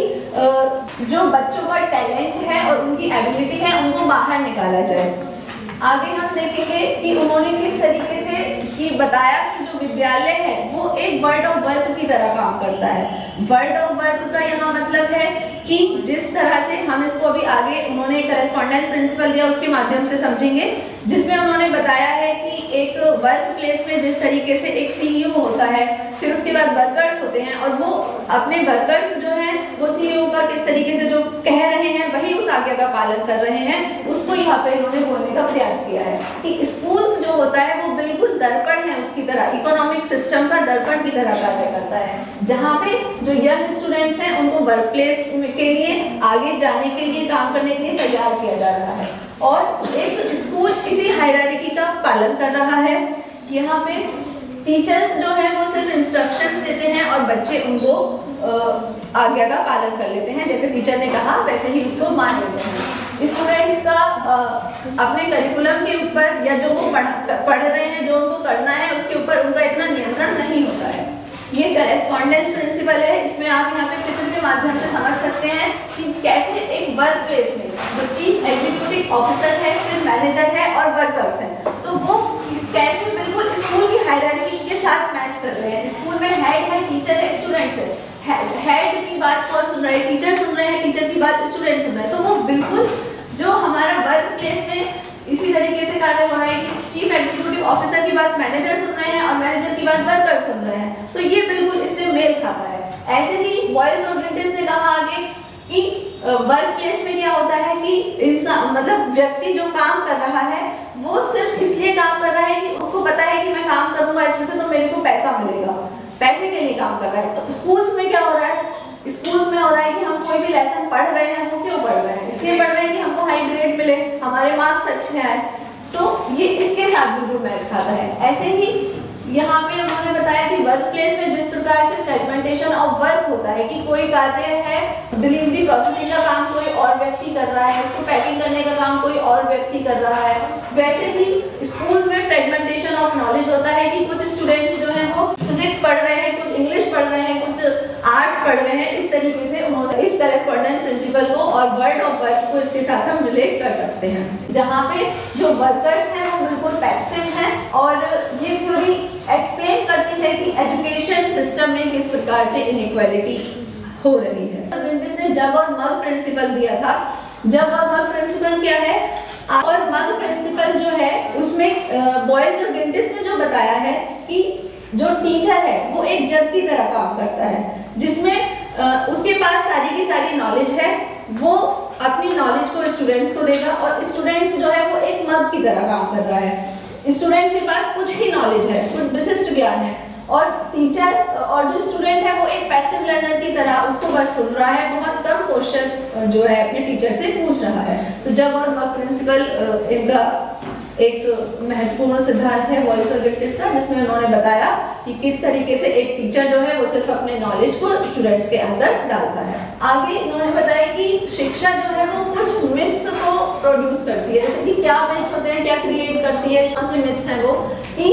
जो बच्चों का टैलेंट है और उनकी एबिलिटी है उनको बाहर निकाला जाए। आगे हम देखेंगे कि उन्होंने किस तरीके से कि बताया कि जो विद्यालय है वो एक वर्ल्ड ऑफ वर्क की तरह काम करता है। वर्ल्ड ऑफ वर्क का यहाँ मतलब है कि जिस तरह से हम इसको अभी आगे उन्होंने करेस्पॉन्डेंस प्रिंसिपल दिया उसके माध्यम से समझेंगे, जिसमें उन्होंने बताया है कि एक वर्क प्लेस में जिस तरीके से एक सीईओ होता है, फिर उसके बाद वर्कर्स होते हैं और वो अपने वर्कर्स जो हैं वो सीईओ का किस तरीके से जो कह रहे हैं वही उस आज्ञा का पालन कर रहे हैं, उसको यहाँ पे इन्होंने बोलने का प्रयास किया है कि स्कूल्स जो होता है वो बिल्कुल दर्पण है उसकी तरह, इकोनॉमिक सिस्टम का दर्पण की तरह कार्य करता है, जहाँ पे जो यंग स्टूडेंट्स हैं उनको वर्क प्लेस के लिए आगे जाने के लिए काम करने के लिए तैयार किया जा रहा है और एक स्कूल इसी हायरार्की का पालन कर रहा है। यहाँ पे टीचर्स जो है वो सिर्फ इंस्ट्रक्शंस देते हैं और बच्चे उनको आज्ञा का पालन कर लेते हैं, जैसे टीचर ने कहा वैसे ही उसको मान लेते हैं। स्टूडेंट्स का अपने करिकुलम के ऊपर या जो वो पढ़ रहे हैं, जो उनको करना है उसके ऊपर उनका इतना नियंत्रण नहीं होता है। ये करेस्पॉन्डेंस प्रिंसिपल है, इसमें आप यहाँ पे चित्र के माध्यम से समझ सकते हैं कि कैसे एक वर्क प्लेस में जो चीफ एग्जीक्यूटिव ऑफिसर है, फिर मैनेजर है और वर्कर्स हैं, तो वो कैसे बिल्कुल स्कूल की हायरार्की के साथ मैच कर रहे हैं। स्कूल में हेड है, टीचर है, स्टूडेंट्स है, हेड की बात कौन सुन रहा है? टीचर सुन रहे हैं, टीचर की बात स्टूडेंट सुन रहे हैं। तो वो बिल्कुल जो हमारा वर्क प्लेस में इसी तरीके से कार्य हो रहा है कि चीफ एग्जीक्यूटिव ऑफिसर की बात मैनेजर सुन रहे हैं और मैनेजर की बात वर्कर सुन रहे हैं, तो ये बिल्कुल इससे मेल खाता है। ऐसे ही बॉयल्स और गिंटिस ने कहा आगे कि वर्क प्लेस में क्या होता है कि इंसान मतलब व्यक्ति जो काम कर रहा है वो सिर्फ इसलिए काम कर रहा है कि उसको पता है कि मैं काम करूंगा अच्छे से तो मेरे को पैसा मिलेगा, पैसे के लिए काम कर रहा है। तो स्कूल्स में क्या हो रहा है? स्कूल्स में हो रहा है कि हम कोई भी लेसन पढ़ रहे हैं, वो क्यों पढ़ रहे हैं? इसलिए पढ़ रहे हैं कि हमको हाई ग्रेड मिले, हमारे मार्क्स अच्छे आए, तो ये इसके साथ बिल्कुल मैच खाता है। ऐसे ही यहाँ पे उन्होंने बताया कि वर्क प्लेस में जिस प्रकार से फ्रेगमेंटेशन ऑफ वर्क होता है कि कोई कार्य है, डिलीवरी प्रोसेसिंग का काम कोई और व्यक्ति कर रहा है, उसको पैकिंग करने का काम कोई और व्यक्ति कर रहा है, वैसे ही स्कूल में फ्रेगमेंटेशन ऑफ नॉलेज होता है कि कुछ स्टूडेंट्स जो हैं वो फिजिक्स पढ़ रहे हैं, कुछ इंग्लिश पढ़ रहे हैं, कुछ आर्ट्स पढ़ रहे हैं। इस तरीके से उन्होंने इस करेस्पॉन्डेंस प्रिंसिपल को और वर्ल्ड ऑफ वर्क को इसके साथ हम रिलेट कर सकते हैं, जहाँ पे जो वर्कर्स हैं वो बिल्कुल पैसिव हैं और ये थ्योरी एक्सप्लेन करती है कि एजुकेशन सिस्टम में किस प्रकार से इनइक्वालिटी हो रही है। गिंटिस ने जब और मग प्रिंसिपल दिया था। जब और मग प्रिंसिपल क्या है? और मग प्रिंसिपल जो है उसमें बॉयल्स और गिंटिस ने जो बताया है कि जो टीचर है वो एक जग की तरह काम करता है, जिसमें उसके पास सारी की सारी नॉलेज है, वो अपनी नॉलेज को स्टूडेंट्स को देगा और स्टूडेंट्स जो है वो एक मग की तरह काम कर रहा है। स्टूडेंट्स के पास कुछ ही नॉलेज है, कुछ विशिष्ट ज्ञान है और टीचर और जो स्टूडेंट है वो एक पैसिव लर्नर की तरह उसको बस सुन रहा है, बहुत कम क्वेश्चन जो है अपने टीचर से पूछ रहा है। तो जब और प्रिंसिपल इनका एक महत्वपूर्ण सिद्धांत है वॉइस और गिफ्टिस का, जिसमें उन्होंने बताया कि किस तरीके से एक टीचर जो है वो सिर्फ अपने नॉलेज को स्टूडेंट्स के अंदर डालता है। आगे इन्होंने बताया कि शिक्षा जो है वो कुछ मिथ्स को प्रोड्यूस करती है, जैसे कि क्या मिथ्स होते हैं, क्या क्रिएट करती है, कौन से मिथ्स हैं वो, कि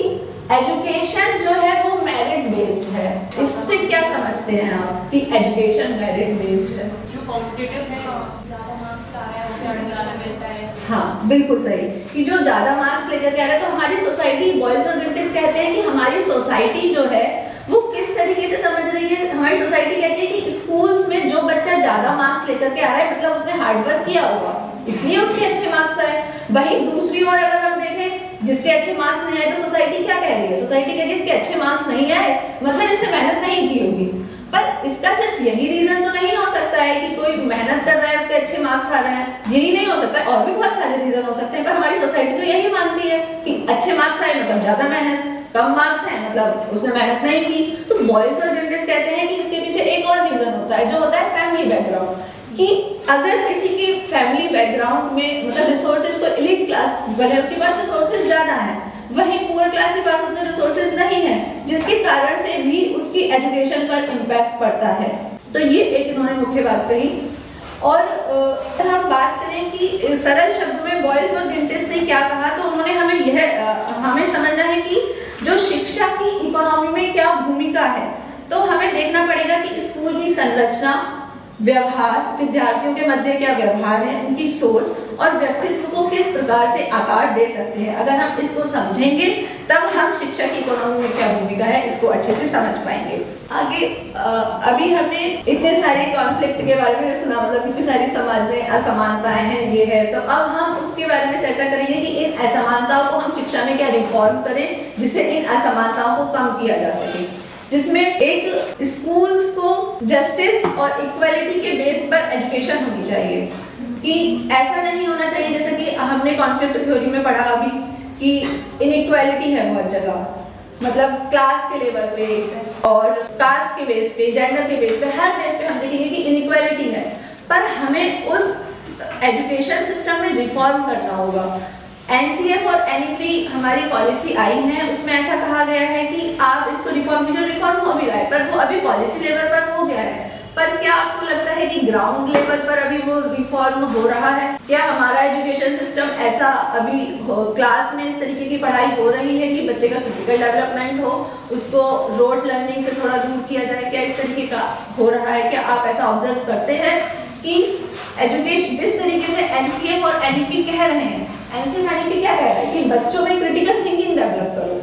एजुकेशन जो है वो मेरिट बेस्ड है। इससे क्या समझते हैं आप कि एजुकेशन मेरिट बेस्ड है? जो कॉम्पिटिटिव है, ज़्यादा मार्क्स आ रहा है उसे एडमिशन मिलता है। हाँ बिल्कुल सही, कि जो ज्यादा मार्क्स लेकर के आ रहा है। तो हमारी सोसाइटी, बॉयज और गिफ्टिस कहते हैं कि हमारी सोसाइटी जो है वो किस तरीके से समझ रही है। हमारी सोसाइटी कहती है कि स्कूल्स में जो बच्चा ज्यादा मार्क्स लेकर के आ रहा है मतलब उसने हार्ड वर्क किया होगा, इसलिए उसके अच्छे मार्क्स आए। वहीं दूसरी ओर अगर हम देखें जिसके अच्छे मार्क्स नहीं आए तो सोसाइटी क्या कह रही है? सोसाइटी कह रही है इसके अच्छे मार्क्स नहीं आए मतलब इसने मेहनत नहीं की होगी। पर इसका सिर्फ यही रीजन तो नहीं हो सकता है कि कोई मेहनत कर रहा है उसके अच्छे मार्क्स आ रहे हैं, यही नहीं हो सकता है, और भी बहुत सारे रीजन हो सकते हैं। पर हमारी सोसाइटी तो यही मानती है कि अच्छे मार्क्स आए मतलब ज्यादा मेहनत, कम मार्क्स हैं मतलब उसने मेहनत नहीं की। तो बॉयज और गिफ्टिस कहते हैं कि इसके पीछे एक और रीजन होता है जो होता है फैमिली बैकग्राउंड, कि अगर किसी के फैमिली बैकग्राउंड में मतलब रिसोर्सेज को एलीट क्लास भले उसके पास रिसोर्सेज ज्यादा हैं, वहीं पुअर क्लास के पास उतने रिसोर्सेज नहीं है, जिसके कारण से भी उसकी एजुकेशन पर इम्पैक्ट पड़ता है। तो ये एक इन्होंने मुख्य बात कही। और अगर हम बात करें कि सरल शब्दों में बॉयज और गिफ्टिस ने क्या कहा, तो उन्होंने हमें समझना है कि जो शिक्षा की इकोनॉमी में क्या भूमिका है। तो हमें देखना पड़ेगा कि स्कूल की संरचना, व्यवहार, विद्यार्थियों के मध्य क्या व्यवहार है, उनकी सोच और व्यक्तित्व को किस प्रकार से आकार दे सकते हैं। अगर हम इसको समझेंगे तब हम शिक्षा की इकोनॉमी में क्या भूमिका है इसको अच्छे से समझ पाएंगे। आगे अभी हमने इतने सारे कॉन्फ्लिक्ट के बारे में सुना, मतलब इतनी सारी समाज में असमानताएं हैं, ये है। तो अब हम उसके बारे में चर्चा करेंगे कि इन असमानताओं को हम शिक्षा में क्या रिफॉर्म करें जिससे इन असमानताओं को कम किया जा सके, जिसमें एक स्कूल्स को जस्टिस और इक्वालिटी के बेस पर एजुकेशन होनी चाहिए, कि ऐसा नहीं होना चाहिए जैसे कि हमने कॉन्फ्लिक्ट थ्योरी में पढ़ा अभी कि इनइक्वालिटी है बहुत जगह, मतलब क्लास के लेवल पे और कास्ट के बेस पे, जेंडर के बेस पे, हर बेस पे हम देखेंगे कि इनइक्वालिटी है। पर हमें उस एजुकेशन सिस्टम में रिफॉर्म करना होगा। NCF और NEP हमारी पॉलिसी आई है, उसमें ऐसा कहा गया है कि आप इसको रिफॉर्म कीजिए। रिफॉर्म हो भी रहा है पर वो अभी पॉलिसी लेवल पर हो गया है। पर क्या आपको लगता है कि ग्राउंड लेवल पर अभी वो रिफॉर्म हो रहा है? क्या हमारा एजुकेशन सिस्टम ऐसा अभी क्लास में इस तरीके की पढ़ाई हो रही है कि बच्चे का क्रिटिकल डेवलपमेंट हो, उसको रोड लर्निंग से थोड़ा दूर किया जाए? क्या इस तरीके का हो रहा है? क्या आप ऐसा ऑब्जर्व करते हैं कि एजुकेशन जिस तरीके से NCF और NEP कह रहे हैं, NCF NEP क्या कह रहा है कि बच्चों में क्रिटिकल थिंकिंग डेवलप करो,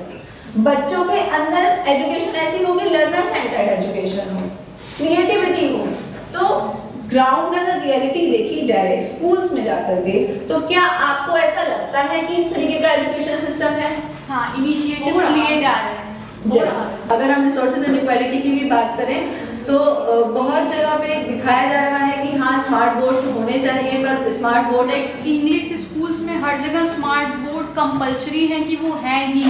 बच्चों के अंदर एजुकेशन ऐसी हो कि लर्नर सेंटर्ड एजुकेशन हो, क्रिएटिविटी हो। तो ग्राउंड अगर रियलिटी देखी जाए स्कूल्स में जाकर के, तो क्या आपको ऐसा लगता है कि इस तरीके का एजुकेशन सिस्टम है? हाँ, इनिशिएटिव्स लिए जा रहे हैं। जैसे अगर हम रिसोर्सेज एंड इक्वालिटी की भी बात करें तो बहुत जगह पे दिखाया जा रहा है कि हाँ स्मार्ट बोर्ड्स होने चाहिए, पर स्मार्ट बोर्ड इंग्लिश स्कूल्स में हर जगह स्मार्ट बोर्ड कंपलसरी है कि वो है ही,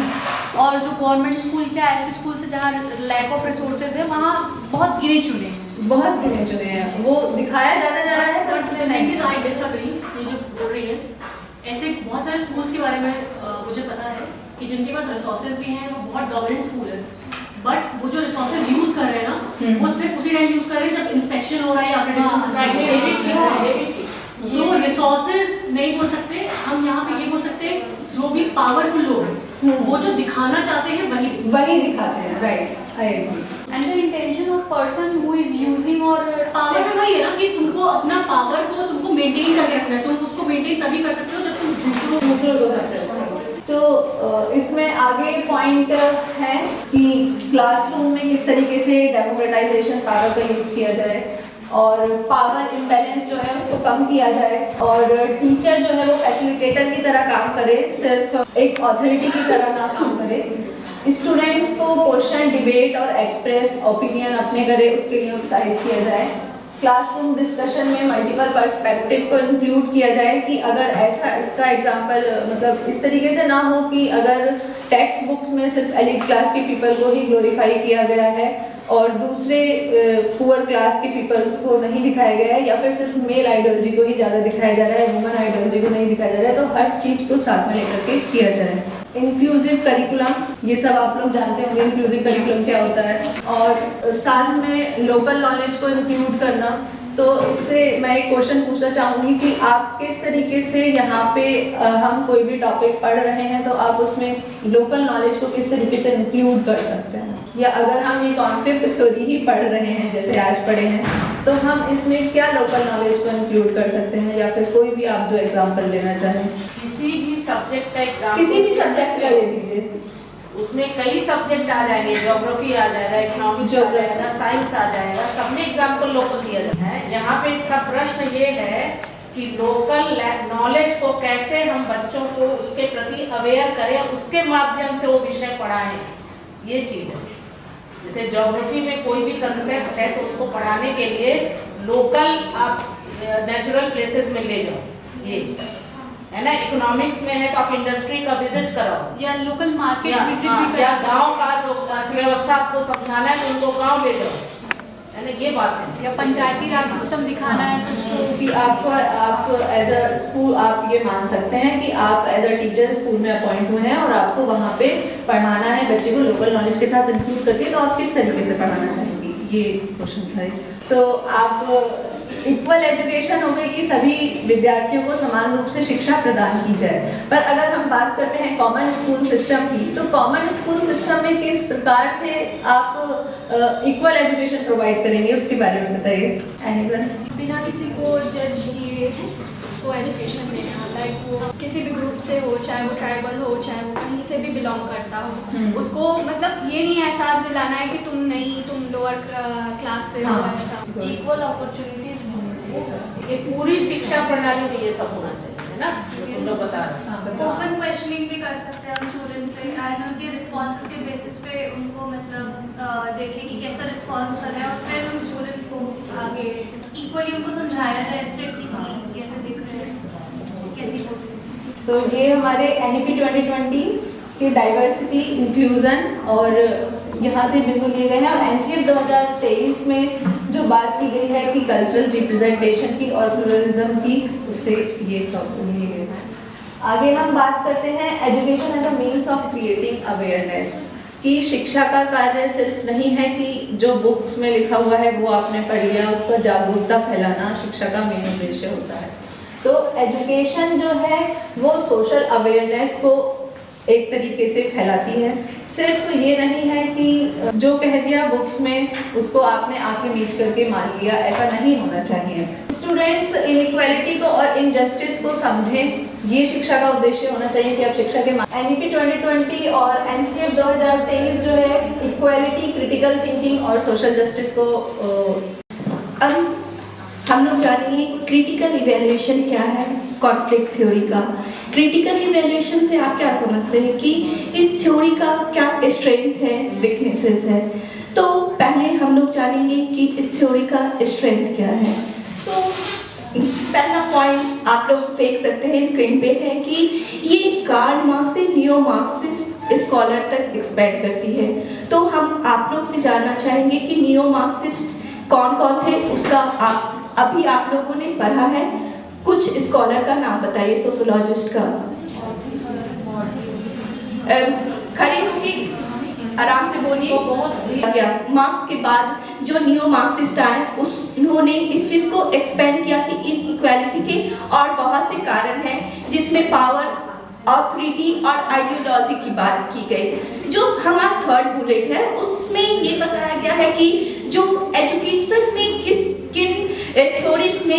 और जो गवर्नमेंट स्कूल क्या ऐसे स्कूल से जहाँ लैक ऑफ रिसोर्सेज है वहाँ बहुत गिने चुने हैं, वो दिखाया ज़्यादा जा रहा है। आई डिसएग्री, ये जो बोल रही है, ऐसे बहुत सारे स्कूल्स के बारे में मुझे पता है कि जिनके पास रिसोर्सेज भी हैं, वो बहुत डोमिनेंट स्कूल है, बट वो जो रिसोर्सेज यूज कर रहे हैं ना वो सिर्फ उसी टाइम यूज कर रहे हैं जब इंस्पेक्शन हो रहा है या अपडेशन। तो रिसोर्सेज नहीं बोल सकते हम, यहाँ पे ये बोल सकते हैं जो भी पावरफुल लोग हैं वो जो दिखाना चाहते हैं वही दिखाते हैं, right? I agree. And the intention of person who is using, और पावर में वही है ना कि तुमको अपना पावर को तुमको मेंटेन करके रखना है, तुम उसको मेंटेन तभी कर सकते हो जब तुम दूसरों को सपोर्ट करो। तो इसमें आगे पॉइंट है कि क्लासरूम में किस तरीके से डेमोक्रेटाइजेशन पावर का यूज किया जाए और पावर इम्बैलेंस जो है उसको कम किया जाए, और टीचर जो है वो फैसिलिटेटर की तरह काम करे, सिर्फ एक अथॉरिटी की तरह ना काम करे। स्टूडेंट्स को क्वेश्चन, डिबेट और एक्सप्रेस ओपिनियन अपने करे, उसके लिए उत्साहित किया जाए। क्लासरूम डिस्कशन में मल्टीपल पर्सपेक्टिव को इंक्लूड किया जाए कि अगर ऐसा इसका एग्जांपल मतलब इस तरीके से ना हो कि अगर टेक्स्ट बुक्स में सिर्फ एलिट क्लास के पीपल को ही ग्लोरीफाई किया गया है और दूसरे पुअर क्लास के पीपल्स को नहीं दिखाया गया है, या फिर सिर्फ मेल आइडियोलॉजी को ही ज़्यादा दिखाया जा रहा है, वुमन आइडियोलॉजी को नहीं दिखाया जा रहा है। तो हर चीज़ को साथ में लेकर के किया जाए। इंक्लूसिव करिकुलम, ये सब आप लोग जानते होंगे इंक्लूसिव करिकुलम क्या होता है, और साथ में लोकल नॉलेज को इंक्लूड करना। तो इससे मैं एक क्वेश्चन पूछना चाहूँगी कि आप किस तरीके से यहाँ पे हम कोई भी टॉपिक पढ़ रहे हैं तो आप उसमें लोकल नॉलेज को किस तरीके से इंक्लूड कर सकते हैं, या अगर हम ये कॉन्फ्लिक्ट थ्योरी ही पढ़ रहे हैं जैसे आज पढ़े हैं तो हम इसमें क्या लोकल नॉलेज को इंक्लूड कर सकते हैं, या फिर कोई भी आप जो एग्जाम्पल देना चाहें। किसी भी सब्जेक्ट का एग्जाम्पल, किसी भी सब्जेक्ट का ले लीजिए, उसमें कई सब्जेक्ट आ जाएंगे, ज्योग्राफी आ जाएगा, इकोनॉमिक्स आ जाएगा, साइंस आ जाएगा, सब में एग्जाम्पल लोकल दिया जाता है। यहाँ पे इसका प्रश्न ये है कि लोकल नॉलेज को कैसे हम बच्चों को उसके प्रति अवेयर करें, उसके माध्यम से वो विषय पढ़ाएं, ये चीज़ है। जैसे ज्योग्राफी में कोई भी कंसेप्ट है तो उसको पढ़ाने के लिए लोकल आप नेचुरल प्लेसेस में ले जाओ, ये है ना। इकोनॉमिक्स में है तो आप इंडस्ट्री का विजिट कराओ, या लोकल मार्केट विजिट भी या करा गांव का अर्थव्यवस्था आपको समझाना है तो उनको गांव ले जाओ, है ना, ये बात है। या पंचायती राज सिस्टम दिखाना है तो उसको कि आप एज अ स्कूल आप ये मान सकते हैं कि आप एज अ टीचर स्कूल में अपॉइंट हुए हैं और आपको वहाँ पे पढ़ाना है बच्चे को लोकल नॉलेज के साथ इंक्लूड करके, तो आप किस तरीके से पढ़ाना चाहेंगे, ये क्वेश्चन था। तो आप इक्वल एजुकेशन हो गई कि सभी विद्यार्थियों को समान रूप से शिक्षा प्रदान की जाए, पर अगर हम बात करते हैं कॉमन स्कूल सिस्टम की, तो कॉमन स्कूल सिस्टम में किस प्रकार से आप इक्वल एजुकेशन प्रोवाइड करेंगे उसके बारे में बताइए। एनीवन? बिना किसी को जज किए उसको एजुकेशन देना, लाइक वो किसी भी ग्रुप से हो, चाहे वो ट्राइबल हो, चाहे वो कहीं से भी बिलोंग करता हो, उसको मतलब ये नहीं एहसास दिलाना है कि तुम नहीं, तुम लोअर क्लास से हो, ऐसा। इक्वल अपॉर्चुनिटीज होनी चाहिए, ये पूरी शिक्षा प्रणाली में ये सब होना चाहिए, है ना, तुम लोग बता रहे। ओपन क्वेश्चनिंग भी कर सकते हैं हम स्टूडेंट से, एंड उनके रिस्पॉन्सेज के बेसिस पे उनको मतलब देखें कि कैसा रिस्पॉन्स कर रहे हैं, और फिर हम स्टूडेंट्स को आगे इक्वली उनको समझाया जाए कैसे देख रहे हैं, कैसी हो। तो ये हमारे NEP 2020 के डाइवर्सिटी, इंक्लूजन और यहाँ से बिंदु लिए गए हैं, और NCF 2023 में जो बात की गई है कि कल्चरल रिप्रेजेंटेशन की और प्लुरलिज्म की, उससे ये टॉपिक लिए गए हैं। आगे हम बात करते हैं education as a means of creating awareness, कि शिक्षा का कार्य सिर्फ नहीं है कि जो बुक्स में लिखा हुआ है वो आपने पढ़ लिया, उसका जागरूकता फैलाना शिक्षा का मेन उद्देश्य होता है। तो एजुकेशन जो है वो सोशल अवेयरनेस को एक तरीके से फैलाती है। सिर्फ ये नहीं है कि जो कह दिया बुक्स में उसको आपने आंखें मीच करके मान लिया, ऐसा नहीं होना चाहिए। स्टूडेंट्स इनइक्वालिटी को और इनजस्टिस को समझें, ये शिक्षा का उद्देश्य होना चाहिए कि आप शिक्षा के NEP 2020 और NCF 2023 जो है इक्वालिटी, क्रिटिकल थिंकिंग और सोशल जस्टिस को अब हम लोग जानेंगे क्रिटिकल इवैल्यूएशन क्या है, कॉन्फ्लिक्ट थ्योरी का। क्रिटिकल इवैल्यूएशन से आप क्या समझते हैं कि इस थ्योरी का क्या स्ट्रेंथ है, वीकनेसेस है। तो पहले हम लोग जानेंगे कि इस थ्योरी का स्ट्रेंथ क्या है। तो पहला पॉइंट आप लोग देख सकते हैं स्क्रीन पे है कि ये कार्ल मार्क्स से नियो मार्क्सिस्ट स्कॉलर तक एक्सपेंड करती है। तो हम आप लोग से जानना चाहेंगे कि नियो मार्क्सिस्ट कौन कौन थे, उसका अभी आप लोगों ने पढ़ा है, कुछ स्कॉलर का नाम बताइए सोशोलॉजिस्ट का। खड़े होकर आराम से बोलिए। मार्क्स के बाद जो नियो मार्क्सिस्ट आए उन्होंने इस चीज को एक्सपेंड किया कि इनइक्वालिटी के और बहुत से कारण हैं, जिसमें पावर, ऑथोरिटी और आइडियोलॉजी की बात की गई। जो हमारा थर्ड बुलेट है उसमें ये बताया गया है कि जो एजुकेशन में किन थ्योरिस्ट ने,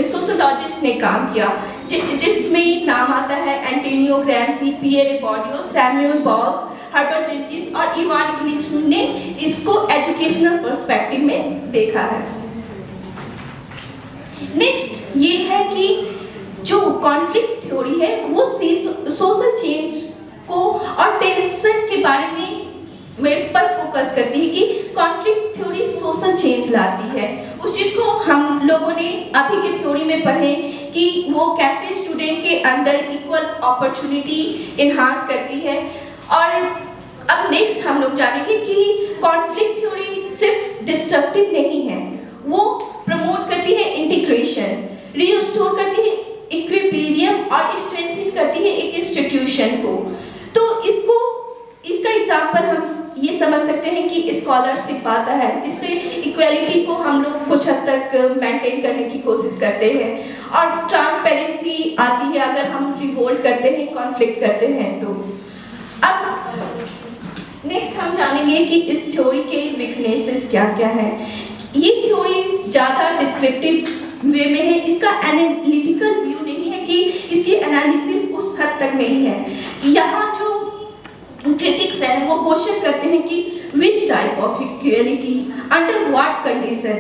सोशोलॉजिस्ट ने काम किया, जिसमें नाम आता है Antonio Gramsci, Pierre Bourdieu, Samuel Bowles, Herbert Jenkins और इवान इलिच ने इसको एजुकेशनल पर्सपेक्टिव में देखा है। नेक्स्ट ये है कि जो कॉन्फ्लिक्ट थ्योरी है वो सोशल चेंज को और टेंशन के बारे में पर फोकस करती है कि कॉन्फ्लिक्ट थ्योरी सोशल चेंज लाती है। उस चीज को हम लोगों ने अभी के थ्योरी में पढ़े कि वो कैसे स्टूडेंट के अंदर इक्वल अपॉर्चुनिटी इन्हांस करती है। और अब नेक्स्ट हम लोग जानेंगे कि कॉन्फ्लिक्ट थ्योरी सिर्फ डिस्ट्रक्टिव नहीं है, वो प्रमोट करती है इंटीग्रेशन, रिस्टोर करती है इक्विलिब्रियम और स्ट्रेंथन करती है एक इंस्टीट्यूशन को। तो इसका एग्जांपल हम ये समझ सकते हैं कि स्कॉलरशिप आता है जिससे इक्वालिटी को हम लोग कुछ हद तक मेंटेन करने की कोशिश करते हैं, और ट्रांसपेरेंसी आती है अगर हम रिवोल्ट करते हैं, कॉन्फ्लिक्ट करते हैं। तो अब नेक्स्ट हम जानेंगे कि इस थ्योरी के वीकनेसेस क्या क्या है। ये थ्योरी ज़्यादा डिस्क्रिप्टिव वे में है, इसका एनालिटिकल व्यू नहीं है कि इसकी एनालिसिस उस हद तक नहीं है। यहाँ जो क्रिटिक्स हैं वो क्वेश्चन करते हैं कि which type of equality under what condition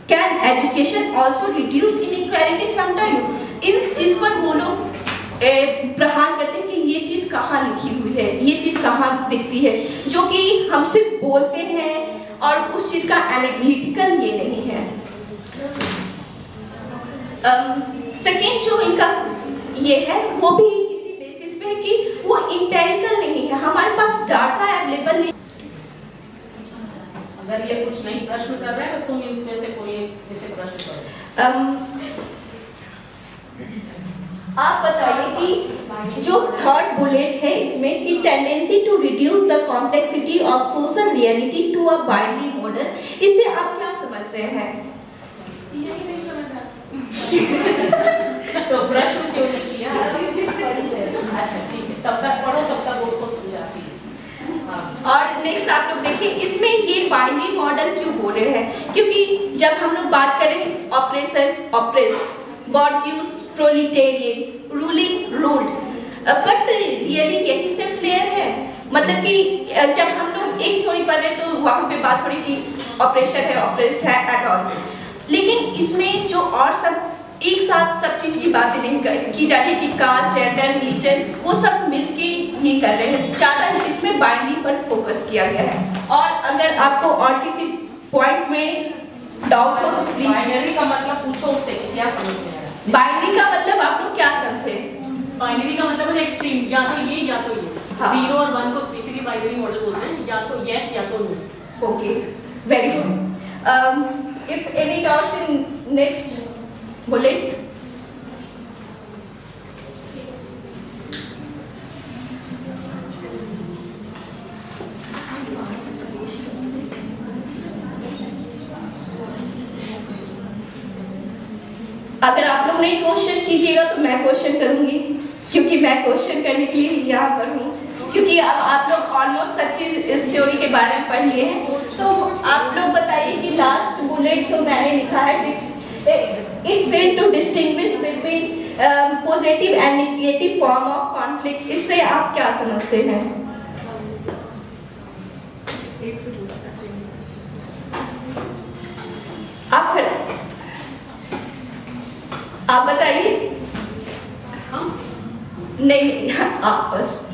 can education also reduce inequality sometime. इस चीज पर वो लोग प्रहार करते हैं कि ये चीज कहाँ लिखी हुई है, ये चीज कहाँ दिखती है, जो कि हम सिर्फ बोलते हैं और उस चीज का एनालिटिकल ये नहीं है। सेकेंड जो इनका ये है वो भी इसी बेसिस पे है कि वो इंपेरिकल नहीं है, हमारे पास डाटा अवेलेबल नहीं। अगर ये कुछ नहीं प्रश्न कर रहे हैं तो तुम इसमें से कोई जैसे प्रश्न करो। आप बताइए कि जो थर्ड बुलेट है इसमें कि tendency to reduce the complexity of social reality to a binary model, इससे आप क्या समझ रहे हैं? यही नहीं समझा। तो प्रश्न क्यों नहीं किया? अच्छा ठीक है, तब तक पढ़ो, तब तक उसको समझाती है। और नेक्स्ट आप लोग देखिए इसमें ये बाइनरी मॉडल क्यों बोल रहे हैं, क्योंकि जब हम लोग बात करें operation oppressed, bourgeois proletarian, ruling ruled, but really यही सिर्फ लेयर है। मतलब कि जब हम लोग एक थ्योरी पढ़ रहे हैं तो वहाँ पे बात हो रही कि ऑपरेशन है, ऑपरेस्ड है एट ऑल, लेकिन इसमें जो और सब एक साथ सब चीज की बातें नहीं की जा रही कि कास्ट, जेंडर, रिलीजन, वो सब मिलके ये कर रहे हैं, ज्यादा इसमें बाइनरी पर फोकस किया गया है। और अगर आपको और किसी पॉइंट में डाउट हो तो प्लीज। बाइनरी का मतलब पूछो उससे कि क्या समझ में आया। बाइनरी का मतलब आप लोग क्या समझे? बाइनरी का मतलब है एक्सट्रीम, या तो ये या तो ये। हाँ। 0 और 1 को बेसिकली बाइनरी मॉडल बोलते हैं, या तो यस या तो no. Okay, very good. If any doubts in next bullet? अगर आप लोग नहीं क्वेश्चन कीजिएगा तो मैं क्वेश्चन करूंगी, क्योंकि मैं क्वेश्चन करने के लिए यहाँ पर हूँ, क्योंकि अब आप लोग ऑलमोस्ट सब चीज इस थ्योरी के बारे में पढ़ लिए हैं। तो आप लोग बताइए कि लास्ट बुलेट जो मैंने लिखा है, it fail to distinguish between positive and negative form of conflict, इससे आप क्या समझते हैं? आप बताइए। नहीं, आप फर्स्ट।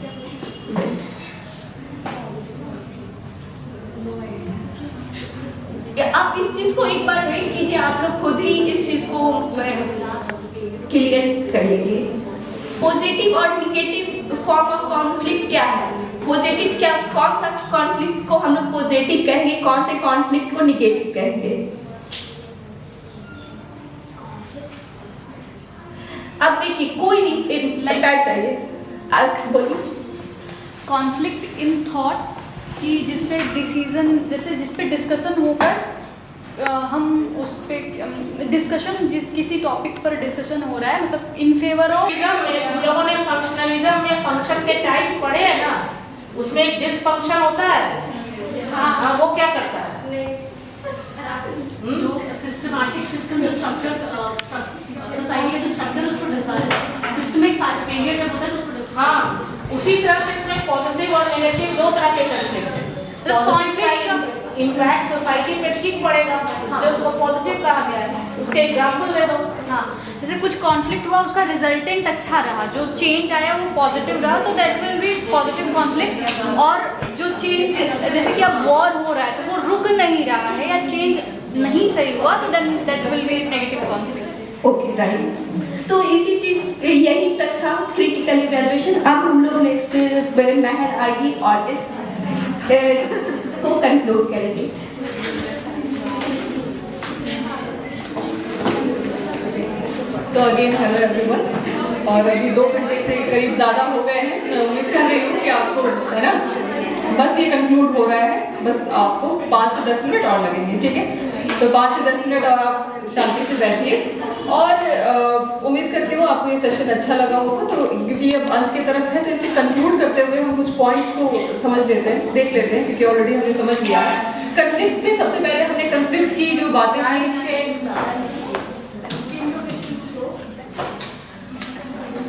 आप इस चीज को एक बार रीड कीजिए, आप लोग खुद ही इस चीज को क्लियर कर लीजिए। पॉजिटिव और निगेटिव फॉर्म ऑफ कॉन्फ्लिक्ट क्या है? पॉजिटिव क्या, कौन सा कॉन्फ्लिक्ट को हम लोग पॉजिटिव कहेंगे, कौन से कॉन्फ्लिक्ट को निगेटिव कहेंगे? अब देखिए कोई नहीं बैठ जाइए, बोलिए। कॉन्फ्लिक्ट इन थॉट कि जिससे डिसीजन, जैसे जिस पे डिस्कशन होकर हम उस पे डिस्कशन, जिस किसी टॉपिक पर डिस्कशन हो रहा है, मतलब इन फेवर ऑफ। लोगों ने फंक्शनलिज्म में फंक्शन के टाइप्स पढ़े हैं ना, उसमें एक डिसफंक्शन होता है। हाँ, वो क्या करता है? जो सिस्टमैटिक सिस्टम, जो स्ट्रक्चर सोसाइटी का जो स्ट्रक्चर है उसको डिस्कस, सिस्टमिक फेलियर जब होता है तो उसको डिस्कस। हाँ, उसी तरह से इसमें पॉजिटिव और नेगेटिव दो तरह के कॉन्फ्लिक्ट हैं। पॉजिटिव इम्पैक्ट सोसाइटी पे ठीक पड़ेगा, इसलिए उसको पॉजिटिव कहा गया है। उसके एग्जांपल दे दो। हाँ, जैसे कुछ कॉन्फ्लिक्ट हुआ, उसका रिजल्टेंट अच्छा रहा, जो चेंज आया वो पॉजिटिव रहा, तो that will B positive conflict. और जो चेंज, जैसे कि अब वॉर हो रहा है तो वो रुक नहीं रहा है या चेंज नहीं सही हुआ, तो then that will be negative conflict. Okay, right. तो इसी चीज यही तक था क्रिटिकल इवैल्यूएशन। अब हम लोग नेक्स्ट वेरी महर आगे आर्टिस्ट को कंक्लूड करेंगे। तो अगेन हेलो एवरीवन, और अभी 2 घंटे से करीब ज़्यादा हो गए हैं। मैं उम्मीद कर रही हूँ कि आपको, है ना, बस ये कंक्लूड हो रहा है, बस आपको 5 से 10 मिनट और लगेंगे, ठीक है। तो 5 से 10 मिनट और आप शांति से बैठिए, और उम्मीद करती हूँ आपको ये सेशन अच्छा लगा होगा। तो क्योंकि अब अंत की तरफ है, तो इसे कंक्लूड करते हुए हम कुछ पॉइंट्स को समझ लेते हैं, देख लेते हैं, क्योंकि ऑलरेडी हमने समझ लिया है। कंफ्लिक्ट में सबसे पहले हमने कंफ्लिक्ट की जो बातें थी,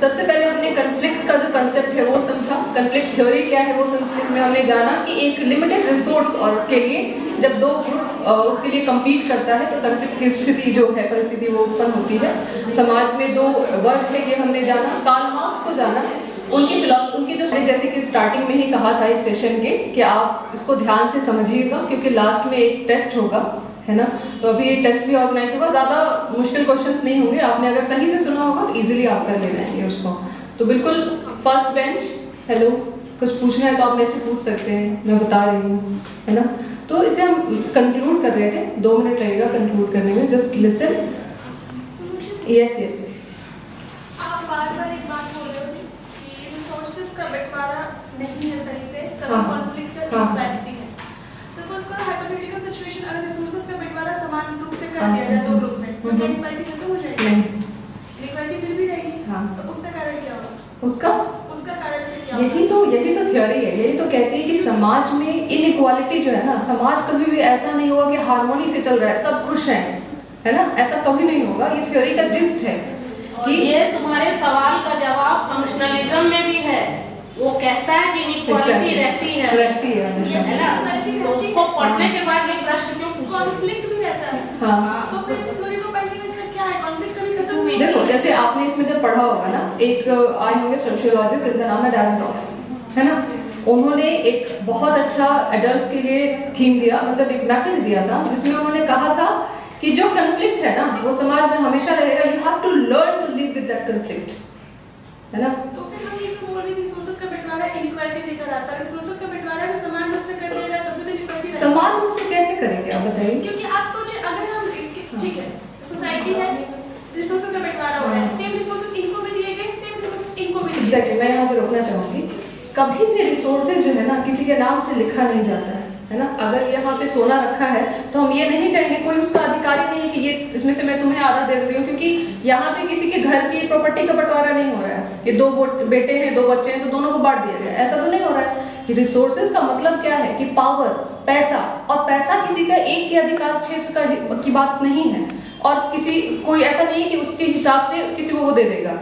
सबसे पहले हमने कंफ्लिक्ट का जो कंसेप्ट है वो समझा, कंफ्लिक्ट थ्योरी क्या है वो समझा, जिसमें हमने जाना कि एक लिमिटेड रिसोर्स और के लिए जब 2 ग्रुप उसके लिए कम्पीट करता है तो कंफ्लिक्ट की स्थिति जो है, परिस्थिति वो उत्पन्न होती है। समाज में 2 वर्ग है, ये हमने जाना। कार्ल मार्क्स को जाना, उनकी फिलॉसफी, उनकी जो, जैसे कि स्टार्टिंग में ही कहा था इस सेशन के, कि आप इसको ध्यान से समझिएगा क्योंकि लास्ट में एक टेस्ट होगा, है ना। तो अभी ये टेस्ट भी ऑर्गेनाइज होगा, ज़्यादा मुश्किल क्वेश्चंस नहीं होंगे, आपने अगर सही से सुना होगा तो इजीली आप कर ले जाएंगे उसको। तो बिल्कुल फर्स्ट बेंच, हेलो, कुछ पूछना है तो आप मेरे से पूछ सकते हैं, मैं बता रही हूँ, है ना। तो इसे हम कंक्लूड कर रहे थे, 2 मिनट लगेगा कंक्लूड करने में, just listen. Yes yes yes, आप बार-बार एक बात बोल रहे हो कि रिसोर्सेज का बंटवारा नहीं है सही से, कभी कॉन्फ्लिक्ट का इक्वालिटी है। सपोज करो हाइपोथेटिकल सिचुएशन, अगर रिसोर्सेज का बंटवारा समान रूप से कर दिया जाए 2 ग्रुप में, तो क्या इक्वालिटी खत्म हो जाएगी? नहीं, इक्वालिटी फिर भी रहेगी। तो उसका कारण क्या होगा? उसका कारण फिर क्या होगा? यही तो थ्योरी है, यही तो कहती है कि समाज में इनइक्वालिटी जो है ना, समाज कभी भी ऐसा नहीं होगा कि हार्मोनी से चल रहा है, सब खुश हैं, है ना, ऐसा कभी नहीं होगा। ये थ्योरी का जिस्ट है कि ये तुम्हारे सवाल का जवाब फंक्शनलिज्म में भी है। वो कहता है कि इनइक्वालिटी रहती है, है ना। तो उसको पढ़ने के बाद ये प्रश्न क्यों पूछा? कॉन्फ्लिक्ट भी रहता है। हाँ, तो फिर इस थ्योरी को पढ़ने में इससे क्या है? कॉन्फ्लिक्ट कभी खत्म नहीं। देखो, जैसे आपने इसमें जब पढ़ा होगा ना, एक आए होंगे सोशियोलॉजिस्ट, जिनका नाम है डैरेन, है ना। उन्होंने एक बहुत अच्छा एडल्ट्स के लिए थीम दिया, मतलब एक मैसेज दिया था, जिसमें उन्होंने कहा था कि जो कन्फ्लिक्ट है ना वो समाज में हमेशा रहेगा, you have to learn to live with that conflict, है ना। तो फिर हम ये तो बोल रहे थे रिसोर्सेज का बंटवारा इनइक्वालिटी लेकर आता है। रिसोर्सेज का बंटवारा भी समान रूप से कर दिया जाए तब भी तो इनइक्वालिटी समान रूप से कैसे करेंगे आप बताइए? क्योंकि आप सोचिए, अगर हम ठीक है, सोसाइटी है, रिसोर्सेज का बंटवारा हो रहा है, सेम रिसोर्सेज इनको भी दिए गए, सेम रिसोर्सेज इनको भी दिए गए। एग्जैक्टली, मैं यहाँ पे रोकना चाहूँगी, कभी भी रिसोर्सेज जो है ना किसी के नाम से लिखा नहीं जाता है ना। अगर यहाँ पे सोना रखा है तो हम ये नहीं कहेंगे कोई उसका अधिकारी नहीं है कि ये इसमें से मैं तुम्हें आधा दे रही हूँ, क्योंकि यहाँ पे किसी के घर की प्रॉपर्टी का बंटवारा नहीं हो रहा है कि 2 बेटे हैं 2 बच्चे हैं तो दोनों को बांट दिया गया, ऐसा तो नहीं हो रहा है। कि रिसोर्सेज का मतलब क्या है कि पावर, पैसा, और पैसा किसी का एक ही अधिकार क्षेत्र की बात नहीं है, और कोई ऐसा नहीं है कि उसके हिसाब से किसी को वो दे देगा।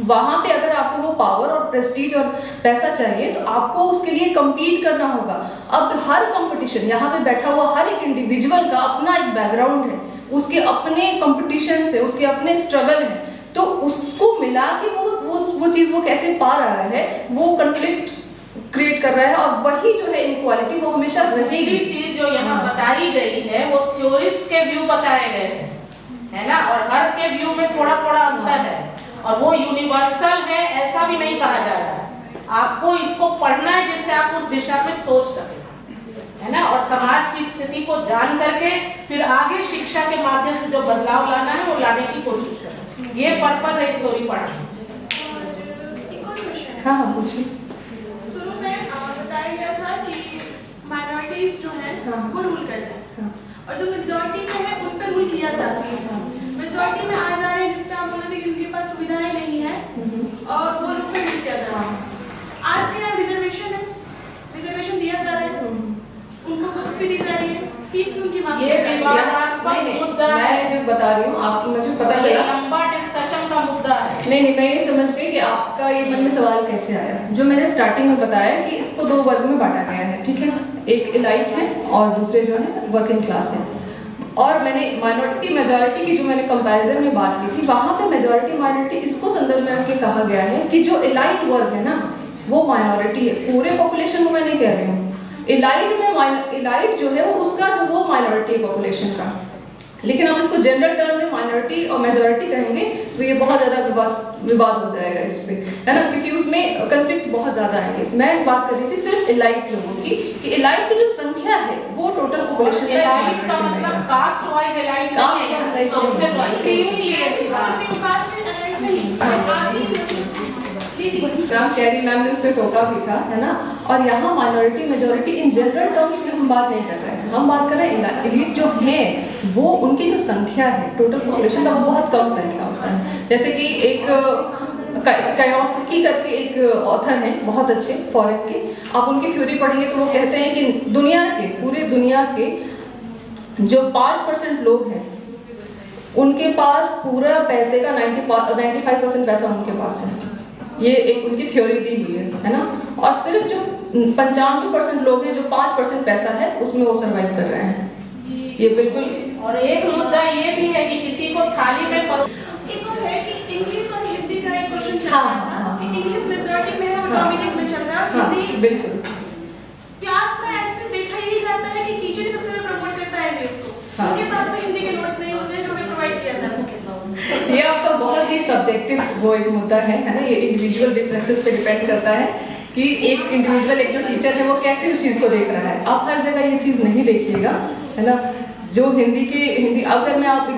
वहां पे अगर आपको वो पावर और प्रेस्टीज और पैसा चाहिए तो आपको उसके लिए compete करना होगा। अब हर कंपटीशन, यहाँ पे बैठा हुआ हर एक इंडिविजुअल का अपना एक बैकग्राउंड है, उसके अपने कंपटीशन है, उसके अपने स्ट्रगल है, तो उसको मिला के वो चीज वो कैसे पा रहा है, वो कंफ्लिक्ट क्रिएट कर रहा है, और वही जो है इनइक्वालिटी वो हमेशा रहेगी। चीज जो यहाँ बताई गई है वो थ्योरिस्ट के व्यू बताए गए हैं, है ना, और हर के व्यू में थोड़ा थोड़ा अंतर है, और वो यूनिवर्सल है ऐसा भी नहीं कहा जा रहा है। आपको इसको पढ़ना है जिससे आप उस दिशा में सोच सकें, है ना, और समाज की स्थिति को जान करके फिर आगे शिक्षा के माध्यम से जो बदलाव लाना है वो लाने की कोशिश करें। ये पर्पस है थ्योरी पढ़ना। हाँ हाँ पूछिए। शुरू में बताया गया था कि माइनॉरिटीज जो हैं वो रूल कर रहे हैं, और जो मेजॉरिटी में है उस पर रूल किया जाता है। मेजॉरिटी में आ जा रहे हैं जिसका हम बोलते हैं कि उनके पास सुविधाएं नहीं है और वो लोग पे नहीं किया जा रहा है। आज के यहाँ रिजर्वेशन है, रिजर्वेशन दिया जा रहा है, उनको बुक्स भी दी जा रही है, फीस भी उनकी मांग ये विवादास्पद मुद्दा है। मैं जो बता रही हूँ आपको मुझे पता चला, लंबा डिस्कशन का मुद्दा है। नहीं, मैं ये समझ गई कि आपका ये मन में सवाल कैसे आया। जो मैंने स्टार्टिंग में बताया कि इसको 2 वर्ग में बांटा गया है, ठीक है, एक इलाइट है और दूसरे जो है वर्किंग क्लास है। और मैंने माइनॉरिटी मेजॉरिटी की जो मैंने कंपैरिजन में बात की थी, वहाँ पे मेजॉरिटी माइनॉरिटी इसको संदर्भ में रख के कहा गया है कि जो इलाइट वर्ग है ना वो माइनॉरिटी है, पूरे पॉपुलेशन को मैं नहीं कह रही हूँ। इलाइट जो है वो उसका जो वो माइनॉरिटी पॉपुलेशन का, लेकिन हम इसको जनरल टर्म में माइनॉरिटी और मेजॉरिटी कहेंगे तो ये बहुत ज़्यादा विवाद हो जाएगा इस पे, है ना, क्योंकि उसमें कन्फ्लिक्ट बहुत ज़्यादा आएंगे। मैं बात कर रही थी सिर्फ एलाइट लोगों की, कि एलाइट की जो संख्या है वो टोटल पॉपुलेशन एलाइट का मतलब caste wise elite Carrie ma'am ने उसमें टोका भी था, है ना। और यहाँ minority majority in general terms में हम बात नहीं कर रहे हैं, हम बात कर रहे हैं एलिट जो हैं वो उनकी जो संख्या है टोटल पॉपुलेशन का वो बहुत कम संख्या होता है। जैसे कि एक कायोस्की करके एक ऑथर हैं बहुत अच्छे फॉरेन के, आप उनकी थ्योरी पढ़ेंगे तो वो कहते हैं कि दुनिया के पूरे दुनिया के जो 5% लोग हैं उनके पास पूरा पैसे का 95% पैसा उनके पास है। ये एक उनकी थ्योरी दी हुई है ना। और सिर्फ जो 95% लोग हैं जो 5% पैसा है उसमें वो सर्वाइव कर रहे हैं। ये बिल्कुल। और एक मुद्दा ये भी है कि किसी को थाली में एक और है कि इंग्लिश और हिंदी का एक क्वेश्चन चल हाँ, रहा हाँ, था कि इंग्लिश मेजॉरिटी में है और डोमिनेट में चल रहा है, हाँ, हिंदी बिल्कुल। क्लास में ऐसे देखा ही नहीं जाता है कि टीचर ही सबसे ज्यादा प्रमोट करता है इंग्लिश को। हाँ। उनके पास में हिंदी के नोट्स नहीं होते हैं जो हमें प्रोवाइड किया जा सके। ये आपका बहुत ही सब्जेक्टिव वो एक मुद्दा है ना। ये इंडिविजुअल डिफरेंसेस पे डिपेंड करता है कि एक इंडिविजुअल एक जो टीचर है वो कैसे उस चीज़ को देख रहा है। आप हर जगह ये चीज़ नहीं देखिएगा, है ना। जो हिंदी अगर मैं आप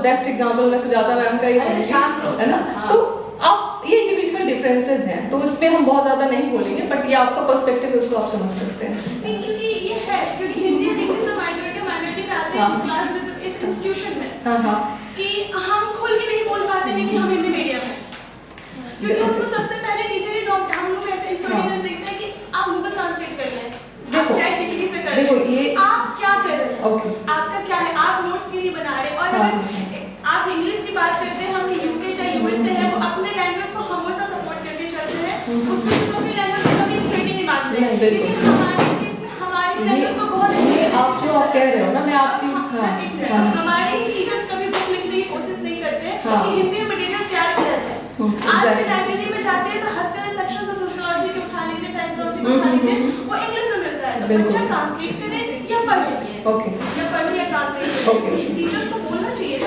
बेस्ट एग्जाम्पल मैं सुजाता मैम का ही है ना, तो आप ये इंडिविजुअल डिफरेंसेस हैं तो उस पर हम बहुत ज़्यादा नहीं बोलेंगे, बट ये आपका पर्सपेक्टिव है उसको आप समझ सकते हैं। नहीं, क्योंकि ये है क्योंकि हिंदी और इंग्लिश में माइनॉरिटी में आते हैं इस क्लास में इस इंस्टीट्यूशन में। हाँ हाँ। कि हम खुल के नहीं बोल पाते हैं कि हम हिंदी मीडियम है, क्योंकि उसको सबसे पहले टीचर ही हम लोग ऐसे इंफ्लुएंसर्स देखते हैं कि आप गूगल ट्रांसलेट कर लें, आप चैट जीपीटी से कर लें, आप क्या कर रहे हैं, आपका क्या है, आप नोट्स क्यों नहीं बना रहे। और अगर आप इंग्लिश की बात करते हैं, हम यूके चाहे यूएस से है, वो अपने लैंग्वेज को हमेशा सपोर्ट करके चलते हैं, उसको अपनी लैंग्वेज को कभी थ्रेट नहीं मानते हैं। लेकिन हमारी लैंग्वेज को बहुत आप जो आप कह रहे हो ना, मैं आपकी हमारे टीचर्स कभी बुक लिखने की कोशिश नहीं करते हैं कि हिंदी में मटेरियल तैयार किया जाए। आज के लाइब्रेरी में जाते हैं तो हद से सेक्शन से सोशियोलॉजी के उठा लीजिए, साइकोलॉजी के उठा लीजिए, वो इंग्लिश में मिलता है। तो बच्चा ट्रांसलेट करे या पढ़े, या पढ़े या ट्रांसलेट करे, टीचर्स को बोलना चाहिए।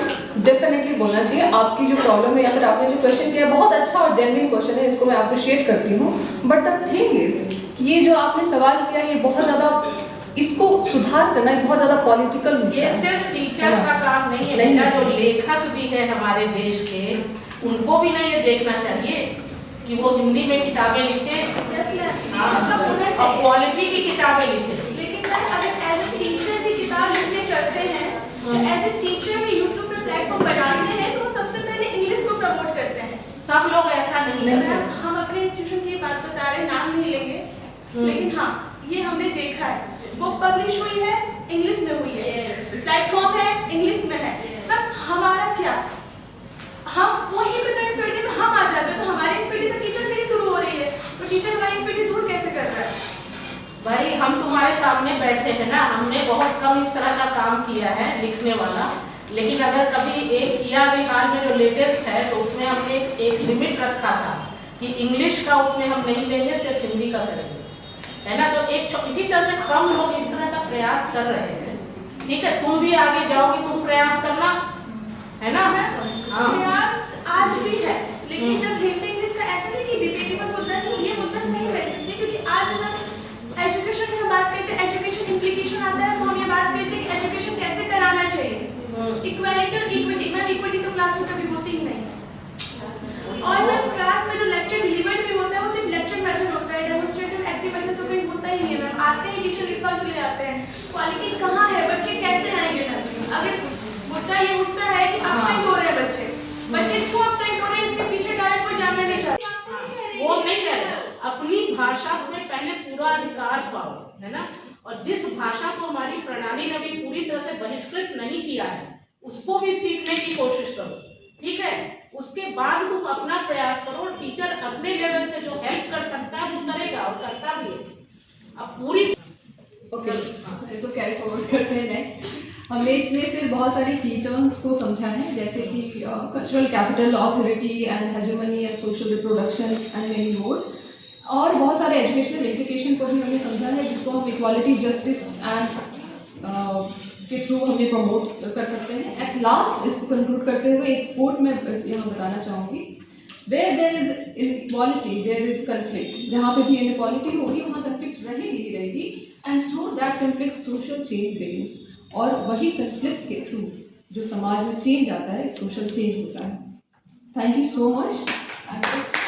डेफिनेटली बोलना चाहिए। आपकी जो प्रॉब्लम है या फिर आपने जो क्वेश्चन किया बहुत अच्छा और जेन्युइन क्वेश्चन है, इसको मैं अप्रिशिएट करती हूँ। बट द थिंग इज ये जो आपने सवाल किया ये बहुत ज़्यादा इसको सुधार करना है, बहुत ज़्यादा पॉलिटिकल। ये सिर्फ टीचर का काम नहीं है, जो लेखक भी है हमारे देश के, उनको भी ना ये देखना चाहिए कि वो हिंदी में किताबें लिखे और क्वालिटी की किताबें लिखे। लेकिन अगर एज ए टीचर भी किताब लिखने चलते हैं, एज ए टीचर भी यूट्यूब पर प्लेटफॉर्म बनाते हैं तो वो सबसे पहले इंग्लिश को प्रमोट करते हैं। सब लोग ऐसा नहीं करते। हम अपने इंस्टीट्यूशन की बात बता रहे, नाम नहीं लेंगे, लेकिन हाँ ये हमने देखा है। बुक पब्लिश हुई है, इंग्लिश में हुई है, प्लेटफॉर्म है, इंग्लिश में है, बस हमारा क्या, हम वहीं पे इन्फिनिटी में हम आ जाते हैं। तो हमारी इन्फिनिटी तो टीचर से ही शुरू हो रही है, तो टीचर हमारी इन्फिनिटी दूर कैसे कर रहा है। भाई हम तुम्हारे सामने बैठे हैं ना, हमने बहुत कम इस तरह का काम किया है लिखने वाला, लेकिन अगर कभी एक किया भी हाल में जो लेटेस्ट है तो उसमें हमने एक लिमिट रखा था कि इंग्लिश का उसमें हम नहीं लेंगे, सिर्फ हिंदी का करेंगे, है ना। तो एक इसी तरह से कम लोग इस तरह का प्रयास कर रहे हैं। ठीक है, तुम भी आगे जाओगी, तुम प्रयास करना, है ना। प्रयास आज भी है, लेकिन जब हिंदी इंग्लिश का ऐसा नहीं कि डिबेटेबल मुद्दा नहीं, ये मुद्दा सही है, क्योंकि आज हम एजुकेशन की बात करते हैं, एजुकेशन इम्प्लीकेशन आता है, तो हम ये बात करते हैं कि एजुकेशन कैसे कराना चाहिए। इक्वालिटी और इक्विटी, मैम इक्विटी तो क्लास में कभी होती ही नहीं। और मैम क्लास में जो लेक्चर डिलीवर्ड भी होता है वो सिर्फ लेक्चर मेथड होता है, डेमोंस्ट्रेटिव एक्टिव मेथड तो कहीं होता ही नहीं है। मैम आते हैं टीचर लिखवा चले जाते हैं, क्वालिटी कहाँ है, बच्चे कैसे आएंगे सर। अगर मुद्दा ये उठता है कि अपसेंट हो रहे हैं बच्चे क्यों अपसेंट हो रहे हैं, इसके पीछे कारण कोई जानना नहीं चाहता। वो नहीं कह रहे, अपनी भाषा में पहले पूरा अधिकार पाओ, है ना। और जिस भाषा को हमारी प्रणाली ने भी पूरी तरह से बहिष्कृत नहीं किया है उसको भी सीखने की कोशिश करो, ठीक है। उसके बाद तुम अपना प्रयास करो, टीचर अपने लेवल से जो हेल्प कर सकता है वो करेगा और करता भी है। अब पूरी इसको कैरी फॉरवर्ड करते हैं नेक्स्ट। हमने इसमें फिर बहुत सारी की टर्म्स को समझा है, जैसे कि cultural capital, authority and hegemony and social reproduction and many more, और बहुत सारे एजुकेशनल इम्प्लीकेशन को भी हमने समझा है, जिसको हम इक्वालिटी, जस्टिस एंड के थ्रू हमने प्रमोट कर सकते हैं। एट लास्ट इसको कंक्लूड करते हुए एक कोट मैं यहाँ बताना चाहूँगी, where there is inequality there is conflict. जहाँ पे भी इनइक्वालिटी होगी वहाँ कन्फ्लिक्ट रहेगी ही रहेगी, and through that conflict social change begins. और वही कन्फ्लिक्ट के थ्रू जो समाज में चेंज आता है, सोशल चेंज होता है। Thank you so much.